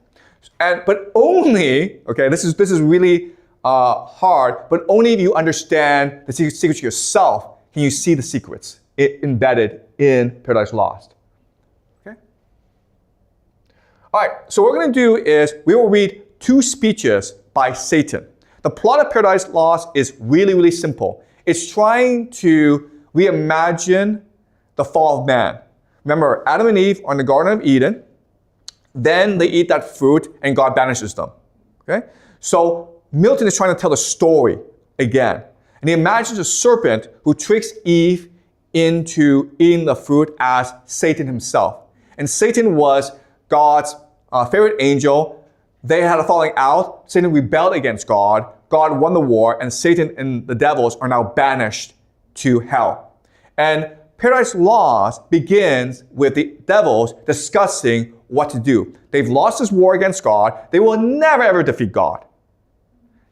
But only, okay, this is really hard, but only if you understand the secrets yourself can you see the secrets embedded in Paradise Lost. Okay? All right, so what we're going to do is we will read 2 speeches by Satan. The plot of Paradise Lost is really, really simple. It's trying to reimagine the fall of man. Remember, Adam and Eve are in the Garden of Eden. Then they eat that fruit and God banishes them. Okay? So Milton is trying to tell the story again. And he imagines a serpent who tricks Eve into eating the fruit as Satan himself. And Satan was God's favorite angel. They had a falling out. Satan rebelled against God. God won the war, and Satan and the devils are now banished to hell. And Paradise Lost begins with the devils discussing what to do. They've lost this war against God. They will never ever defeat God.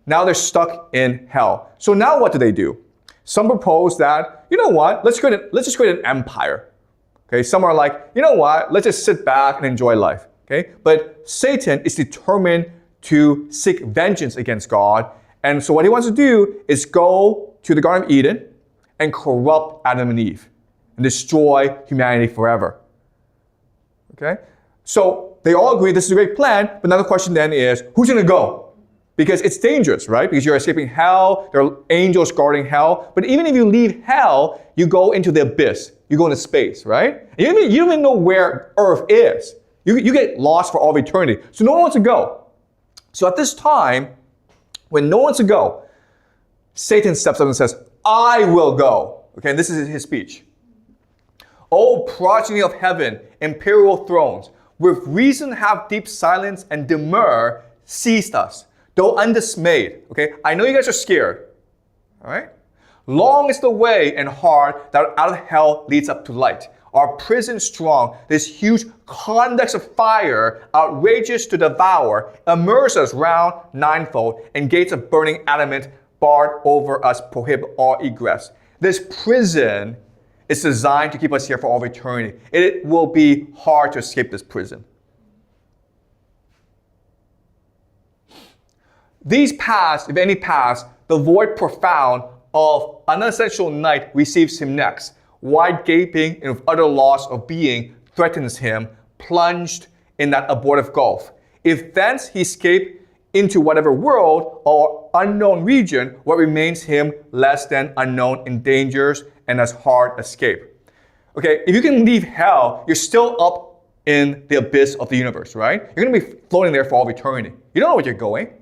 Now they're stuck in hell. So now what do? Some propose that, you know what, let's just create an empire. Okay, some are like, you know what, let's just sit back and enjoy life. Okay? But Satan is determined to seek vengeance against God. And so what he wants to do is go to the Garden of Eden and corrupt Adam and Eve. and destroy humanity forever. Okay? So they all agree this is a great plan, but now the question then is, who's going to go? Because it's dangerous, right? Because you're escaping hell, there are angels guarding hell. But even if you leave hell, you go into the abyss. You go into space, right? You don't even know where Earth is. You get lost for all of eternity. So no one wants to go. So at this time, when no one wants to go, Satan steps up and says, I will go. Okay, and this is his speech. O progeny of heaven, imperial thrones, with reason have deep silence and demur seized us, though undismayed. Okay, I know you guys are scared. All right? Long is the way and hard that out of hell leads up to light. Our prison strong, this huge conduct of fire, outrageous to devour, immerse us round ninefold, and gates of burning adamant barred over us prohibit all egress. This prison is designed to keep us here for all eternity. It will be hard to escape this prison. These pass, if any pass, the void profound of unessential night receives him next. Wide gaping and with utter loss of being threatens him, plunged in that abortive gulf. If thence he escape into whatever world or unknown region, what remains him less than unknown endangers and as hard escape. Okay, if you can leave hell, you're still up in the abyss of the universe, right? You're going to be floating there for all eternity. You don't know where you're going.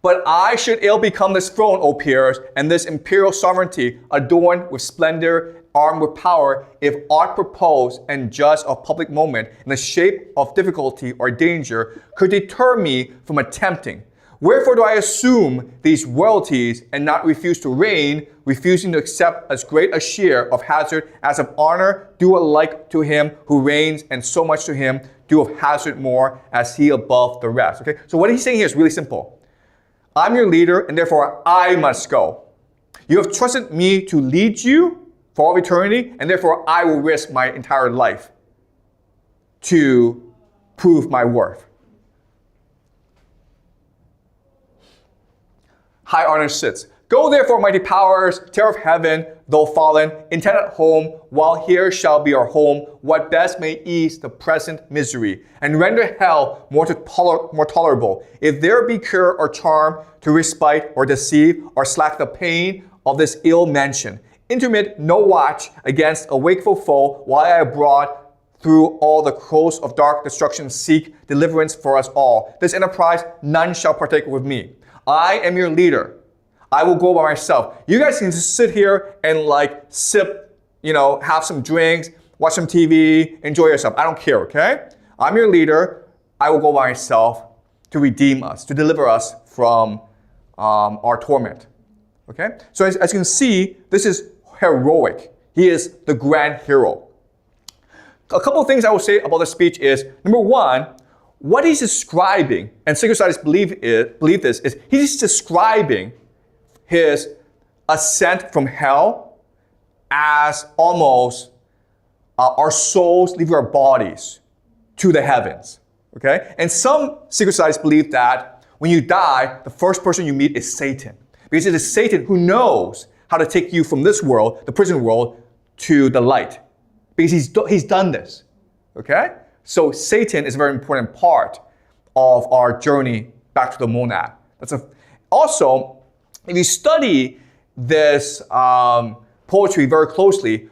But I should ill become this throne, O peers, and this imperial sovereignty, adorned with splendor, armed with power, if aught proposed and just of public moment, in the shape of difficulty or danger, could deter me from attempting. Wherefore do I assume these royalties and not refuse to reign, refusing to accept as great a share of hazard as of honor, do alike to him who reigns, and so much to him do of hazard more as he above the rest. Okay, so what he's saying here is really simple. I'm your leader, and therefore I must go. You have trusted me to lead you for all eternity, and therefore I will risk my entire life to prove my worth. High honor sits. Go therefore, mighty powers, terror of heaven, though fallen, intend at home, while here shall be our home, what best may ease the present misery, and render hell more tolerable. If there be cure or charm to respite or deceive, or slack the pain of this ill mention, intermit no watch against a wakeful foe, while I abroad through all the coasts of dark destruction seek deliverance for us all. This enterprise none shall partake with me. I am your leader. I will go by myself. You guys can just sit here and sip, have some drinks, watch some TV, enjoy yourself. I don't care, okay? I'm your leader. I will go by myself to redeem us, to deliver us from our torment, okay? So as you can see, this is heroic. He is the grand hero. A couple of things I will say about the speech is, number one, what he's describing, and societists believe this, is he's describing his ascent from hell as almost our souls leaving our bodies to the heavens, okay? And some societists believe that when you die, the first person you meet is Satan. Because it is Satan who knows how to take you from this world, the prison world, to the light. Because he's done this, okay? So Satan is a very important part of our journey back to the monad. Also, if you study this poetry very closely,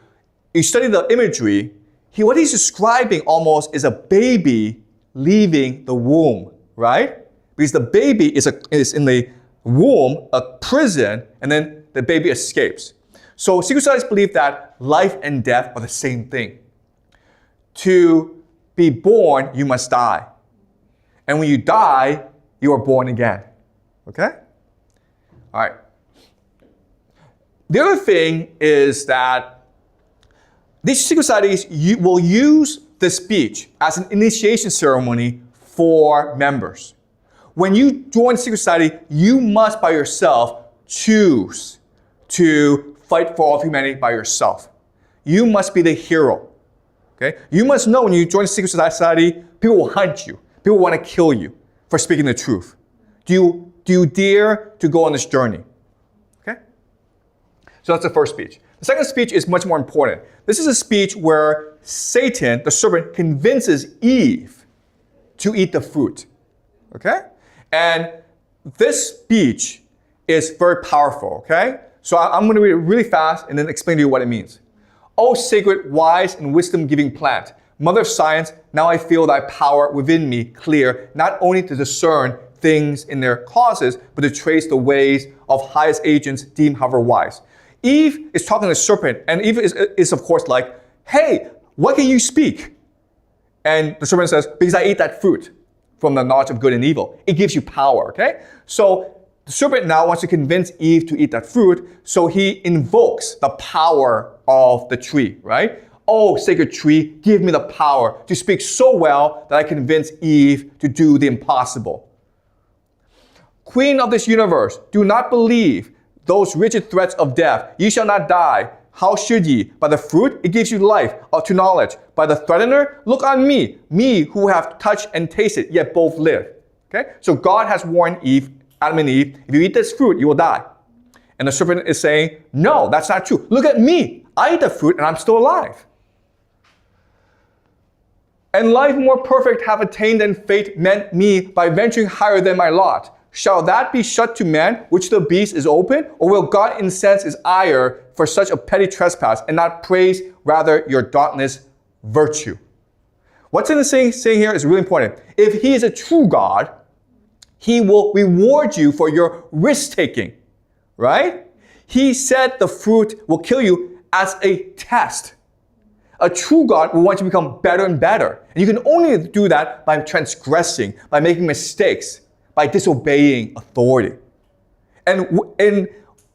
you study the imagery, what he's describing almost is a baby leaving the womb, right? Because the baby is in the womb, a prison, and then the baby escapes. So societists believe that life and death are the same thing. To be born, you must die. And when you die, you are born again. Okay? All right. The other thing is that these secret societies will use this speech as an initiation ceremony for members. When you join a secret society, you must by yourself choose to fight for all of humanity by yourself. You must be the hero. Okay? You must know when you join a secret society, people will hunt you. People want to kill you for speaking the truth. Do you dare to go on this journey? Okay? So that's the first speech. The second speech is much more important. This is a speech where Satan, the serpent, convinces Eve to eat the fruit. Okay? And this speech is very powerful, okay? So I'm going to read it really fast and then explain to you what it means. O sacred, wise, and wisdom-giving plant, mother of science, now I feel thy power within me clear, not only to discern things in their causes, but to trace the ways of highest agents deemed however wise. Eve is talking to the serpent, and Eve is of course like, hey, what can you speak? And the serpent says, because I ate that fruit from the knowledge of good and evil. It gives you power, okay? So the serpent now wants to convince Eve to eat that fruit, so he invokes the power of the tree, right? Oh, sacred tree, give me the power to speak so well that I convince Eve to do the impossible. Queen of this universe, do not believe those rigid threats of death. Ye shall not die. How should ye? By the fruit, it gives you life to knowledge. By the threatener, look on me who have touched and tasted, yet both live. Okay? So God has warned Eve, Adam and Eve, if you eat this fruit, you will die. And the serpent is saying, no, that's not true. Look at me. I eat the fruit and I'm still alive. And life more perfect have attained than fate meant me by venturing higher than my lot. Shall that be shut to man, which the beast is open? Or will God incense his ire for such a petty trespass and not praise rather your dauntless virtue? What's in the saying here is really important. If he is a true God, he will reward you for your risk-taking, right? He said the fruit will kill you as a test. A true God will want you to become better and better. And you can only do that by transgressing, by making mistakes, by disobeying authority. And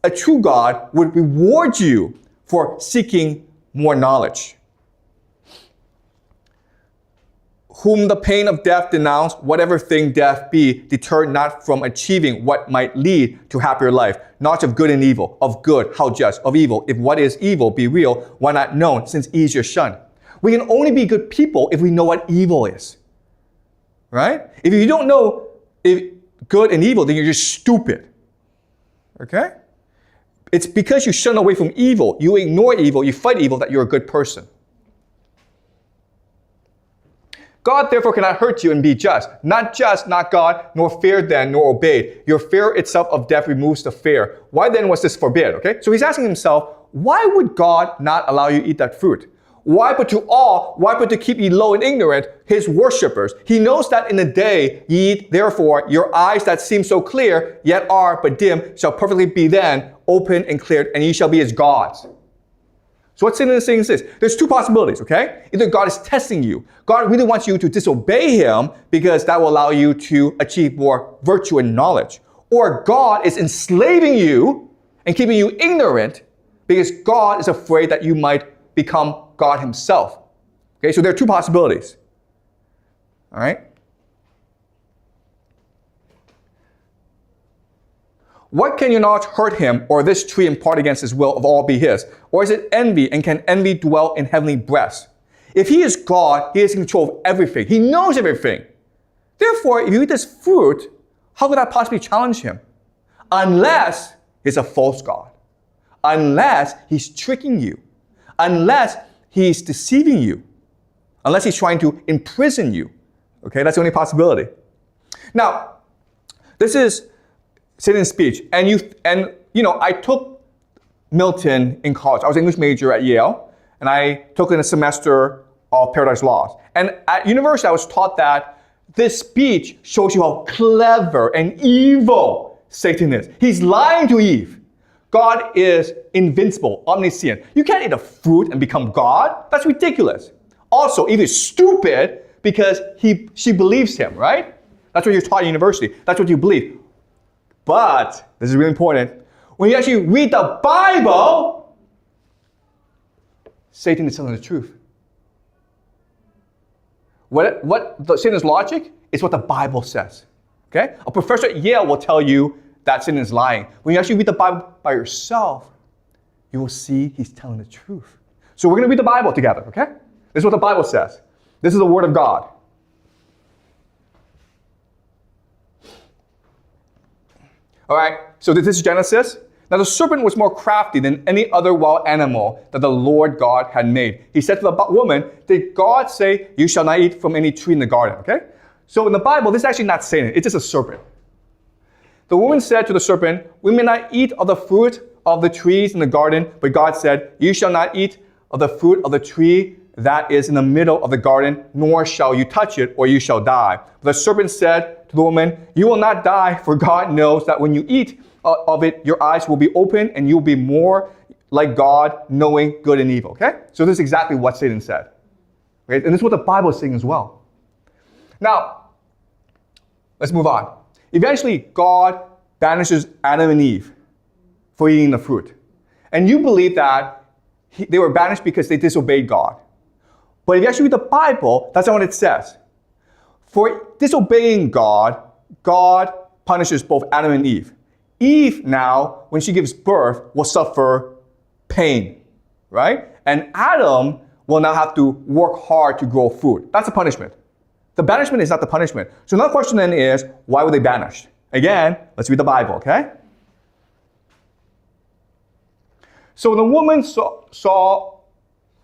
a true God would reward you for seeking more knowledge. Whom the pain of death denounce, whatever thing death be, deter not from achieving what might lead to happier life. Knowledge of good and evil, of good, how just, of evil. If what is evil be real, why not known, since easier shunned? We can only be good people if we know what evil is. Right? If you don't know good and evil, then you're just stupid. Okay? It's because you shun away from evil, you ignore evil, you fight evil, that you're a good person. God therefore cannot hurt you and be just. Not just, not God, nor feared then, nor obeyed. Your fear itself of death removes the fear. Why then was this forbid? Okay? So he's asking himself, why would God not allow you to eat that fruit? Why but to awe, why but to keep ye low and ignorant, his worshippers? He knows that in the day ye eat, therefore, your eyes that seem so clear, yet are but dim, shall perfectly be then open and cleared, and ye shall be as gods. So what's in this thing is this. There's two possibilities, okay? Either God is testing you. God really wants you to disobey him because that will allow you to achieve more virtue and knowledge. Or God is enslaving you and keeping you ignorant because God is afraid that you might become God himself. Okay, so there are two possibilities. All right? What can your knowledge hurt him, or this tree impart against his will, of all be his? Or is it envy, and can envy dwell in heavenly breasts? If he is God, he is in control of everything. He knows everything. Therefore, if you eat this fruit, how could that possibly challenge him? Unless he's a false God. Unless he's tricking you. Unless he's deceiving you. Unless he's trying to imprison you. Okay, that's the only possibility. Now, this is Satan's speech. And I took Milton in college. I was an English major at Yale, and I took in a semester of Paradise Lost. And at university, I was taught that this speech shows you how clever and evil Satan is. He's lying to Eve. God is invincible, omniscient. You can't eat a fruit and become God. That's ridiculous. Also, Eve is stupid because she believes him, right? That's what you're taught at university. That's what you believe. But, this is really important, when you actually read the Bible, Satan is telling the truth. Satan's logic is what the Bible says. Okay? A professor at Yale will tell you that Satan is lying. When you actually read the Bible by yourself, you will see he's telling the truth. So we're going to read the Bible together, okay? This is what the Bible says. This is the Word of God. All right, so this is Genesis. Now Now the serpent was more crafty than any other wild animal that the Lord God had made. He said to the woman, did God say, you shall not eat from any tree in the garden? Okay? So in the Bible, this is actually not Satan. It's just a serpent. The woman said to the serpent, we may not eat of the fruit of the trees in the garden, but God said, you shall not eat of the fruit of the tree that is in the middle of the garden, nor shall you touch it, or you shall die. The serpent said to the woman, you will not die, for God knows that when you eat of it, your eyes will be open, and you'll be more like God, knowing good and evil. Okay? So this is exactly what Satan said. Okay? And this is what the Bible is saying as well. Now, let's move on. Eventually, God banishes Adam and Eve for eating the fruit. And you believe that they were banished because they disobeyed God. But if you actually read the Bible, that's not what it says. For disobeying God, God punishes both Adam and Eve. Eve now, when she gives birth, will suffer pain, right? And Adam will now have to work hard to grow food. That's the punishment. The banishment is not the punishment. So another question then is, why were they banished? Again, let's read the Bible, okay? So when the woman saw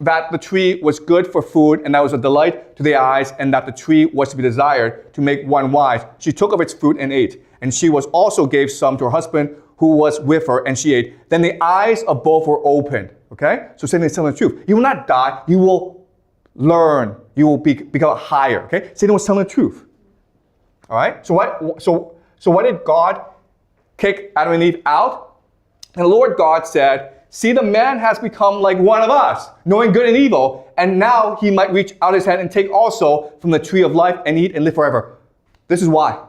that the tree was good for food, and that was a delight to the eyes, and that the tree was to be desired to make one wise, she took of its fruit and ate. And she was also gave some to her husband who was with her, and she ate. Then the eyes of both were opened. Okay? So Satan is telling the truth. You will not die. You will learn. You will become higher. Okay? Satan was telling the truth. All right? So why did God kick Adam and Eve out? And the Lord God said, see, the man has become like one of us, knowing good and evil, and now he might reach out his hand and take also from the tree of life and eat and live forever. This is why.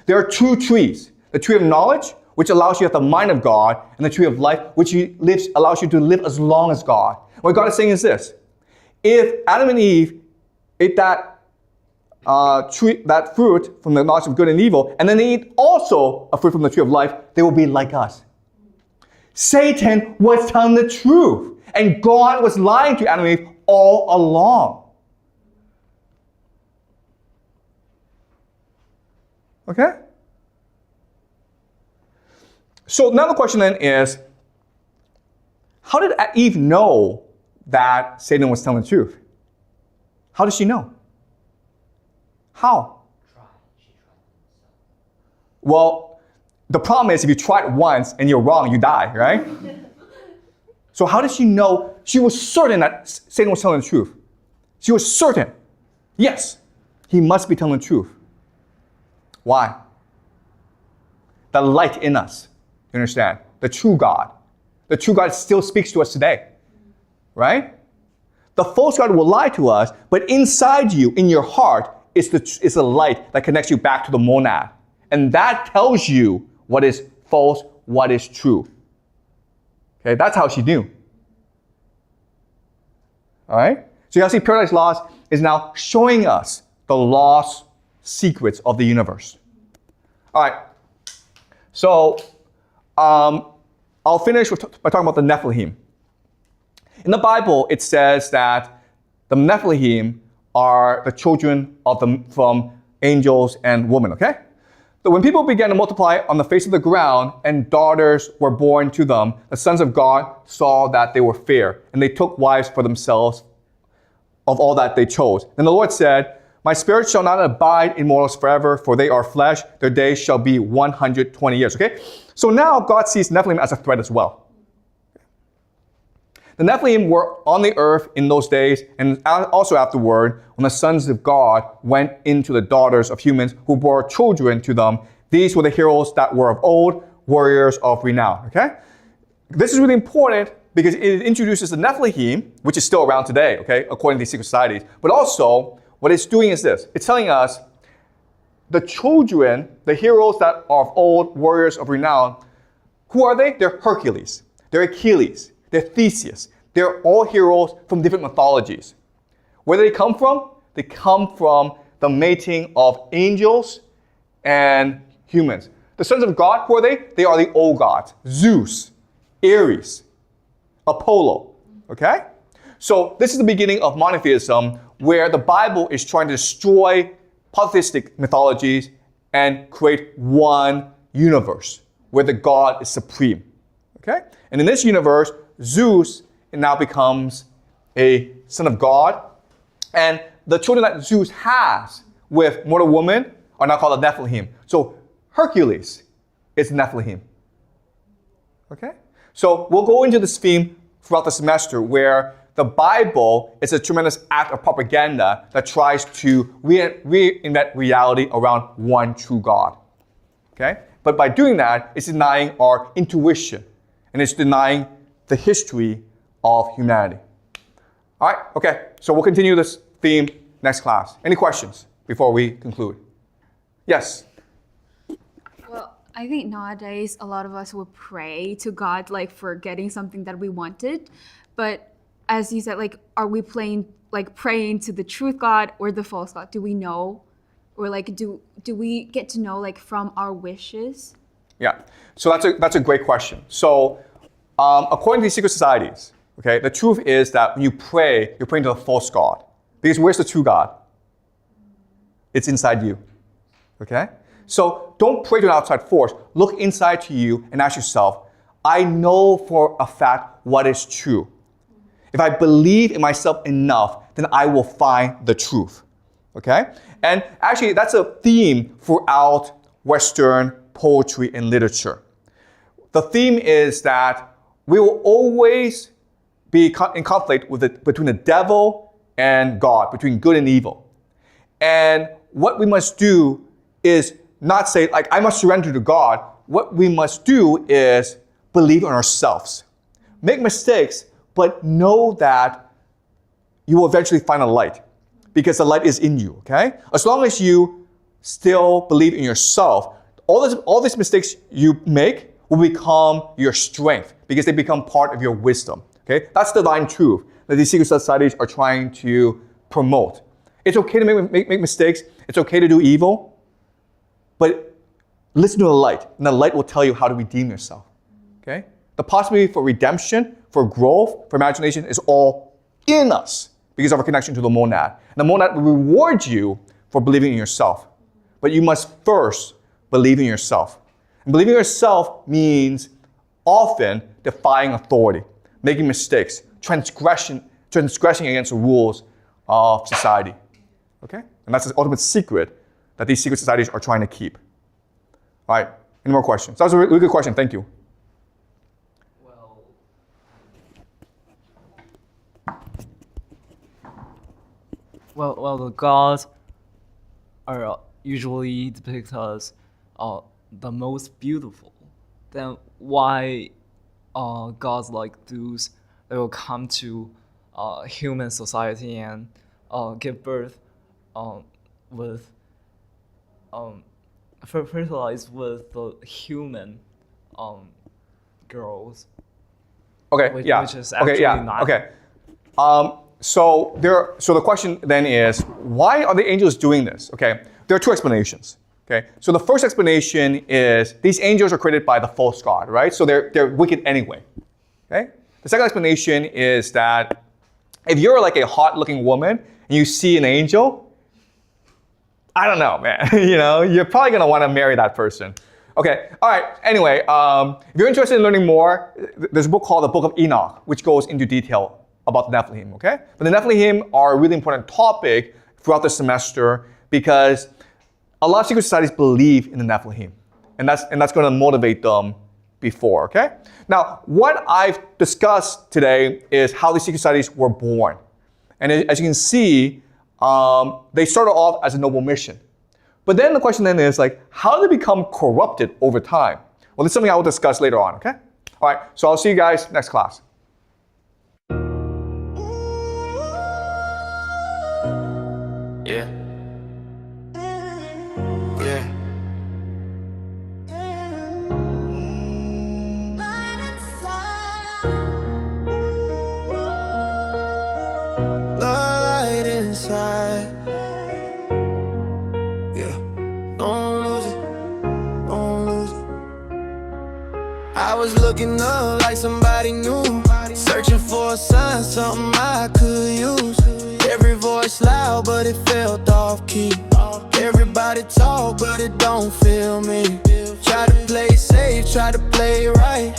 There are two trees. The tree of knowledge, which allows you to have the mind of God, and the tree of life, which allows you to live as long as God. What God is saying is this. If Adam and Eve ate that fruit from the knowledge of good and evil, and then they eat also a fruit from the tree of life, they will be like us. Satan was telling the truth, and God was lying to Adam and Eve all along. Okay? So now the question then is, how did Eve know that Satan was telling the truth? How did she know? How? Well, the problem is if you try it once and you're wrong, you die, right? So how did she know? She was certain that Satan was telling the truth. She was certain. Yes, he must be telling the truth. Why? The light in us, you understand? The true God. The true God still speaks to us today, right? The false God will lie to us, but inside you, in your heart, is the light that connects you back to the monad. And that tells you what is false, what is true. Okay, that's how she knew. All right? So you see, Paradise Lost is now showing us the lost secrets of the universe. All right. So I'll finish by talking about the Nephilim. In the Bible, it says that the Nephilim are the children from angels and women, okay? But when people began to multiply on the face of the ground and daughters were born to them, the sons of God saw that they were fair, and they took wives for themselves of all that they chose. Then the Lord said, my spirit shall not abide in mortals forever, for they are flesh. Their days shall be 120 years, okay? So now God sees Nephilim as a threat as well. The Nephilim were on the earth in those days, and also afterward, when the sons of God went into the daughters of humans who bore children to them. These were the heroes that were of old, warriors of renown, okay? This is really important because it introduces the Nephilim, which is still around today, okay, according to these secret societies. But also, what it's doing is this. It's telling us the children, the heroes that are of old, warriors of renown, who are they? They're Hercules, they're Achilles, they're Theseus. They're all heroes from different mythologies. Where do they come from? They come from the mating of angels and humans. The sons of God, who are they? They are the old gods. Zeus, Ares, Apollo, okay? So this is the beginning of monotheism, where the Bible is trying to destroy polytheistic mythologies and create one universe where the God is supreme. Okay? And in this universe, Zeus now becomes a son of God. And the children that Zeus has with mortal woman are now called the Nephilim. So Hercules is Nephilim. Okay? So we'll go into this theme throughout the semester where the Bible is a tremendous act of propaganda that tries to reinvent reality around one true God. Okay? But by doing that, it's denying our intuition and it's denying the history of humanity. All right, okay, so we'll continue this theme next class. Any questions before we conclude? Yes? Well, I think nowadays a lot of us will pray to God like for getting something that we wanted. But as you said, like, are we praying to the truth God or the false God? Do we know? Or like, do we get to know like from our wishes? Yeah, so that's a great question. So according to these secret societies, okay, the truth is that when you pray, you're praying to the false God. Because where's the true God? It's inside you. Okay? So don't pray to an outside force. Look inside to you and ask yourself, I know for a fact what is true. If I believe in myself enough, then I will find the truth. Okay? And actually, that's a theme throughout Western poetry and literature. The theme is that we will always be in conflict between the devil and God, between good and evil. And what we must do is not say, like, I must surrender to God. What we must do is believe in ourselves. Make mistakes, but know that you will eventually find a light because the light is in you, okay? As long as you still believe in yourself, all these mistakes you make will become your strength because they become part of your wisdom, okay? That's the divine truth that these secret societies are trying to promote. It's okay to make mistakes. It's okay to do evil, but listen to the light, and the light will tell you how to redeem yourself, okay? The possibility for redemption, for growth, for imagination is all in us because of our connection to the monad. And the monad will reward you for believing in yourself. But you must first believe in yourself. And believing in yourself means often defying authority, making mistakes, transgressing against the rules of society. Okay? And that's the ultimate secret that these secret societies are trying to keep. All right, any more questions? That was a really good question, thank you. Well, the gods are usually depicted as the most beautiful. Then why gods like Zeus they will come to human society and give birth with fertilize with the human girls? Okay, which is actually not. Okay. So the question then is, why are the angels doing this? Okay, there are two explanations. Okay, so the first explanation is these angels are created by the false god, right? So they're wicked anyway. Okay. The second explanation is that if you're like a hot-looking woman and you see an angel, I don't know, man. You're probably gonna want to marry that person. Okay. All right. Anyway, if you're interested in learning more, there's a book called the Book of Enoch, which goes into detail about the Nephilim, okay? But the Nephilim are a really important topic throughout the semester because a lot of secret societies believe in the Nephilim, and that's going to motivate them before, okay? Now, what I've discussed today is how these secret societies were born. And as you can see, they started off as a noble mission. But then the question then is, like, how do they become corrupted over time? Well, this is something I will discuss later on, okay? All right, so I'll see you guys next class. Yeah. Yeah. The light inside. Yeah. Don't lose it. Don't lose it. I was looking up like somebody new, searching for a sign, something I could use. Every voice loud, but it felt off key. Everybody talk, but it don't feel me. Try to play safe, try to play right.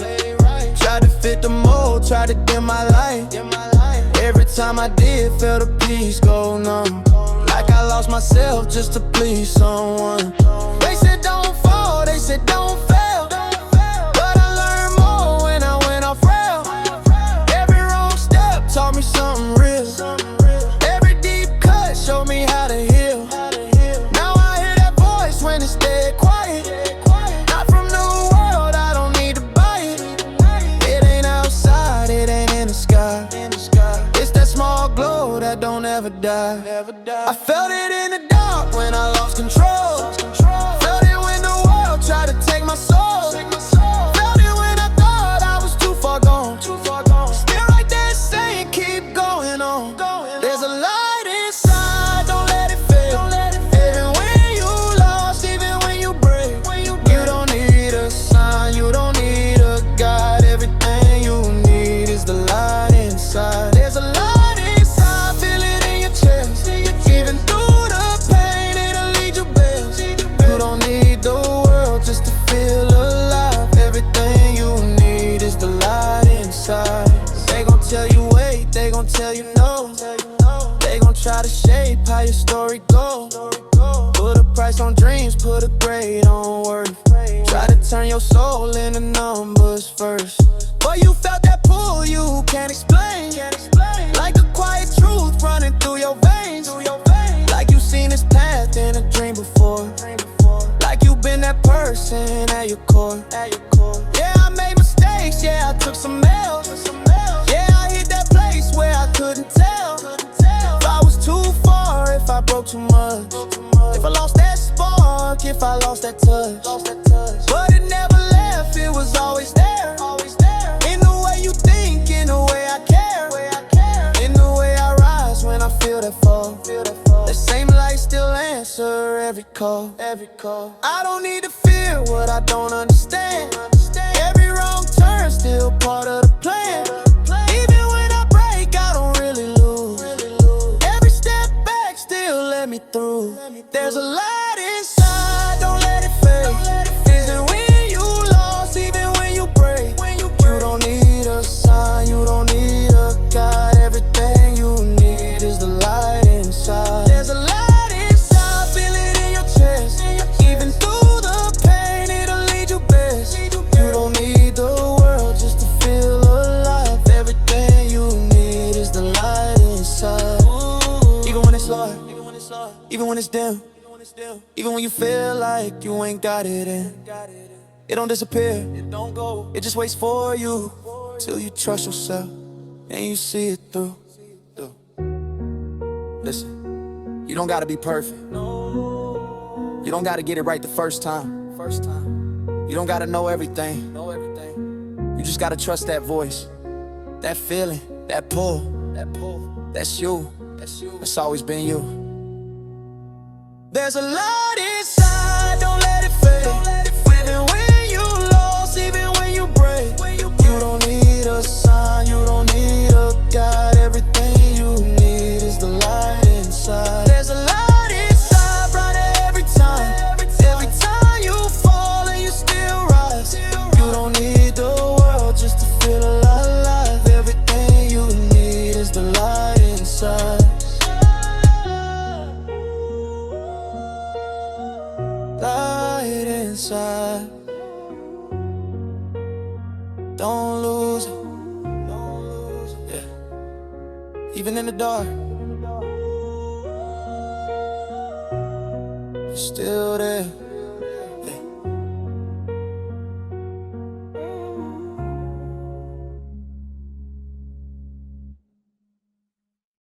Tried to fit the mold, tried to dim my light. Every time I did, felt the peace go numb. Like I lost myself just to please someone. They said don't fall, they said don't fail. But I learned more when I went off rail. Every wrong step taught me something real. Every deep cut showed me how to heal. Now I hear that voice when it's dead quiet. Not from the world, I don't need to buy it. It ain't outside, it ain't in the sky. It's that small glow that don't ever die. I felt it in the dark when I lost control. Felt it when the world tried to take my soul. Felt it when I thought I was too far gone. Still right there saying keep going on. There's a light inside, don't let it fade. Even when you lost, even when you break, you don't need a sign, you don't need a guide. Everything you need is the light inside. There's a light inside, feel it in your chest. Even through the pain, it'll lead you best. You don't need the world just to feel alive. Everything you need is the light inside. They gon' tell you wait, they gon' tell you no. They gon' try to shape how your story goes. Put a price on dreams, put a grade on worth. Try to turn your soul into numbers first. But you felt that pull you can't explain. Like a quiet truth running through your veins. Like you seen this path in a dream before. Like you been that person at your core. Yeah, I made mistakes, yeah, I took some L's. Yeah, I hit that place where I couldn't tell if I was too far, if I broke too much, if I lost that spark, if I lost that touch. But it never left, it was always there. In the way you think, in the way I care, in the way I rise when I feel that fall. The same light still answer every call. I don't need to fear what I don't understand. Every wrong turn still part of the plan. Even when I break, I don't really lose. Every step back still let me through. There's a light inside, don't let it fade. Even when you lost, even when you break, you don't need a sign, you don't need a guide. Everything you need is the light inside. There's a light inside, feel it in your chest. Even through the pain, it'll lead you best. You don't need the world just to feel alive. Everything you need is the light inside. Even when it's lost, even when it's dim, even when you feel like you ain't got it in, it don't disappear, it just waits for you till you trust yourself and you see it through. Listen, you don't gotta be perfect. You don't gotta get it right the first time. You don't gotta know everything. You just gotta trust that voice, that feeling, that pull. That's you. That's always been you. There's a light inside, don't let it fade. Even when you lost, even when you break, you don't need a sign, you don't need a guide. Everything you need is the light inside. There's a light inside, brighter every time. Every time you fall and you still rise. You don't need the world just to feel alive. Everything you need is the light inside. Light inside. Don't lose it. Yeah. Even in the dark, you're still there.